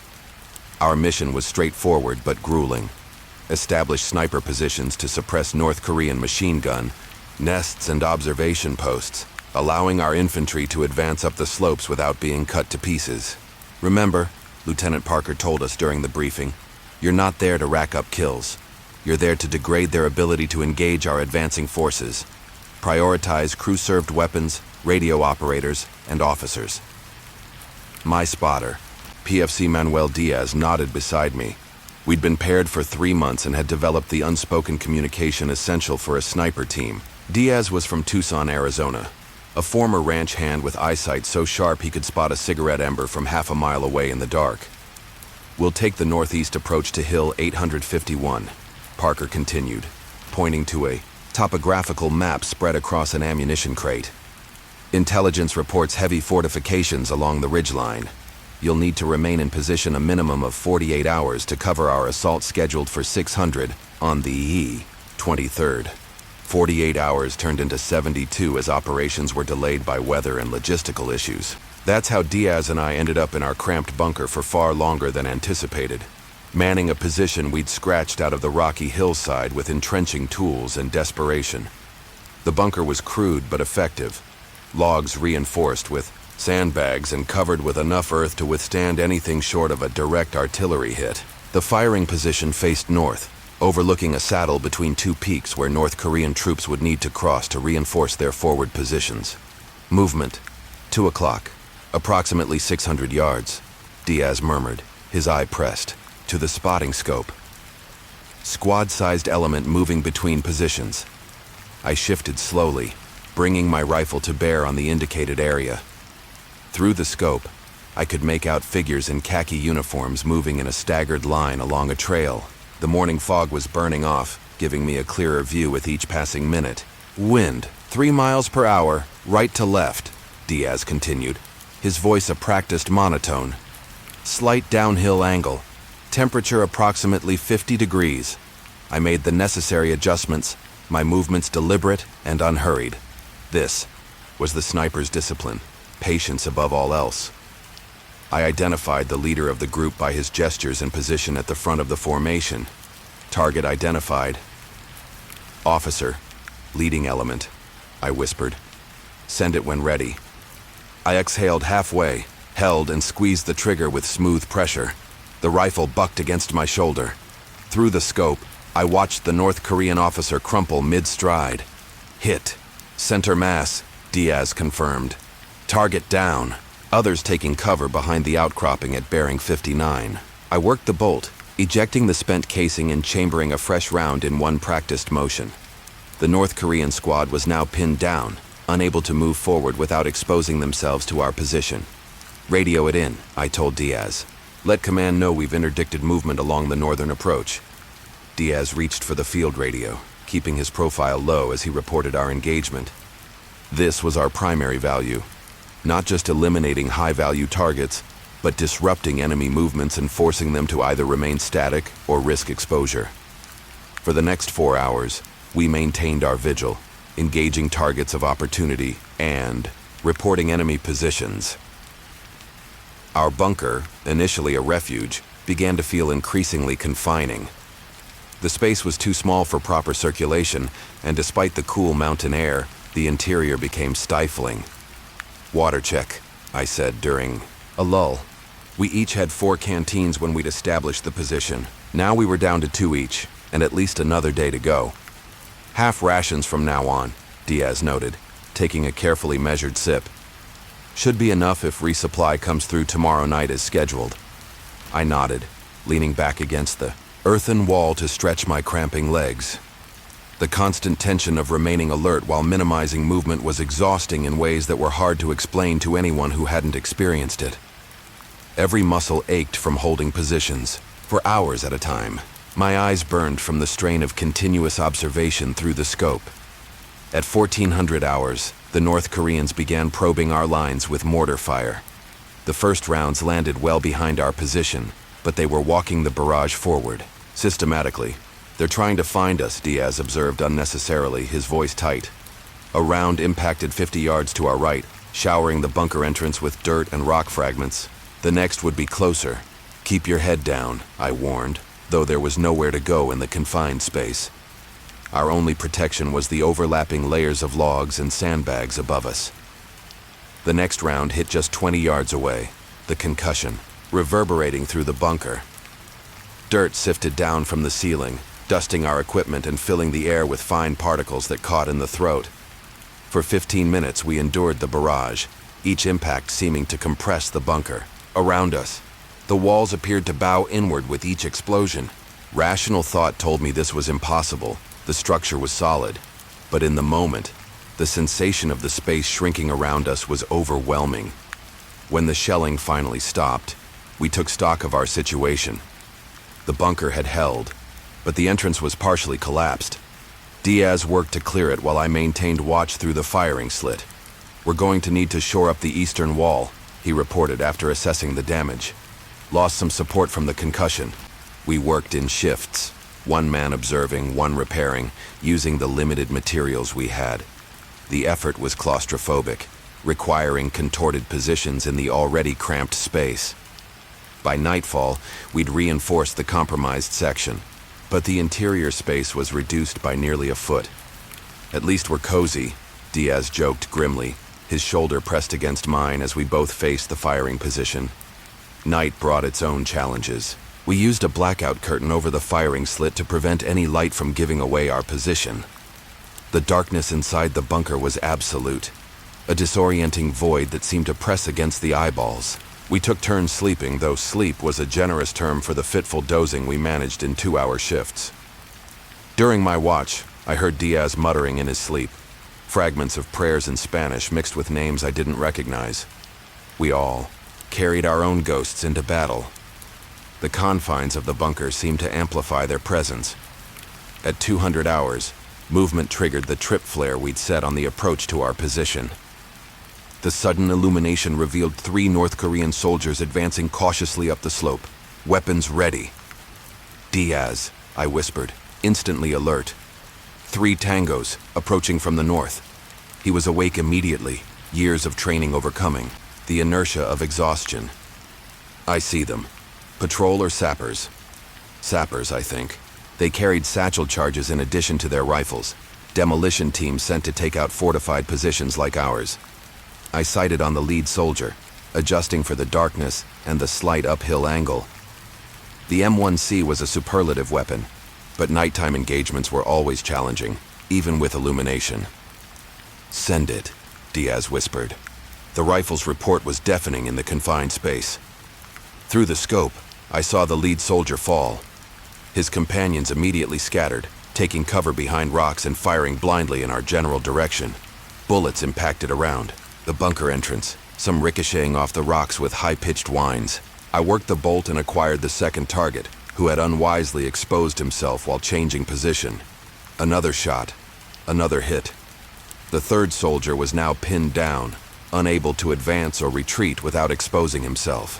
Our mission was straightforward but grueling. Establish sniper positions to suppress North Korean machine gun, nests and observation posts, allowing our infantry to advance up the slopes without being cut to pieces. Remember, Lieutenant Parker told us during the briefing, you're not there to rack up kills. You're there to degrade their ability to engage our advancing forces. Prioritize crew-served weapons, radio operators, and officers. My spotter, PFC Manuel Diaz, nodded beside me. We'd been paired for 3 months and had developed the unspoken communication essential for a sniper team. Diaz was from Tucson, Arizona, a former ranch hand with eyesight so sharp he could spot a cigarette ember from half a mile away in the dark. We'll take the northeast approach to Hill 851, Parker continued, pointing to a topographical map spread across an ammunition crate. Intelligence reports heavy fortifications along the ridgeline. You'll need to remain in position a minimum of 48 hours to cover our assault scheduled for 600 on the 23rd. 48 hours turned into 72 as operations were delayed by weather and logistical issues. That's how Diaz and I ended up in our cramped bunker for far longer than anticipated, manning a position we'd scratched out of the rocky hillside with entrenching tools and desperation. The bunker was crude but effective, logs reinforced with sandbags and covered with enough earth to withstand anything short of a direct artillery hit. The firing position faced north, overlooking a saddle between 2 peaks where North Korean troops would need to cross to reinforce their forward positions. Movement, 2 o'clock, approximately 600 yards, Diaz murmured, his eye pressed to the spotting scope. Squad-sized element moving between positions. I shifted slowly, bringing my rifle to bear on the indicated area. Through the scope, I could make out figures in khaki uniforms moving in a staggered line along a trail. The morning fog was burning off, giving me a clearer view with each passing minute. Wind, 3 miles per hour, right to left, Diaz continued, his voice a practiced monotone. Slight downhill angle, temperature approximately 50 degrees. I made the necessary adjustments, my movements deliberate and unhurried. This was the sniper's discipline, patience above all else. I identified the leader of the group by his gestures and position at the front of the formation. Target identified. Officer, leading element, I whispered. Send it when ready. I exhaled halfway, held and squeezed the trigger with smooth pressure. The rifle bucked against my shoulder. Through the scope, I watched the North Korean officer crumple mid-stride. Hit. Center mass, Diaz confirmed. Target down. Others taking cover behind the outcropping at bearing 59. I worked the bolt, ejecting the spent casing and chambering a fresh round in one practiced motion. The North Korean squad was now pinned down, unable to move forward without exposing themselves to our position. Radio it in, I told Diaz. Let command know we've interdicted movement along the northern approach. Diaz reached for the field radio, keeping his profile low as he reported our engagement. This was our primary value. Not just eliminating high-value targets, but disrupting enemy movements and forcing them to either remain static or risk exposure. For the next 4 hours, we maintained our vigil, engaging targets of opportunity and reporting enemy positions. Our bunker, initially a refuge, began to feel increasingly confining. The space was too small for proper circulation, and despite the cool mountain air, the interior became stifling. Water check, I said during a lull. We each had 4 canteens when we'd established the position. Now we were down to 2 each, and at least another day to go. Half rations from now on, Diaz noted, taking a carefully measured sip. Should be enough if resupply comes through tomorrow night as scheduled. I nodded, leaning back against the earthen wall to stretch my cramping legs. The constant tension of remaining alert while minimizing movement was exhausting in ways that were hard to explain to anyone who hadn't experienced it. Every muscle ached from holding positions, for hours at a time. My eyes burned from the strain of continuous observation through the scope. At 1400 hours, the North Koreans began probing our lines with mortar fire. The first rounds landed well behind our position, but they were walking the barrage forward, systematically, "They're trying to find us," Diaz observed unnecessarily, his voice tight. A round impacted 50 yards to our right, showering the bunker entrance with dirt and rock fragments. The next would be closer. "Keep your head down," I warned, though there was nowhere to go in the confined space. Our only protection was the overlapping layers of logs and sandbags above us. The next round hit just 20 yards away, the concussion reverberating through the bunker. Dirt sifted down from the ceiling, dusting our equipment and filling the air with fine particles that caught in the throat. For 15 minutes we endured the barrage, each impact seeming to compress the bunker. Around us, the walls appeared to bow inward with each explosion. Rational thought told me this was impossible. The structure was solid, but in the moment, the sensation of the space shrinking around us was overwhelming. When the shelling finally stopped, we took stock of our situation. The bunker had held, but the entrance was partially collapsed. Diaz worked to clear it while I maintained watch through the firing slit. "We're going to need to shore up the eastern wall," he reported after assessing the damage. "Lost some support from the concussion." We worked in shifts, one man observing, one repairing, using the limited materials we had. The effort was claustrophobic, requiring contorted positions in the already cramped space. By nightfall, we'd reinforced the compromised section, but the interior space was reduced by nearly a foot. "At least we're cozy," Diaz joked grimly, his shoulder pressed against mine as we both faced the firing position. Night brought its own challenges. We used a blackout curtain over the firing slit to prevent any light from giving away our position. The darkness inside the bunker was absolute, a disorienting void that seemed to press against the eyeballs. We took turns sleeping, though sleep was a generous term for the fitful dozing we managed in 2-hour shifts. During my watch, I heard Diaz muttering in his sleep, fragments of prayers in Spanish mixed with names I didn't recognize. We all carried our own ghosts into battle. The confines of the bunker seemed to amplify their presence. At 200 hours, movement triggered the trip flare we'd set on the approach to our position. The sudden illumination revealed 3 North Korean soldiers advancing cautiously up the slope, weapons ready. "Diaz," I whispered, instantly alert. 3 tangos, approaching from the north. He was awake immediately, years of training overcoming, the inertia of exhaustion. "I see them. Patrol or sappers?" "Sappers, I think. They carried satchel charges in addition to their rifles. Demolition teams sent to take out fortified positions like ours." I sighted on the lead soldier, adjusting for the darkness and the slight uphill angle. The M1C was a superlative weapon, but nighttime engagements were always challenging, even with illumination. "Send it," Diaz whispered. The rifle's report was deafening in the confined space. Through the scope, I saw the lead soldier fall. His companions immediately scattered, taking cover behind rocks and firing blindly in our general direction. Bullets impacted around the bunker entrance, some ricocheting off the rocks with high-pitched whines. I worked the bolt and acquired the second target, who had unwisely exposed himself while changing position. Another shot, another hit. The third soldier was now pinned down, unable to advance or retreat without exposing himself.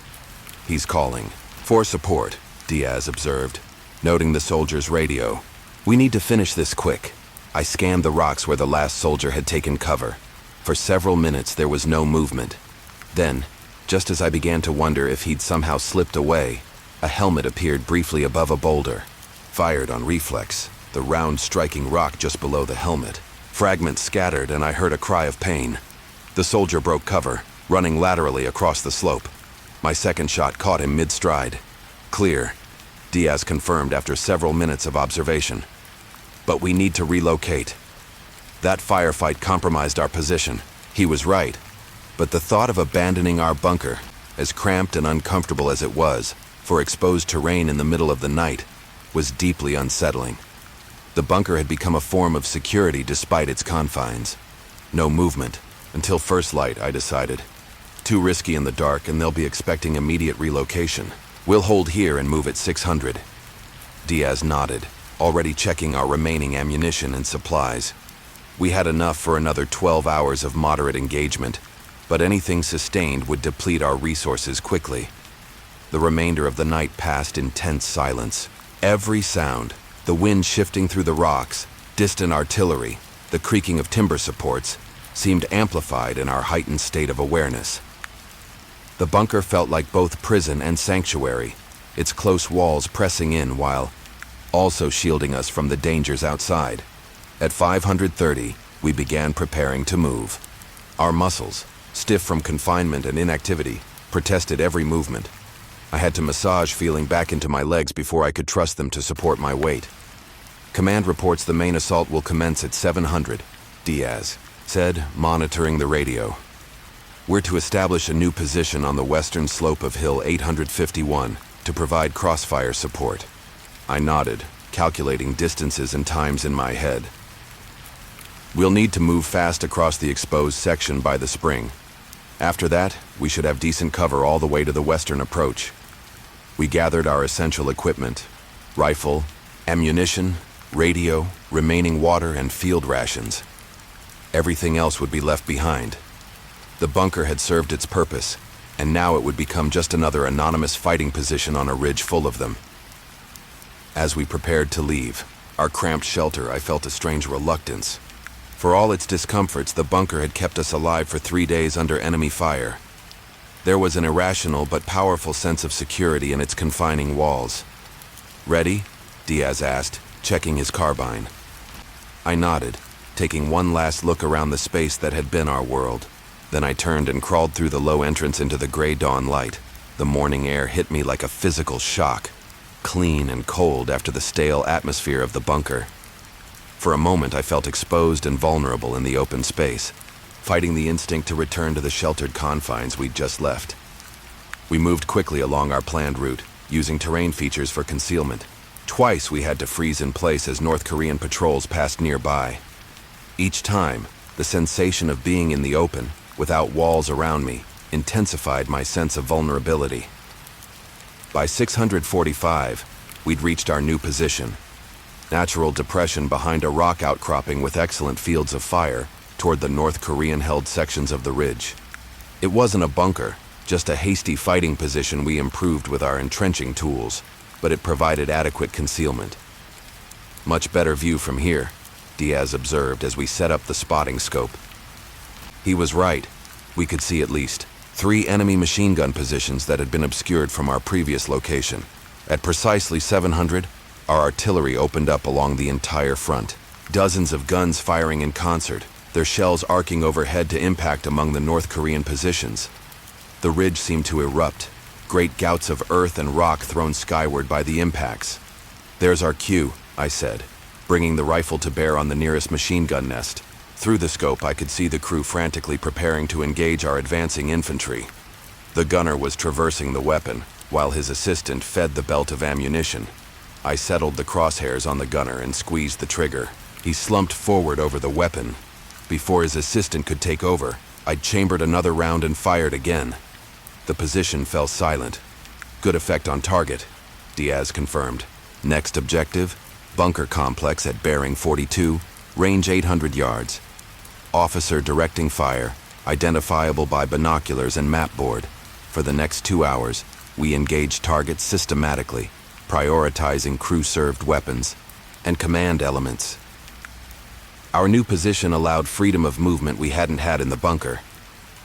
"He's calling for support," Diaz observed, noting the soldier's radio. "We need to finish this quick." I scanned the rocks where the last soldier had taken cover. For several minutes there was no movement. Then, just as I began to wonder if he'd somehow slipped away, a helmet appeared briefly above a boulder. Fired on reflex, the round striking rock just below the helmet. Fragments scattered and I heard a cry of pain. The soldier broke cover, running laterally across the slope. My second shot caught him mid-stride. "Clear," Diaz confirmed after several minutes of observation. "But we need to relocate." That firefight compromised our position. He was right. But the thought of abandoning our bunker, as cramped and uncomfortable as it was, for exposed terrain in the middle of the night, was deeply unsettling. The bunker had become a form of security despite its confines. No movement, until first light, I decided. Too risky in the dark, and they'll be expecting immediate relocation. "We'll hold here and move at 600. Diaz nodded, already checking our remaining ammunition and supplies. We had enough for another 12 hours of moderate engagement, but anything sustained would deplete our resources quickly. The remainder of the night passed in tense silence. Every sound, The wind shifting through the rocks, distant artillery, the creaking of timber supports, seemed amplified in our heightened state of awareness. The bunker felt like both prison and sanctuary, its close walls pressing in while also shielding us from the dangers outside. At 530, we began preparing to move. Our muscles, stiff from confinement and inactivity, protested every movement. I had to massage feeling back into my legs before I could trust them to support my weight. Command reports the main assault will commence at 700, Diaz said, monitoring the radio. We're to establish a new position on the western slope of Hill 851 to provide crossfire support. I nodded, calculating distances and times in my head. We'll need to move fast across the exposed section by the spring. After that, we should have decent cover all the way to the western approach. We gathered our essential equipment: rifle, ammunition, radio, remaining water, and field rations. Everything else would be left behind. The bunker had served its purpose, and now it would become just another anonymous fighting position on a ridge full of them. As we prepared to leave our cramped shelter, I felt a strange reluctance. For all its discomforts, the bunker had kept us alive for 3 days under enemy fire. There was an irrational but powerful sense of security in its confining walls. "Ready?" Diaz asked, checking his carbine. I nodded, taking one last look around the space that had been our world. Then I turned and crawled through the low entrance into the gray dawn light. The morning air hit me like a physical shock, clean and cold after the stale atmosphere of the bunker. For a moment, I felt exposed and vulnerable in the open space, fighting the instinct to return to the sheltered confines we'd just left. We moved quickly along our planned route, using terrain features for concealment. Twice we had to freeze in place as North Korean patrols passed nearby. Each time, the sensation of being in the open, without walls around me, intensified my sense of vulnerability. By 645, we'd reached our new position. Natural depression behind a rock outcropping with excellent fields of fire toward the North Korean-held sections of the ridge. It wasn't a bunker, just a hasty fighting position we improved with our entrenching tools, but it provided adequate concealment. "Much better view from here," Diaz observed as we set up the spotting scope. He was right. We could see at least 3 enemy machine gun positions that had been obscured from our previous location. At precisely 700, our artillery opened up along the entire front. Dozens of guns firing in concert, their shells arcing overhead to impact among the North Korean positions. The ridge seemed to erupt, great gouts of earth and rock thrown skyward by the impacts. "There's our cue," I said, bringing the rifle to bear on the nearest machine gun nest. Through the scope, I could see the crew frantically preparing to engage our advancing infantry. The gunner was traversing the weapon, while his assistant fed the belt of ammunition. I settled the crosshairs on the gunner and squeezed the trigger. He slumped forward over the weapon. Before his assistant could take over, I'd chambered another round and fired again. The position fell silent. "Good effect on target," Diaz confirmed. "Next objective, bunker complex at bearing 42, range 800 yards. Officer directing fire, identifiable by binoculars and map board. For the next 2 hours, we engaged targets systematically, prioritizing crew-served weapons and command elements." Our new position allowed freedom of movement we hadn't had in the bunker,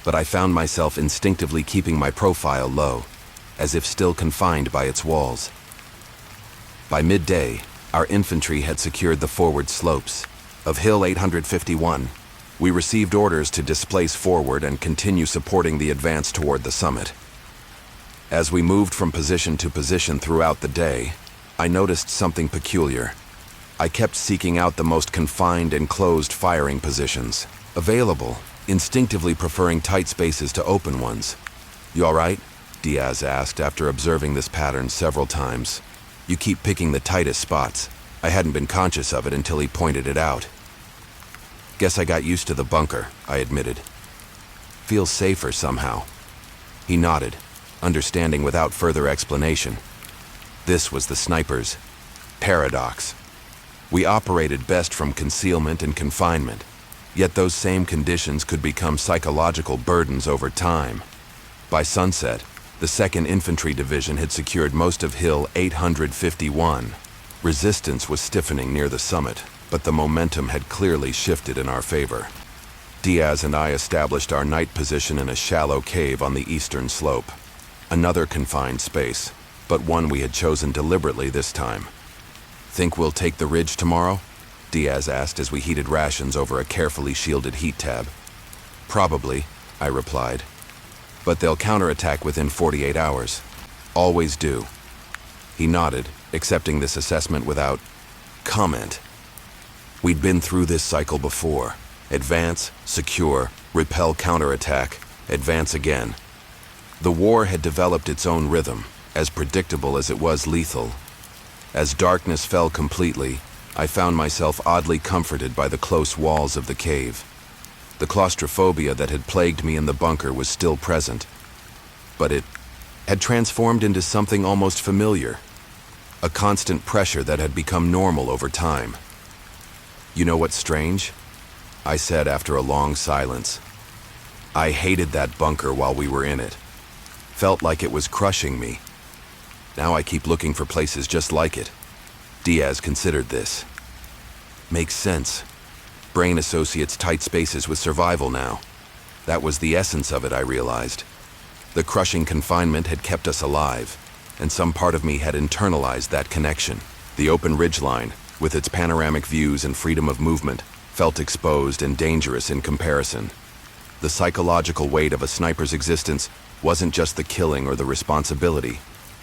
but I found myself instinctively keeping my profile low, as if still confined by its walls. By midday, our infantry had secured the forward slopes of Hill 851. We received orders to displace forward and continue supporting the advance toward the summit. As we moved from position to position throughout the day, I noticed something peculiar. I kept seeking out the most confined and closed firing positions available, instinctively preferring tight spaces to open ones. "You all right?" Diaz asked after observing this pattern several times. "You keep picking the tightest spots." I hadn't been conscious of it until he pointed it out. "Guess I got used to the bunker," I admitted. "Feels safer somehow." He nodded, understanding without further explanation. This was the sniper's paradox. We operated best from concealment and confinement, yet those same conditions could become psychological burdens over time. By sunset, the 2nd Infantry Division had secured most of Hill 851. Resistance was stiffening near the summit, but the momentum had clearly shifted in our favor. Diaz and I established our night position in a shallow cave on the eastern slope. Another confined space, but one we had chosen deliberately this time. "Think we'll take the ridge tomorrow?" Diaz asked as we heated rations over a carefully shielded heat tab. "Probably," I replied. "But they'll counterattack within 48 hours. Always do." He nodded, accepting this assessment without comment. We'd been through this cycle before. Advance, secure, repel counterattack, advance again. The war had developed its own rhythm, as predictable as it was lethal. As darkness fell completely, I found myself oddly comforted by the close walls of the cave. The claustrophobia that had plagued me in the bunker was still present, but it had transformed into something almost familiar, a constant pressure that had become normal over time. "You know what's strange?" I said after a long silence. "I hated that bunker while we were in it. Felt like it was crushing me. Now I keep looking for places just like it." Diaz considered this. "Makes sense. Brain associates tight spaces with survival now. That was the essence of it, I realized. The crushing confinement had kept us alive, and some part of me had internalized that connection. The open ridgeline, with its panoramic views and freedom of movement, felt exposed and dangerous in comparison. The psychological weight of a sniper's existence wasn't just the killing or the responsibility.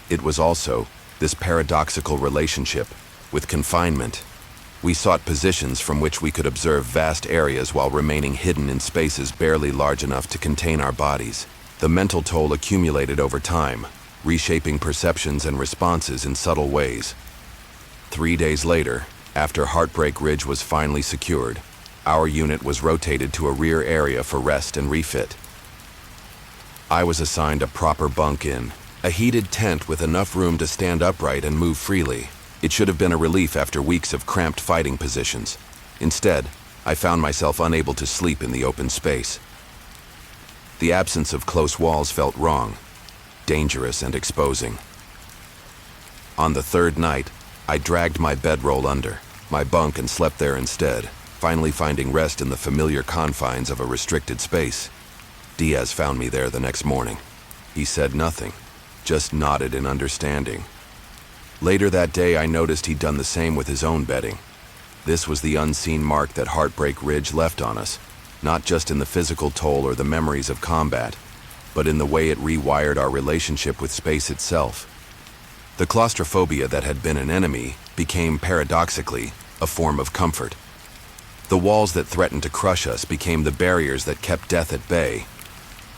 It was also this paradoxical relationship with confinement. We sought positions from which we could observe vast areas while remaining hidden in spaces barely large enough to contain our bodies. The mental toll accumulated over time, reshaping perceptions and responses in subtle ways. 3 days later, after Heartbreak Ridge was finally secured, our unit was rotated to a rear area for rest and refit. I was assigned a proper bunk-in, a heated tent with enough room to stand upright and move freely. It should have been a relief after weeks of cramped fighting positions. Instead, I found myself unable to sleep in the open space. The absence of close walls felt wrong, dangerous and exposing. On the third night, I dragged my bedroll under my bunk and slept there instead, finally finding rest in the familiar confines of a restricted space. Diaz found me there the next morning. He said nothing, just nodded in understanding. Later that day, I noticed he'd done the same with his own bedding. This was the unseen mark that Heartbreak Ridge left on us, not just in the physical toll or the memories of combat, but in the way it rewired our relationship with space itself. The claustrophobia that had been an enemy became, paradoxically, a form of comfort. The walls that threatened to crush us became the barriers that kept death at bay.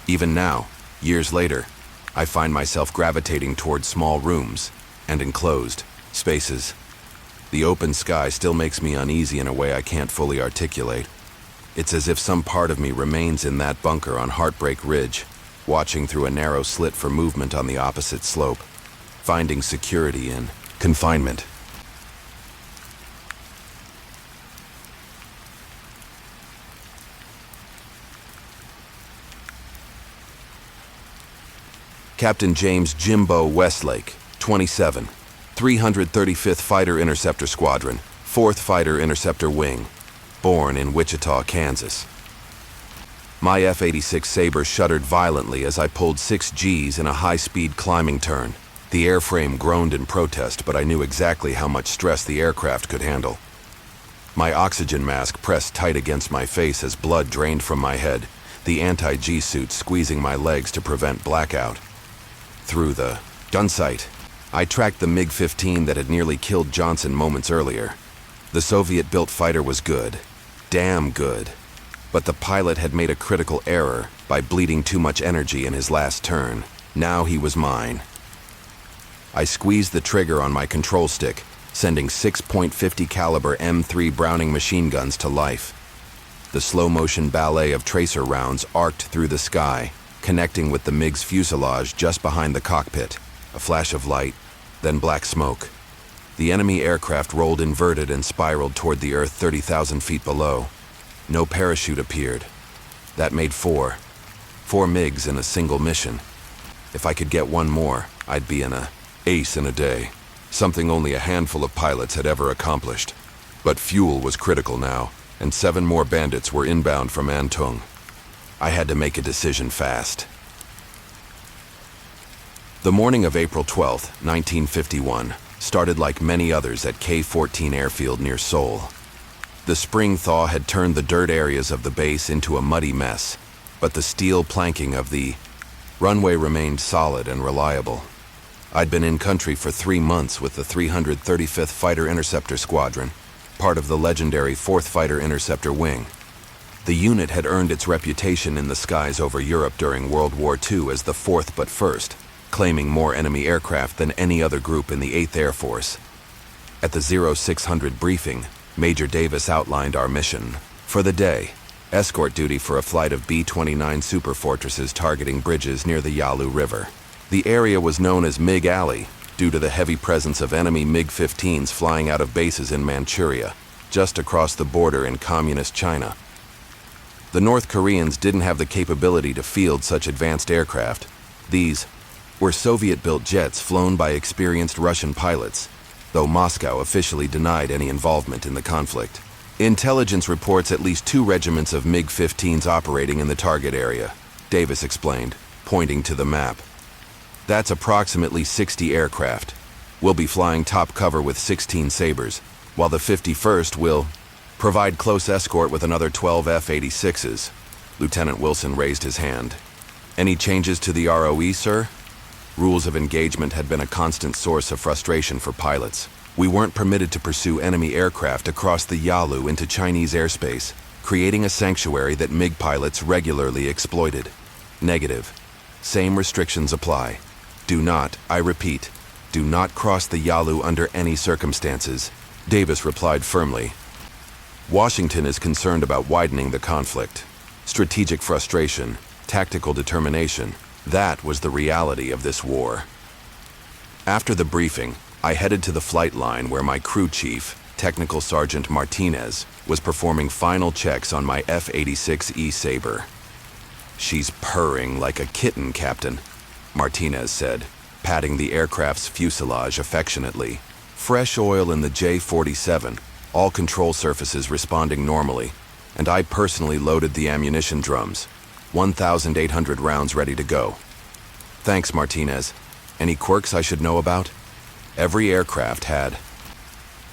Even now, years later, I find myself gravitating toward small rooms and enclosed spaces. The open sky still makes me uneasy in a way I can't fully articulate. It's as if some part of me remains in that bunker on Heartbreak Ridge, watching through a narrow slit for movement on the opposite slope, finding security in confinement. Captain James Jimbo Westlake, 27, 335th Fighter Interceptor Squadron, 4th Fighter Interceptor Wing, born in Wichita, Kansas. My F-86 Sabre shuddered violently as I pulled 6 Gs in a high-speed climbing turn. The airframe groaned in protest, but I knew exactly how much stress the aircraft could handle. My oxygen mask pressed tight against my face as blood drained from my head, the anti-G suit squeezing my legs to prevent blackout. Through the gun sight, I tracked the MiG-15 that had nearly killed Johnson moments earlier. The Soviet-built fighter was good, damn good, but the pilot had made a critical error by bleeding too much energy in his last turn. Now he was mine. I squeezed the trigger on my control stick, sending 6.50 caliber M3 Browning machine guns to life. The slow-motion ballet of tracer rounds arced through the sky, connecting with the MiG's fuselage just behind the cockpit. A flash of light, then black smoke. The enemy aircraft rolled inverted and spiraled toward the Earth 30,000 feet below. No parachute appeared. That made 4 MiGs in a single mission. If I could get one more, I'd be an ace in a day. something only a handful of pilots had ever accomplished. But fuel was critical now, and 7 more bandits were inbound from Antung. I had to make a decision fast. The morning of April 12, 1951, started like many others at K-14 airfield near Seoul. The spring thaw had turned the dirt areas of the base into a muddy mess, but the steel planking of the runway remained solid and reliable. I'd been in country for 3 months with the 335th Fighter Interceptor Squadron, part of the legendary 4th Fighter Interceptor Wing. The unit had earned its reputation in the skies over Europe during World War II as the 4th but 1st, claiming more enemy aircraft than any other group in the 8th Air Force. At the 0600 briefing, Major Davis outlined our mission for the day: escort duty for a flight of B-29 Super Fortresses targeting bridges near the Yalu River. The area was known as MiG Alley due to the heavy presence of enemy MiG-15s flying out of bases in Manchuria, just across the border in communist China. The North Koreans didn't have the capability to field such advanced aircraft. These were Soviet-built jets flown by experienced Russian pilots, though Moscow officially denied any involvement in the conflict. Intelligence reports at least 2 regiments of MiG-15s operating in the target area, Davis explained, pointing to the map. That's approximately 60 aircraft. We'll be flying top cover with 16 Sabres, while the 51st will provide close escort with another 12 F-86s. Lieutenant Wilson raised his hand. Any changes to the ROE, sir? Rules of engagement had been a constant source of frustration for pilots. We weren't permitted to pursue enemy aircraft across the Yalu into Chinese airspace, creating a sanctuary that MiG pilots regularly exploited. Negative. Same restrictions apply. Do not, I repeat, do not cross the Yalu under any circumstances, Davis replied firmly. Washington is concerned about widening the conflict. Strategic frustration, tactical determination, that was the reality of this war. After the briefing, I headed to the flight line where my crew chief, Technical Sergeant Martinez, was performing final checks on my F-86E Sabre. "She's purring like a kitten, Captain," Martinez said, patting the aircraft's fuselage affectionately. Fresh oil in the J-47, all control surfaces responding normally, and I personally loaded the ammunition drums. 1,800 rounds ready to go. Thanks, Martinez. Any quirks I should know about? Every aircraft had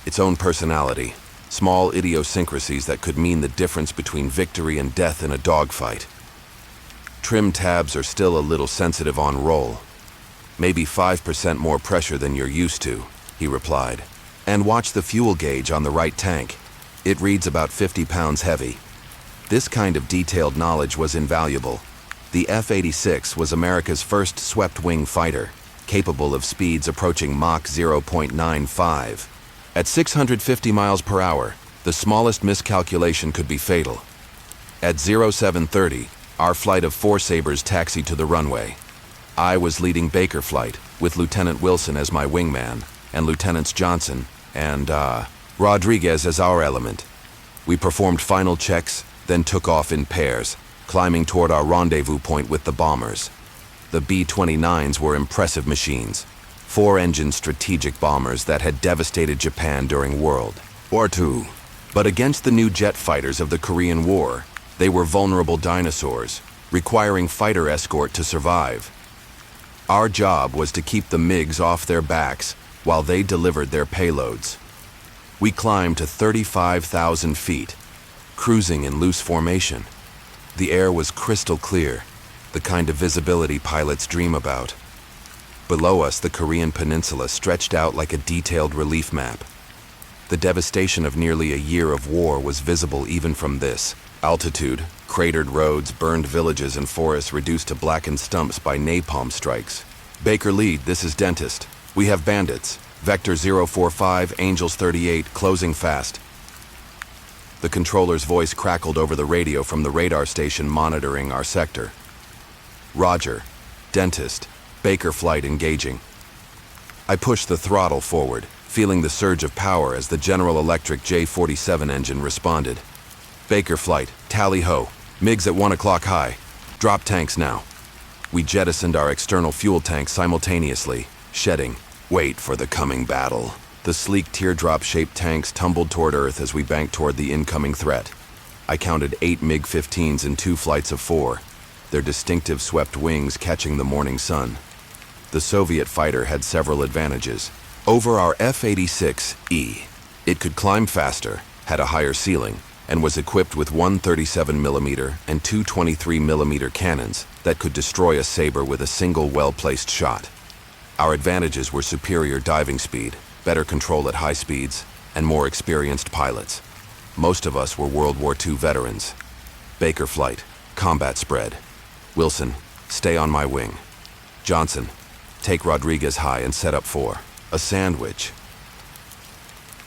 its own personality, small idiosyncrasies that could mean the difference between victory and death in a dogfight. Trim tabs are still a little sensitive on roll. Maybe 5% more pressure than you're used to, he replied. And watch the fuel gauge on the right tank. It reads about 50 pounds heavy. This kind of detailed knowledge was invaluable. The F-86 was America's first swept-wing fighter, capable of speeds approaching Mach 0.95. At 650 miles per hour, the smallest miscalculation could be fatal. At 0730, our flight of 4 Sabres taxied to the runway. I was leading Baker Flight, with Lieutenant Wilson as my wingman, and Lieutenants Johnson and Rodriguez as our element. We performed final checks, then took off in pairs, climbing toward our rendezvous point with the bombers. The B-29s were impressive machines, 4-engine strategic bombers that had devastated Japan during World War II. But against the new jet fighters of the Korean War, they were vulnerable dinosaurs, requiring fighter escort to survive. Our job was to keep the MiGs off their backs while they delivered their payloads. We climbed to 35,000 feet, cruising in loose formation. The air was crystal clear, the kind of visibility pilots dream about. Below us, the Korean peninsula stretched out like a detailed relief map. The devastation of nearly a year of war was visible even from this altitude: cratered roads, burned villages, and forests reduced to blackened stumps by napalm strikes. Baker Lead, this is Dentist. We have bandits. Vector 045, Angels 38, closing fast. The controller's voice crackled over the radio from the radar station monitoring our sector. Roger. Dentist. Baker Flight engaging. I pushed the throttle forward, feeling the surge of power as the General Electric J-47 engine responded. Baker Flight, tally-ho. MiGs at 1 o'clock high. Drop tanks now. We jettisoned our external fuel tanks simultaneously, shedding. Wait for the coming battle. The sleek teardrop-shaped tanks tumbled toward Earth as we banked toward the incoming threat. I counted 8 MiG-15s in 2 flights of 4, their distinctive swept wings catching the morning sun. The Soviet fighter had several advantages over our F-86E. It could climb faster, had a higher ceiling, and was equipped with one 37mm and two 23mm cannons that could destroy a Sabre with a single well-placed shot. Our advantages were superior diving speed, better control at high speeds, and more experienced pilots. Most of us were World War II veterans. Baker flight, combat spread. Wilson, stay on my wing. Johnson, take Rodriguez high and set up for a sandwich.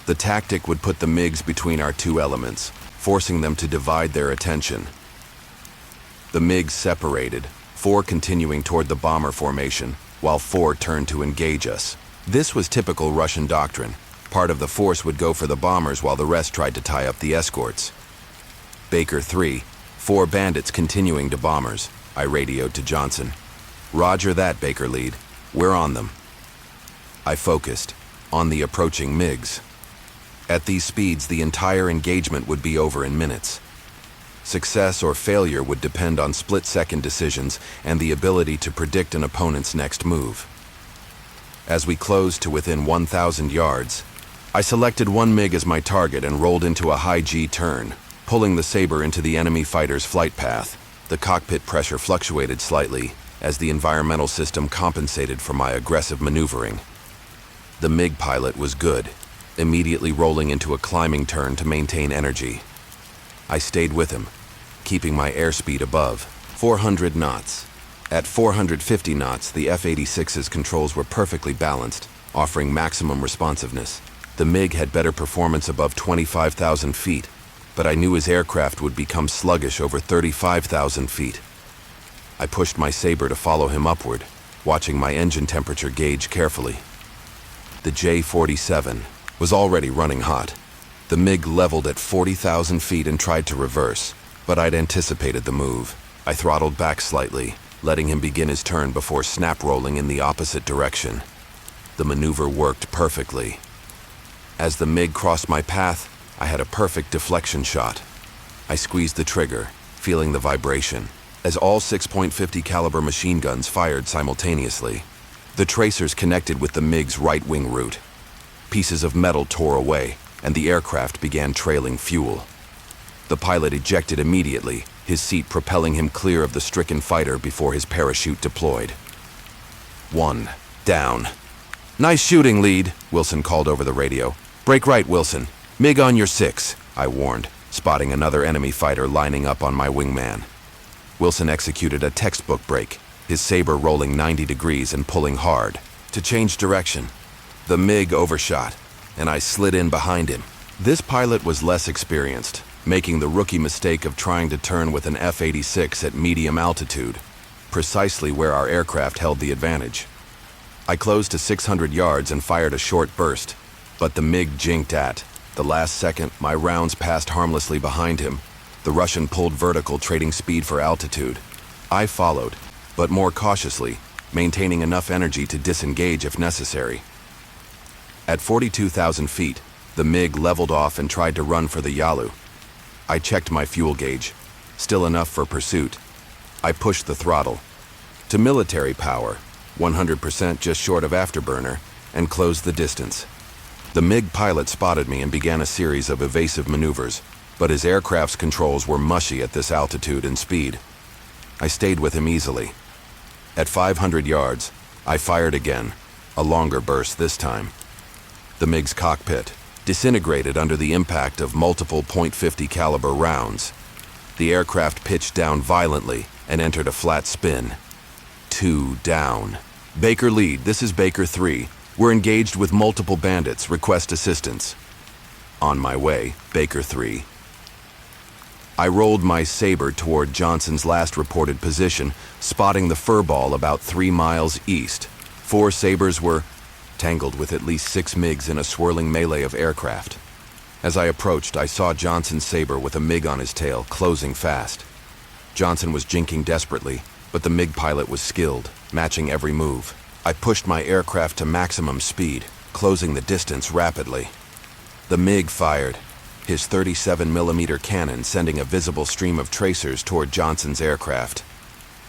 The tactic would put the MiGs between our two elements, forcing them to divide their attention. The MiGs separated, 4 continuing toward the bomber formation, while 4 turned to engage us. This was typical Russian doctrine. Part of the force would go for the bombers while the rest tried to tie up the escorts. Baker 3, 4 bandits continuing to bombers. I radioed to Johnson. Roger that, Baker lead. We're on them. I focused on the approaching MiGs. At these speeds, the entire engagement would be over in minutes. Success or failure would depend on split-second decisions and the ability to predict an opponent's next move. As we closed to within 1,000 yards, I selected one MiG as my target and rolled into a high G turn, pulling the Sabre into the enemy fighter's flight path. The cockpit pressure fluctuated slightly as the environmental system compensated for my aggressive maneuvering. The MiG pilot was good, immediately rolling into a climbing turn to maintain energy. I stayed with him, keeping my airspeed above 400 knots. At 450 knots, the F-86's controls were perfectly balanced, offering maximum responsiveness. The MiG had better performance above 25,000 feet, but I knew his aircraft would become sluggish over 35,000 feet. I pushed my Sabre to follow him upward, watching my engine temperature gauge carefully. The J-47 was already running hot. The MiG leveled at 40,000 feet and tried to reverse, but I'd anticipated the move. I throttled back slightly, letting him begin his turn before snap-rolling in the opposite direction. The maneuver worked perfectly. As the MiG crossed my path, I had a perfect deflection shot. I squeezed the trigger, feeling the vibration, as all 6.50 caliber machine guns fired simultaneously. The tracers connected with the MiG's right wing root. Pieces of metal tore away, and the aircraft began trailing fuel. The pilot ejected immediately, his seat propelling him clear of the stricken fighter before his parachute deployed. 1 down. Nice shooting, lead, Wilson called over the radio. Break right, Wilson. MiG on your 6, I warned, spotting another enemy fighter lining up on my wingman. Wilson executed a textbook break, his Sabre rolling 90 degrees and pulling hard. To change direction, the MiG overshot, and I slid in behind him. This pilot was less experienced, making the rookie mistake of trying to turn with an F-86 at medium altitude, precisely where our aircraft held the advantage. I closed to 600 yards and fired a short burst, but the MiG jinked at the last second. My rounds passed harmlessly behind him. The Russian pulled vertical, trading speed for altitude. I followed, but more cautiously, maintaining enough energy to disengage if necessary. At 42,000 feet, the MiG leveled off and tried to run for the Yalu. I checked my fuel gauge, still enough for pursuit. I pushed the throttle to military power, 100% just short of afterburner, and closed the distance. The MiG pilot spotted me and began a series of evasive maneuvers, but his aircraft's controls were mushy at this altitude and speed. I stayed with him easily. At 500 yards, I fired again, a longer burst this time. The MiG's cockpit disintegrated under the impact of multiple .50 caliber rounds. The aircraft pitched down violently and entered a flat spin. 2 down. Baker lead, this is Baker 3. We're engaged with multiple bandits. Request assistance. On my way, Baker 3. I rolled my Sabre toward Johnson's last reported position, spotting the furball about 3 miles east. 4 Sabres were tangled with at least 6 MiGs in a swirling melee of aircraft. As I approached, I saw Johnson's Sabre with a MiG on his tail, closing fast. Johnson was jinking desperately, but the MiG pilot was skilled, matching every move. I pushed my aircraft to maximum speed, closing the distance rapidly. The MiG fired, his 37mm cannon sending a visible stream of tracers toward Johnson's aircraft.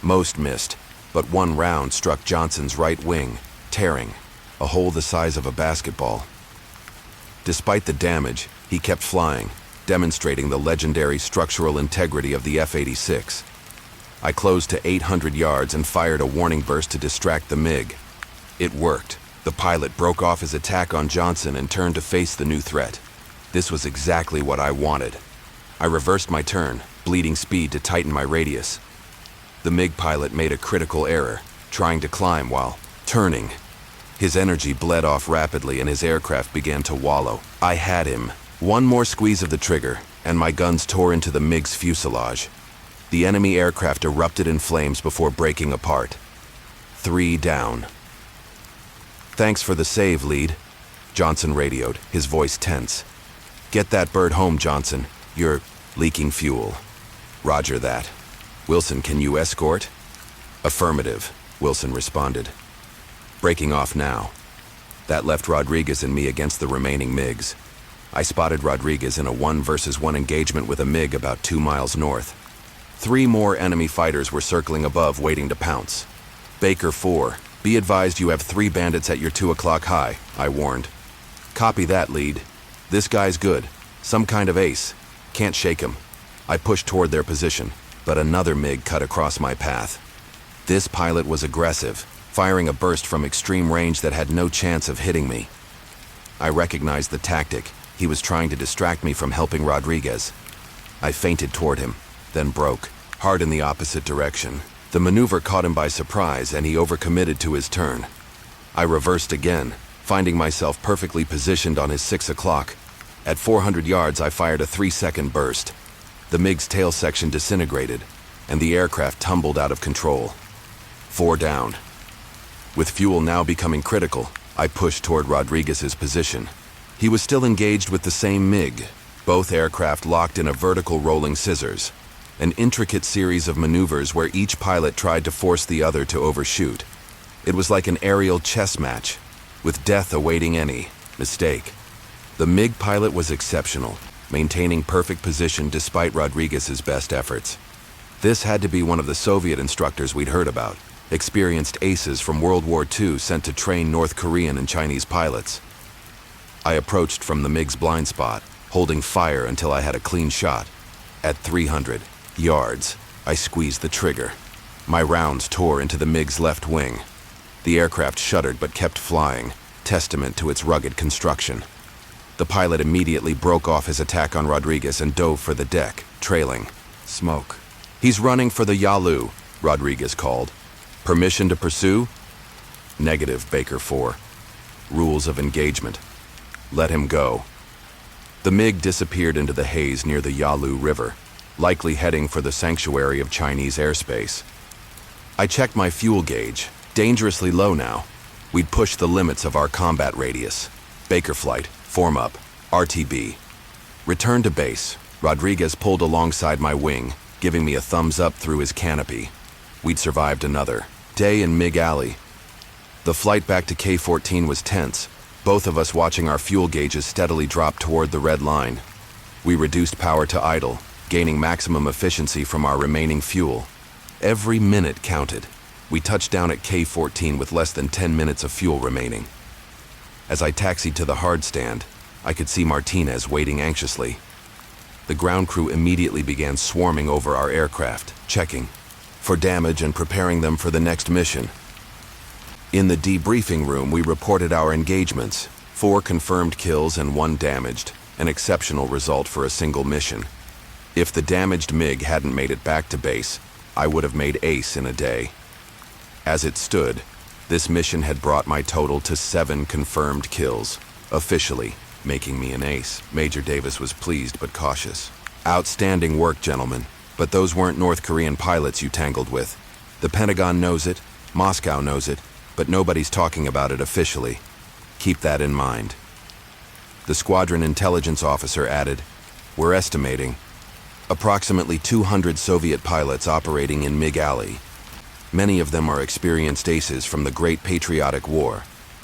Most missed, but one round struck Johnson's right wing, tearing a hole the size of a basketball. Despite the damage, he kept flying, demonstrating the legendary structural integrity of the F-86. I closed to 800 yards and fired a warning burst to distract the MiG. It worked. The pilot broke off his attack on Johnson and turned to face the new threat. This was exactly what I wanted. I reversed my turn, bleeding speed to tighten my radius. The MiG pilot made a critical error, trying to climb while turning. His energy bled off rapidly and his aircraft began to wallow. I had him. One more squeeze of the trigger, and my guns tore into the MiG's fuselage. The enemy aircraft erupted in flames before breaking apart. 3 down. "Thanks for the save, lead," Johnson radioed, his voice tense. "Get that bird home, Johnson. You're leaking fuel." "Roger that. Wilson, can you escort?" "Affirmative," Wilson responded. "Breaking off now." That left Rodriguez and me against the remaining MiGs. I spotted Rodriguez in a 1-versus-1 engagement with a MiG about 2 miles north. 3 more enemy fighters were circling above, waiting to pounce. "Baker 4, be advised you have 3 bandits at your 2 o'clock high," I warned. "Copy that, lead. This guy's good. Some kind of ace. Can't shake him." I pushed toward their position, but another MiG cut across my path. This pilot was aggressive, firing a burst from extreme range that had no chance of hitting me. I recognized the tactic. He was trying to distract me from helping Rodriguez. I feinted toward him, then broke, hard in the opposite direction. The maneuver caught him by surprise, and he overcommitted to his turn. I reversed again, finding myself perfectly positioned on his 6 o'clock. At 400 yards, I fired a 3-second burst. The MiG's tail section disintegrated, and the aircraft tumbled out of control. 4 down. With fuel now becoming critical, I pushed toward Rodriguez's position. He was still engaged with the same MiG, both aircraft locked in a vertical rolling scissors, an intricate series of maneuvers where each pilot tried to force the other to overshoot. It was like an aerial chess match, with death awaiting any mistake. The MiG pilot was exceptional, maintaining perfect position despite Rodriguez's best efforts. This had to be one of the Soviet instructors we'd heard about, experienced aces from World War II sent to train North Korean and Chinese pilots. I approached from the MiG's blind spot, holding fire until I had a clean shot. At 300 yards, I squeezed the trigger. My rounds tore into the MiG's left wing. The aircraft shuddered but kept flying, testament to its rugged construction. The pilot immediately broke off his attack on Rodriguez and dove for the deck, trailing smoke. "He's running for the Yalu," Rodriguez called. "Permission to pursue?" "Negative, Baker 4. Rules of engagement. Let him go." The MiG disappeared into the haze near the Yalu River, likely heading for the sanctuary of Chinese airspace. I checked my fuel gauge, dangerously low now. We'd pushed the limits of our combat radius. Baker flight, form up, RTB. Return to base. Rodriguez pulled alongside my wing, giving me a thumbs up through his canopy. We'd survived another day in MiG Alley. The flight back to K-14 was tense, both of us watching our fuel gauges steadily drop toward the red line. We reduced power to idle, gaining maximum efficiency from our remaining fuel. Every minute counted. We touched down at K-14 with less than 10 minutes of fuel remaining. As I taxied to the hard stand, I could see Martinez waiting anxiously. The ground crew immediately began swarming over our aircraft, checking for damage and preparing them for the next mission. In the debriefing room, we reported our engagements: 4 confirmed kills and 1 damaged, an exceptional result for a single mission. If the damaged MiG hadn't made it back to base, I would have made ace in a day. As it stood, this mission had brought my total to 7 confirmed kills, officially making me an ace. Major Davis was pleased but cautious. "Outstanding work, gentlemen, but those weren't North Korean pilots you tangled with. The Pentagon knows it, Moscow knows it, but nobody's talking about it officially. Keep that in mind." The squadron intelligence officer added, "We're estimating approximately 200 Soviet pilots operating in MiG Alley. Many of them are experienced aces from the Great Patriotic War.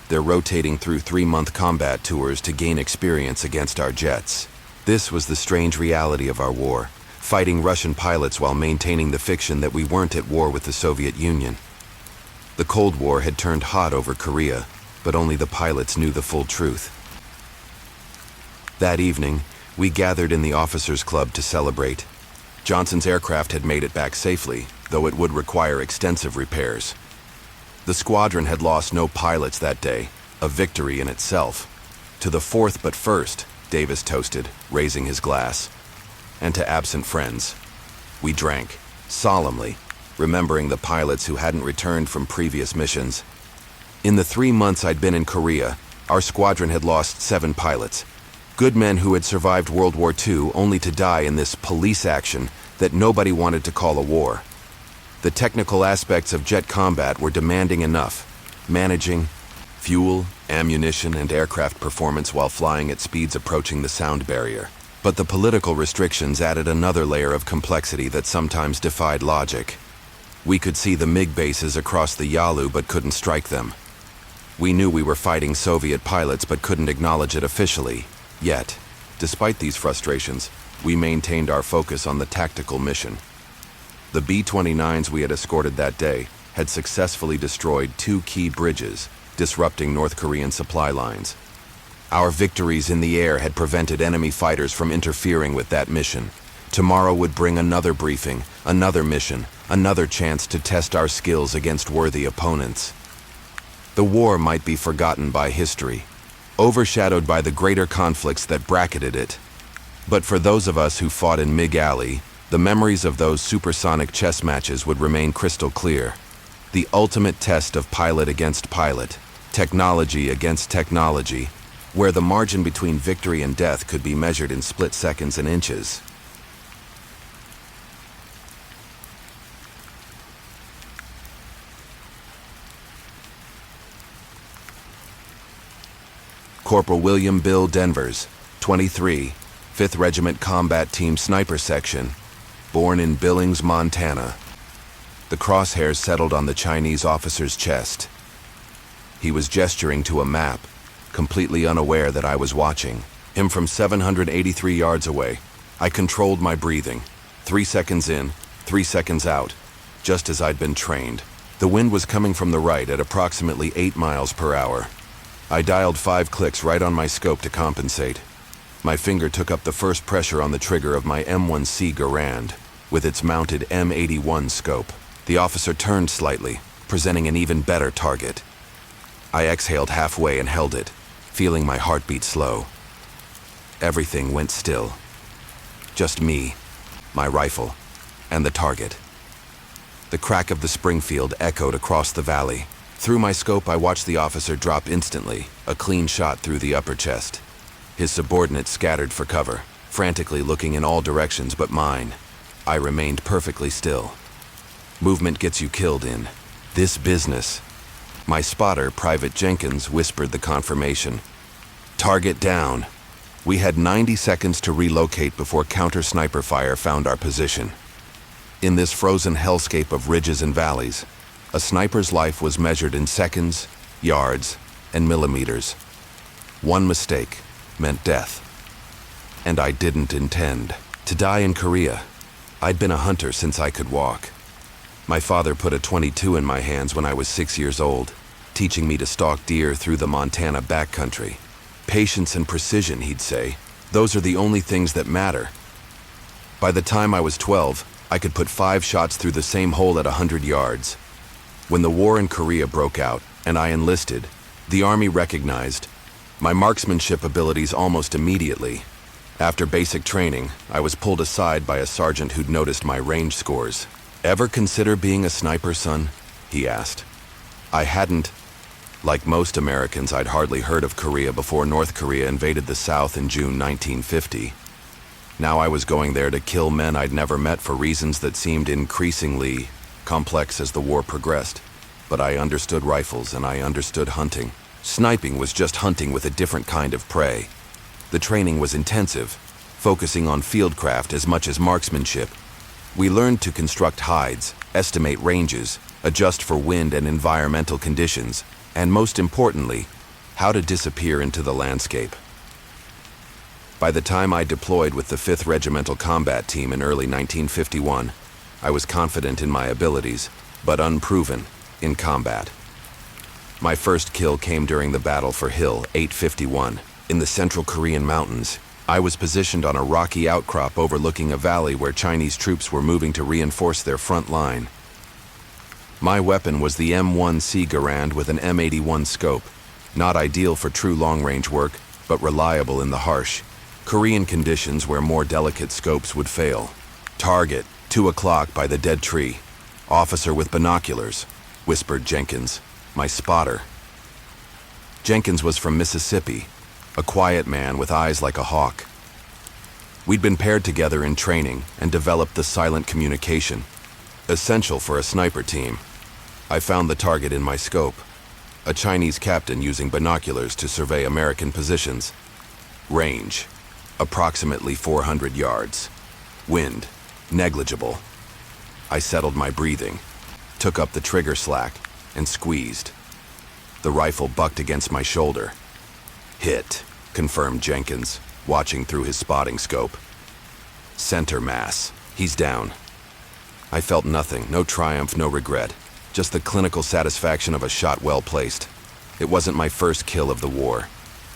They're rotating through 3-month combat tours to gain experience against our jets. This was the strange reality of our war, fighting Russian pilots while maintaining the fiction that we weren't at war with the Soviet Union. The Cold War had turned hot over Korea, but only the pilots knew the full truth. That evening, we gathered in the officers' club to celebrate. Johnson's aircraft had made it back safely, though it would require extensive repairs. The squadron had lost no pilots that day, a victory in itself. To the 4th but 1st, Davis toasted, raising his glass. And to absent friends. We drank, solemnly, remembering the pilots who hadn't returned from previous missions. In the 3 months I'd been in Korea, our squadron had lost 7 pilots. Good men who had survived World War II only to die in this police action that nobody wanted to call a war. The technical aspects of jet combat were demanding enough, managing fuel, ammunition, and aircraft performance while flying at speeds approaching the sound barrier. But the political restrictions added another layer of complexity that sometimes defied logic. We could see the MiG bases across the Yalu but couldn't strike them. We knew we were fighting Soviet pilots but couldn't acknowledge it officially. Yet, despite these frustrations, we maintained our focus on the tactical mission. The B-29s we had escorted that day had successfully destroyed 2 key bridges, disrupting North Korean supply lines. Our victories in the air had prevented enemy fighters from interfering with that mission. Tomorrow would bring another briefing, another mission, another chance to test our skills against worthy opponents. The war might be forgotten by history, overshadowed by the greater conflicts that bracketed it. But for those of us who fought in MiG Alley, the memories of those supersonic chess matches would remain crystal clear. The ultimate test of pilot against pilot, technology against technology, where the margin between victory and death could be measured in split seconds and inches. Corporal William Bill Denvers, 23, 5th Regiment Combat Team Sniper Section, born in Billings, Montana. The crosshairs settled on the Chinese officer's chest. He was gesturing to a map, completely unaware that I was watching. Him from 783 yards away. I controlled my breathing. 3 seconds in, 3 seconds out, just as I'd been trained. The wind was coming from the right at approximately 8 miles per hour. I dialed 5 clicks right on my scope to compensate. My finger took up the first pressure on the trigger of my M1C Garand, with its mounted M81 scope. The officer turned slightly, presenting an even better target. I exhaled halfway and held it, feeling my heartbeat slow. Everything went still. Just me, my rifle, and the target. The crack of the Springfield echoed across the valley. Through my scope, I watched the officer drop instantly, a clean shot through the upper chest. His subordinates scattered for cover, frantically looking in all directions but mine. I remained perfectly still. Movement gets you killed in this business. My spotter, Private Jenkins, whispered the confirmation. Target down. We had 90 seconds to relocate before counter-sniper fire found our position. In this frozen hellscape of ridges and valleys, a sniper's life was measured in seconds, yards, and millimeters. One mistake meant death. And I didn't intend to die in Korea. I'd been a hunter since I could walk. My father put a .22 in my hands when I was 6 years old, teaching me to stalk deer through the Montana backcountry. Patience and precision, he'd say. Those are the only things that matter. By the time I was 12, I could put 5 shots through the same hole at 100 yards. When the war in Korea broke out and I enlisted, the Army recognized my marksmanship abilities almost immediately. After basic training, I was pulled aside by a sergeant who'd noticed my range scores. Ever consider being a sniper, son? He asked. I hadn't. Like most Americans, I'd hardly heard of Korea before North Korea invaded the South in June 1950. Now I was going there to kill men I'd never met for reasons that seemed increasingly complex as the war progressed. But I understood rifles and I understood hunting. Sniping was just hunting with a different kind of prey. The training was intensive, focusing on fieldcraft as much as marksmanship. We learned to construct hides, estimate ranges, adjust for wind and environmental conditions, and most importantly, how to disappear into the landscape. By the time I deployed with the 5th Regimental Combat Team in early 1951, I was confident in my abilities, but unproven in combat. My first kill came during the battle for Hill 851 in the Central Korean mountains. I was positioned on a rocky outcrop overlooking a valley where Chinese troops were moving to reinforce their front line. My weapon was the M1C Garand with an M81 scope, not ideal for true long-range work, but reliable in the harsh Korean conditions where more delicate scopes would fail. Target, 2 o'clock by the dead tree. Officer with binoculars, whispered Jenkins, my spotter. Jenkins was from Mississippi, a quiet man with eyes like a hawk. We'd been paired together in training and developed the silent communication, essential for a sniper team. I found the target in my scope, a Chinese captain using binoculars to survey American positions. Range, approximately 400 yards. Wind, negligible. I settled my breathing, took up the trigger slack, and squeezed. The rifle bucked against my shoulder. Hit, confirmed Jenkins, watching through his spotting scope. Center mass. He's down. I felt nothing, no triumph, no regret, just the clinical satisfaction of a shot well placed. It wasn't my first kill of the war,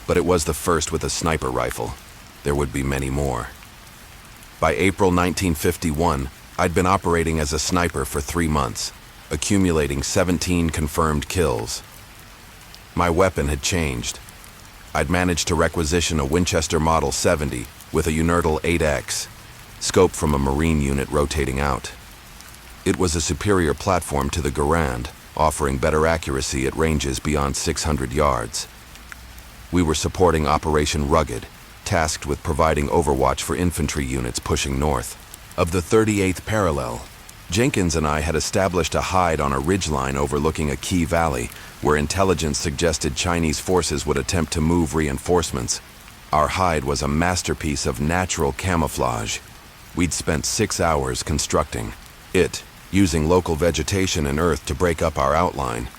but it was the first with a sniper rifle. There would be many more. By April 1951, I'd been operating as a sniper for 3 months, accumulating 17 confirmed kills. My weapon had changed. I'd managed to requisition a Winchester Model 70 with a Unertal 8X, scope from a Marine unit rotating out. It was a superior platform to the Garand, offering better accuracy at ranges beyond 600 yards. We were supporting Operation Rugged, tasked with providing overwatch for infantry units pushing north. Of the 38th parallel, Jenkins and I had established a hide on a ridgeline overlooking a key valley where intelligence suggested Chinese forces would attempt to move reinforcements. Our hide was a masterpiece of natural camouflage. We'd spent 6 hours constructing it, using local vegetation and earth to break up our outline.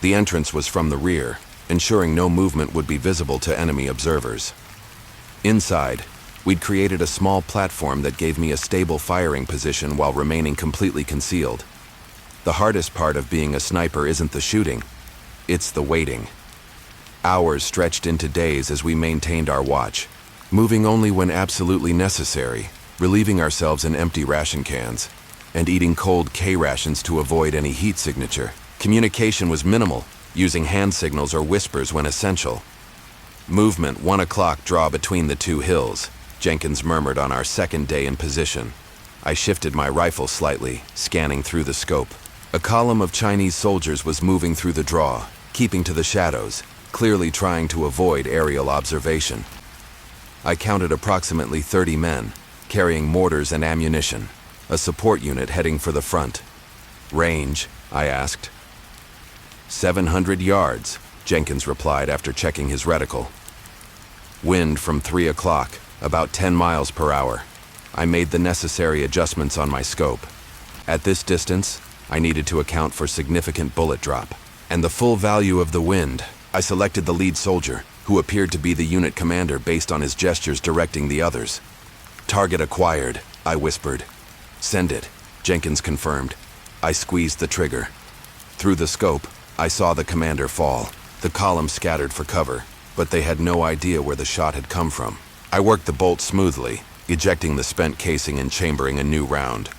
The entrance was from the rear, ensuring no movement would be visible to enemy observers. Inside, we'd created a small platform that gave me a stable firing position while remaining completely concealed. The hardest part of being a sniper isn't the shooting, it's the waiting. Hours stretched into days as we maintained our watch, moving only when absolutely necessary, relieving ourselves in empty ration cans, and eating cold K-rations to avoid any heat signature. Communication was minimal, using hand signals or whispers when essential. Movement 1 o'clock draw between the 2 hills, Jenkins murmured on our second day in position. I shifted my rifle slightly, scanning through the scope. A column of Chinese soldiers was moving through the draw, keeping to the shadows, clearly trying to avoid aerial observation. I counted approximately 30 men, carrying mortars and ammunition, a support unit heading for the front. Range, I asked. 700 yards, Jenkins replied after checking his reticle. Wind from 3 o'clock, about 10 miles per hour. I made the necessary adjustments on my scope. At this distance, I needed to account for significant bullet drop and the full value of the wind. I selected the lead soldier, who appeared to be the unit commander based on his gestures directing the others. Target acquired, I whispered. Send it, Jenkins confirmed. I squeezed the trigger. Through the scope, I saw the commander fall. The column scattered for cover, but they had no idea where the shot had come from. I worked the bolt smoothly, ejecting the spent casing and chambering a new round.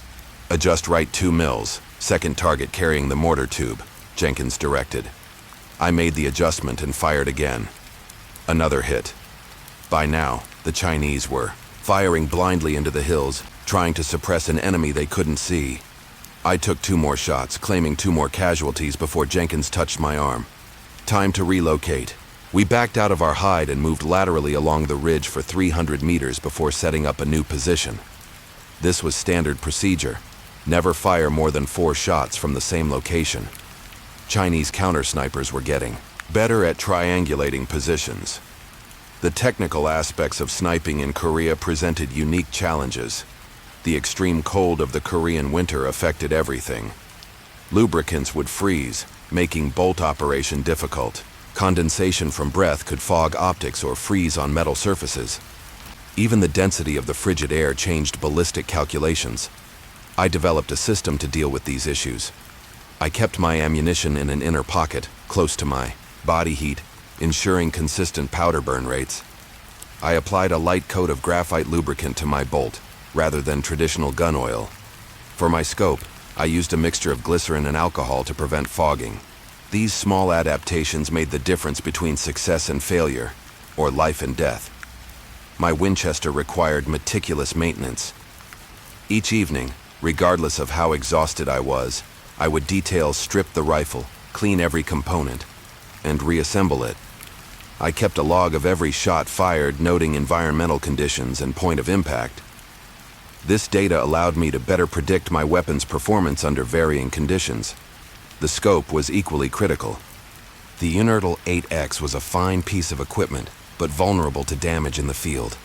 Adjust right 2 mils, second target carrying the mortar tube, Jenkins directed. I made the adjustment and fired again. Another hit. By now, the Chinese were firing blindly into the hills, trying to suppress an enemy they couldn't see. I took 2 more shots, claiming 2 more casualties before Jenkins touched my arm. Time to relocate. We backed out of our hide and moved laterally along the ridge for 300 meters before setting up a new position. This was standard procedure. Never fire more than 4 shots from the same location. Chinese counter-snipers were getting better at triangulating positions. The technical aspects of sniping in Korea presented unique challenges. The extreme cold of the Korean winter affected everything. Lubricants would freeze, making bolt operation difficult. Condensation from breath could fog optics or freeze on metal surfaces. Even the density of the frigid air changed ballistic calculations. I developed a system to deal with these issues. I kept my ammunition in an inner pocket, close to my body heat, ensuring consistent powder burn rates. I applied a light coat of graphite lubricant to my bolt, rather than traditional gun oil. For my scope, I used a mixture of glycerin and alcohol to prevent fogging. These small adaptations made the difference between success and failure, or life and death. My Winchester required meticulous maintenance. Each evening, regardless of how exhausted I was, I would detail strip the rifle, clean every component, and reassemble it. I kept a log of every shot fired, noting environmental conditions and point of impact. This data allowed me to better predict my weapon's performance under varying conditions. The scope was equally critical. The Inertal 8X was a fine piece of equipment, but vulnerable to damage in the field.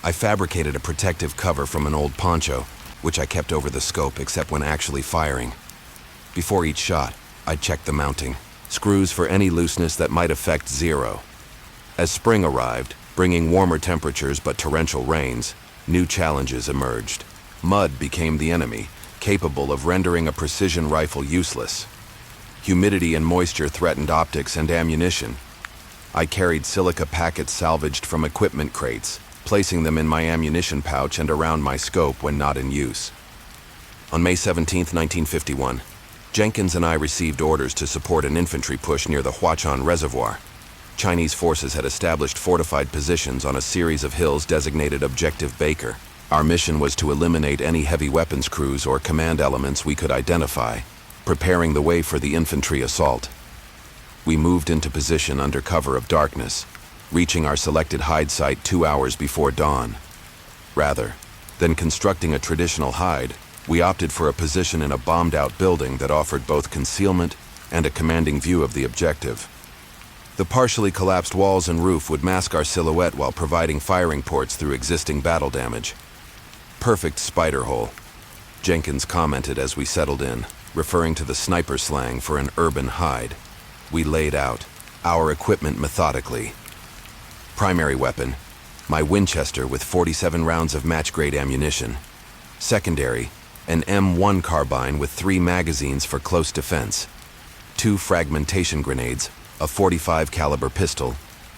I fabricated a protective cover from an old poncho, which I kept over the scope except when actually firing. Before each shot, I'd check the mounting, screws for any looseness that might affect zero. As spring arrived, bringing warmer temperatures but torrential rains, new challenges emerged. Mud became the enemy, capable of rendering a precision rifle useless. Humidity and moisture threatened optics and ammunition. I carried silica packets salvaged from equipment crates, placing them in my ammunition pouch and around my scope when not in use. On May 17, 1951, Jenkins and I received orders to support an infantry push near the Huachan Reservoir. Chinese forces had established fortified positions on a series of hills designated Objective Baker. Our mission was to eliminate any heavy weapons crews or command elements we could identify, preparing the way for the infantry assault. We moved into position under cover of darkness, reaching our selected hide site 2 hours before dawn. Rather than constructing a traditional hide, we opted for a position in a bombed-out building that offered both concealment and a commanding view of the objective. The partially collapsed walls and roof would mask our silhouette while providing firing ports through existing battle damage. Perfect spider hole, Jenkins commented as we settled in, referring to the sniper slang for an urban hide. We laid out our equipment methodically. Primary weapon, my Winchester with 47 rounds of match-grade ammunition. Secondary, an M1 carbine with 3 magazines for close defense. 2 fragmentation grenades, a .45 caliber pistol,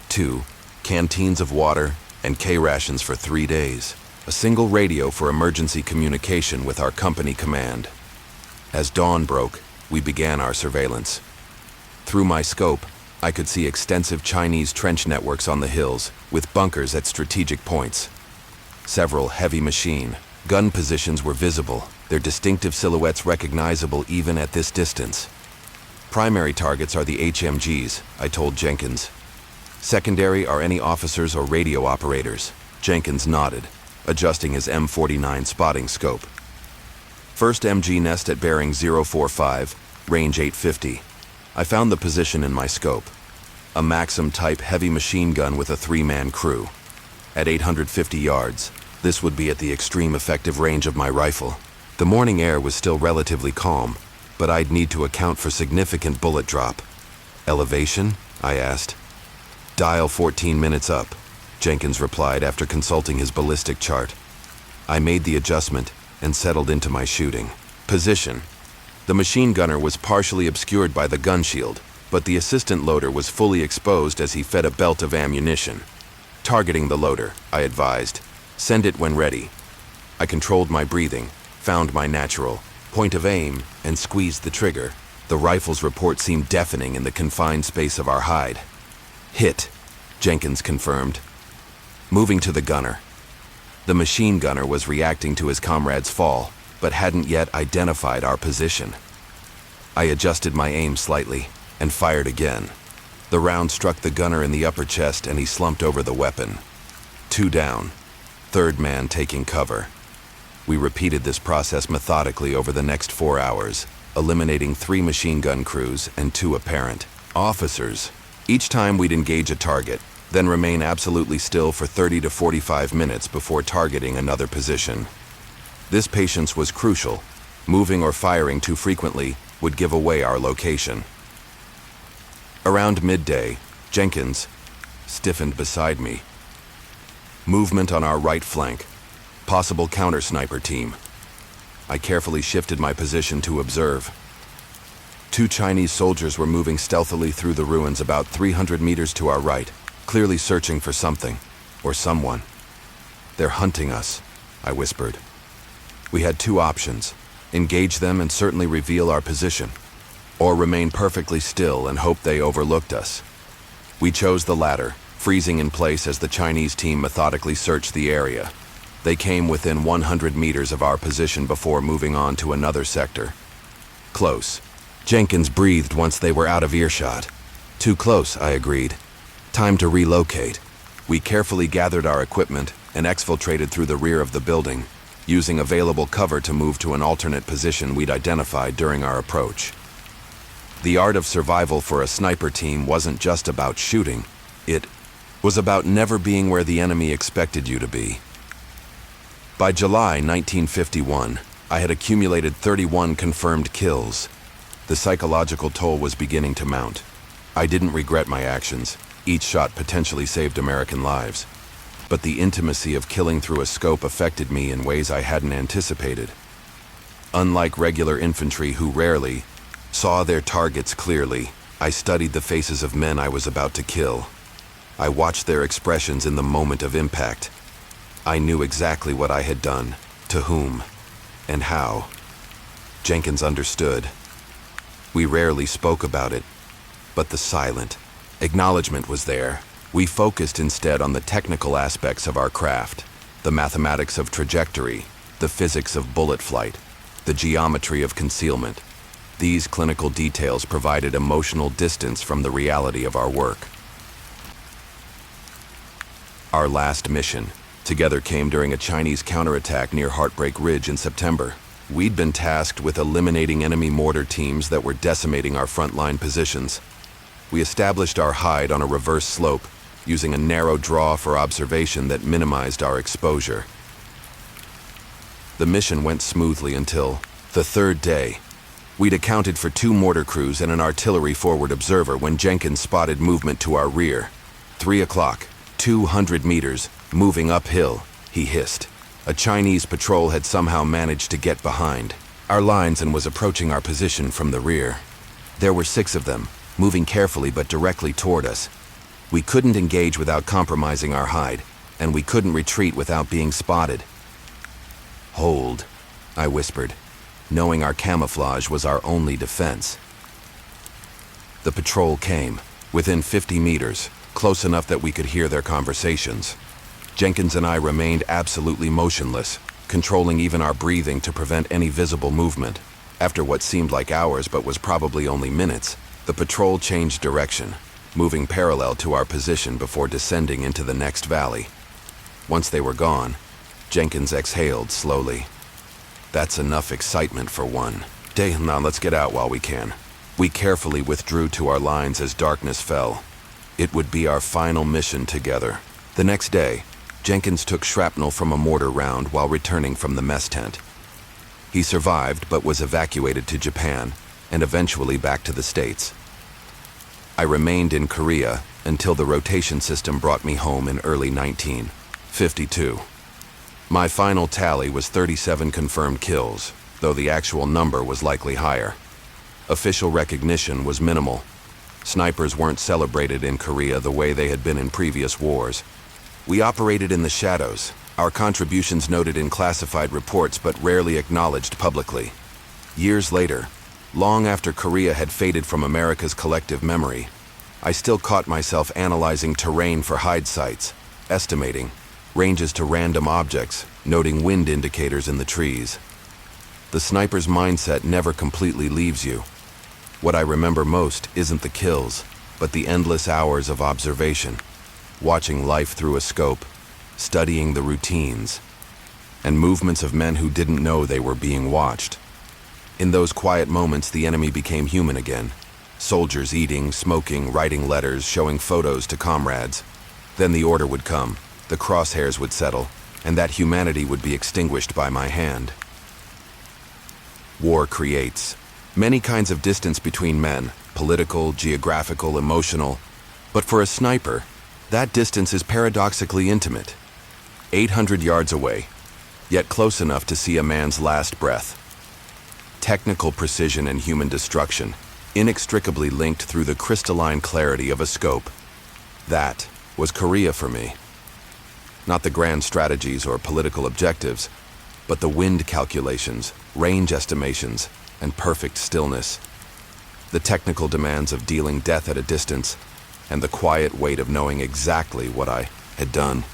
2 canteens of water, and K-rations for 3 days. A single radio for emergency communication with our company command. As dawn broke, we began our surveillance. Through my scope, I could see extensive Chinese trench networks on the hills, with bunkers at strategic points. Several heavy machine gun positions were visible, their distinctive silhouettes recognizable even at this distance. Primary targets are the HMGs, I told Jenkins. Secondary are any officers or radio operators. Jenkins nodded, adjusting his M49 spotting scope. First MG nest at bearing 045, range 850. I found the position in my scope. A Maxim-type heavy machine gun with a 3-man crew. At 850 yards, this would be at the extreme effective range of my rifle. The morning air was still relatively calm, but I'd need to account for significant bullet drop. Elevation? I asked. Dial 14 minutes up, Jenkins replied after consulting his ballistic chart. I made the adjustment and settled into my shooting. Position. The machine gunner was partially obscured by the gun shield, but the assistant loader was fully exposed as he fed a belt of ammunition. Targeting the loader, I advised. Send it when ready. I controlled my breathing, found my natural point of aim, and squeezed the trigger. The rifle's report seemed deafening in the confined space of our hide. Hit, Jenkins confirmed. Moving to the gunner. The machine gunner was reacting to his comrade's fall, but hadn't yet identified our position. I adjusted my aim slightly and fired again. The round struck the gunner in the upper chest and he slumped over the weapon. 2 down, third man taking cover. We repeated this process methodically over the next 4 hours, eliminating 3 machine gun crews and 2 apparent officers. Each time we'd engage a target, then remain absolutely still for 30 to 45 minutes before targeting another position. This patience was crucial, Moving or firing too frequently would give away our location. Around midday, Jenkins stiffened beside me. Movement on our right flank. Possible counter-sniper team. I carefully shifted my position to observe. 2 Chinese soldiers were moving stealthily through the ruins about 300 meters to our right, clearly searching for something, or someone. "They're hunting us," I whispered. We had 2 options: engage them and certainly reveal our position, or remain perfectly still and hope they overlooked us. We chose the latter, freezing in place as the Chinese team methodically searched the area. They came within 100 meters of our position before moving on to another sector. Close. Jenkins breathed once they were out of earshot. "Too close," I agreed. "Time to relocate." We carefully gathered our equipment and exfiltrated through the rear of the building, using available cover to move to an alternate position we'd identified during our approach. The art of survival for a sniper team wasn't just about shooting. It was about never being where the enemy expected you to be. By July 1951, I had accumulated 31 confirmed kills. The psychological toll was beginning to mount. I didn't regret my actions. Each shot potentially saved American lives. But the intimacy of killing through a scope affected me in ways I hadn't anticipated. Unlike regular infantry who rarely saw their targets clearly, I studied the faces of men I was about to kill. I watched their expressions in the moment of impact. I knew exactly what I had done, to whom, and how. Jenkins understood. We rarely spoke about it, but the silent acknowledgement was there. We focused instead on the technical aspects of our craft, the mathematics of trajectory, the physics of bullet flight, the geometry of concealment. These clinical details provided emotional distance from the reality of our work. Our last mission together came during a Chinese counterattack near Heartbreak Ridge in September. We'd been tasked with eliminating enemy mortar teams that were decimating our frontline positions. We established our hide on a reverse slope, using a narrow draw for observation that minimized our exposure. The mission went smoothly until the 3rd day. We'd accounted for 2 mortar crews and an artillery forward observer when Jenkins spotted movement to our rear. 3 o'clock, 200 meters, moving uphill, he hissed. A Chinese patrol had somehow managed to get behind our lines and was approaching our position from the rear. There were 6 of them, moving carefully but directly toward us. We couldn't engage without compromising our hide, and we couldn't retreat without being spotted. "Hold," I whispered, knowing our camouflage was our only defense. The patrol came, within 50 meters, close enough that we could hear their conversations. Jenkins and I remained absolutely motionless, controlling even our breathing to prevent any visible movement. After what seemed like hours but was probably only minutes, the patrol changed direction, moving parallel to our position before descending into the next valley. Once they were gone, Jenkins exhaled slowly. "That's enough excitement for one day. Now let's get out while we can." We carefully withdrew to our lines as darkness fell. It would be our final mission together. The next day, Jenkins took shrapnel from a mortar round while returning from the mess tent. He survived but was evacuated to Japan and eventually back to the States. I remained in Korea until the rotation system brought me home in early 1952. My final tally was 37 confirmed kills, though the actual number was likely higher. Official recognition was minimal. Snipers weren't celebrated in Korea the way they had been in previous wars. We operated in the shadows, our contributions noted in classified reports but rarely acknowledged publicly. Years later, long after Korea had faded from America's collective memory, I still caught myself analyzing terrain for hide sites, estimating ranges to random objects, noting wind indicators in the trees. The sniper's mindset never completely leaves you. What I remember most isn't the kills, but the endless hours of observation, watching life through a scope, studying the routines, and movements of men who didn't know they were being watched. In those quiet moments, the enemy became human again. Soldiers eating, smoking, writing letters, showing photos to comrades. Then the order would come, the crosshairs would settle, and that humanity would be extinguished by my hand. War creates many kinds of distance between men, political, geographical, emotional, but for a sniper, that distance is paradoxically intimate. 800 yards away, yet close enough to see a man's last breath. Technical precision and human destruction, inextricably linked through the crystalline clarity of a scope. That was Korea for me. Not the grand strategies or political objectives, but the wind calculations, range estimations, and perfect stillness. The technical demands of dealing death at a distance, and the quiet weight of knowing exactly what I had done.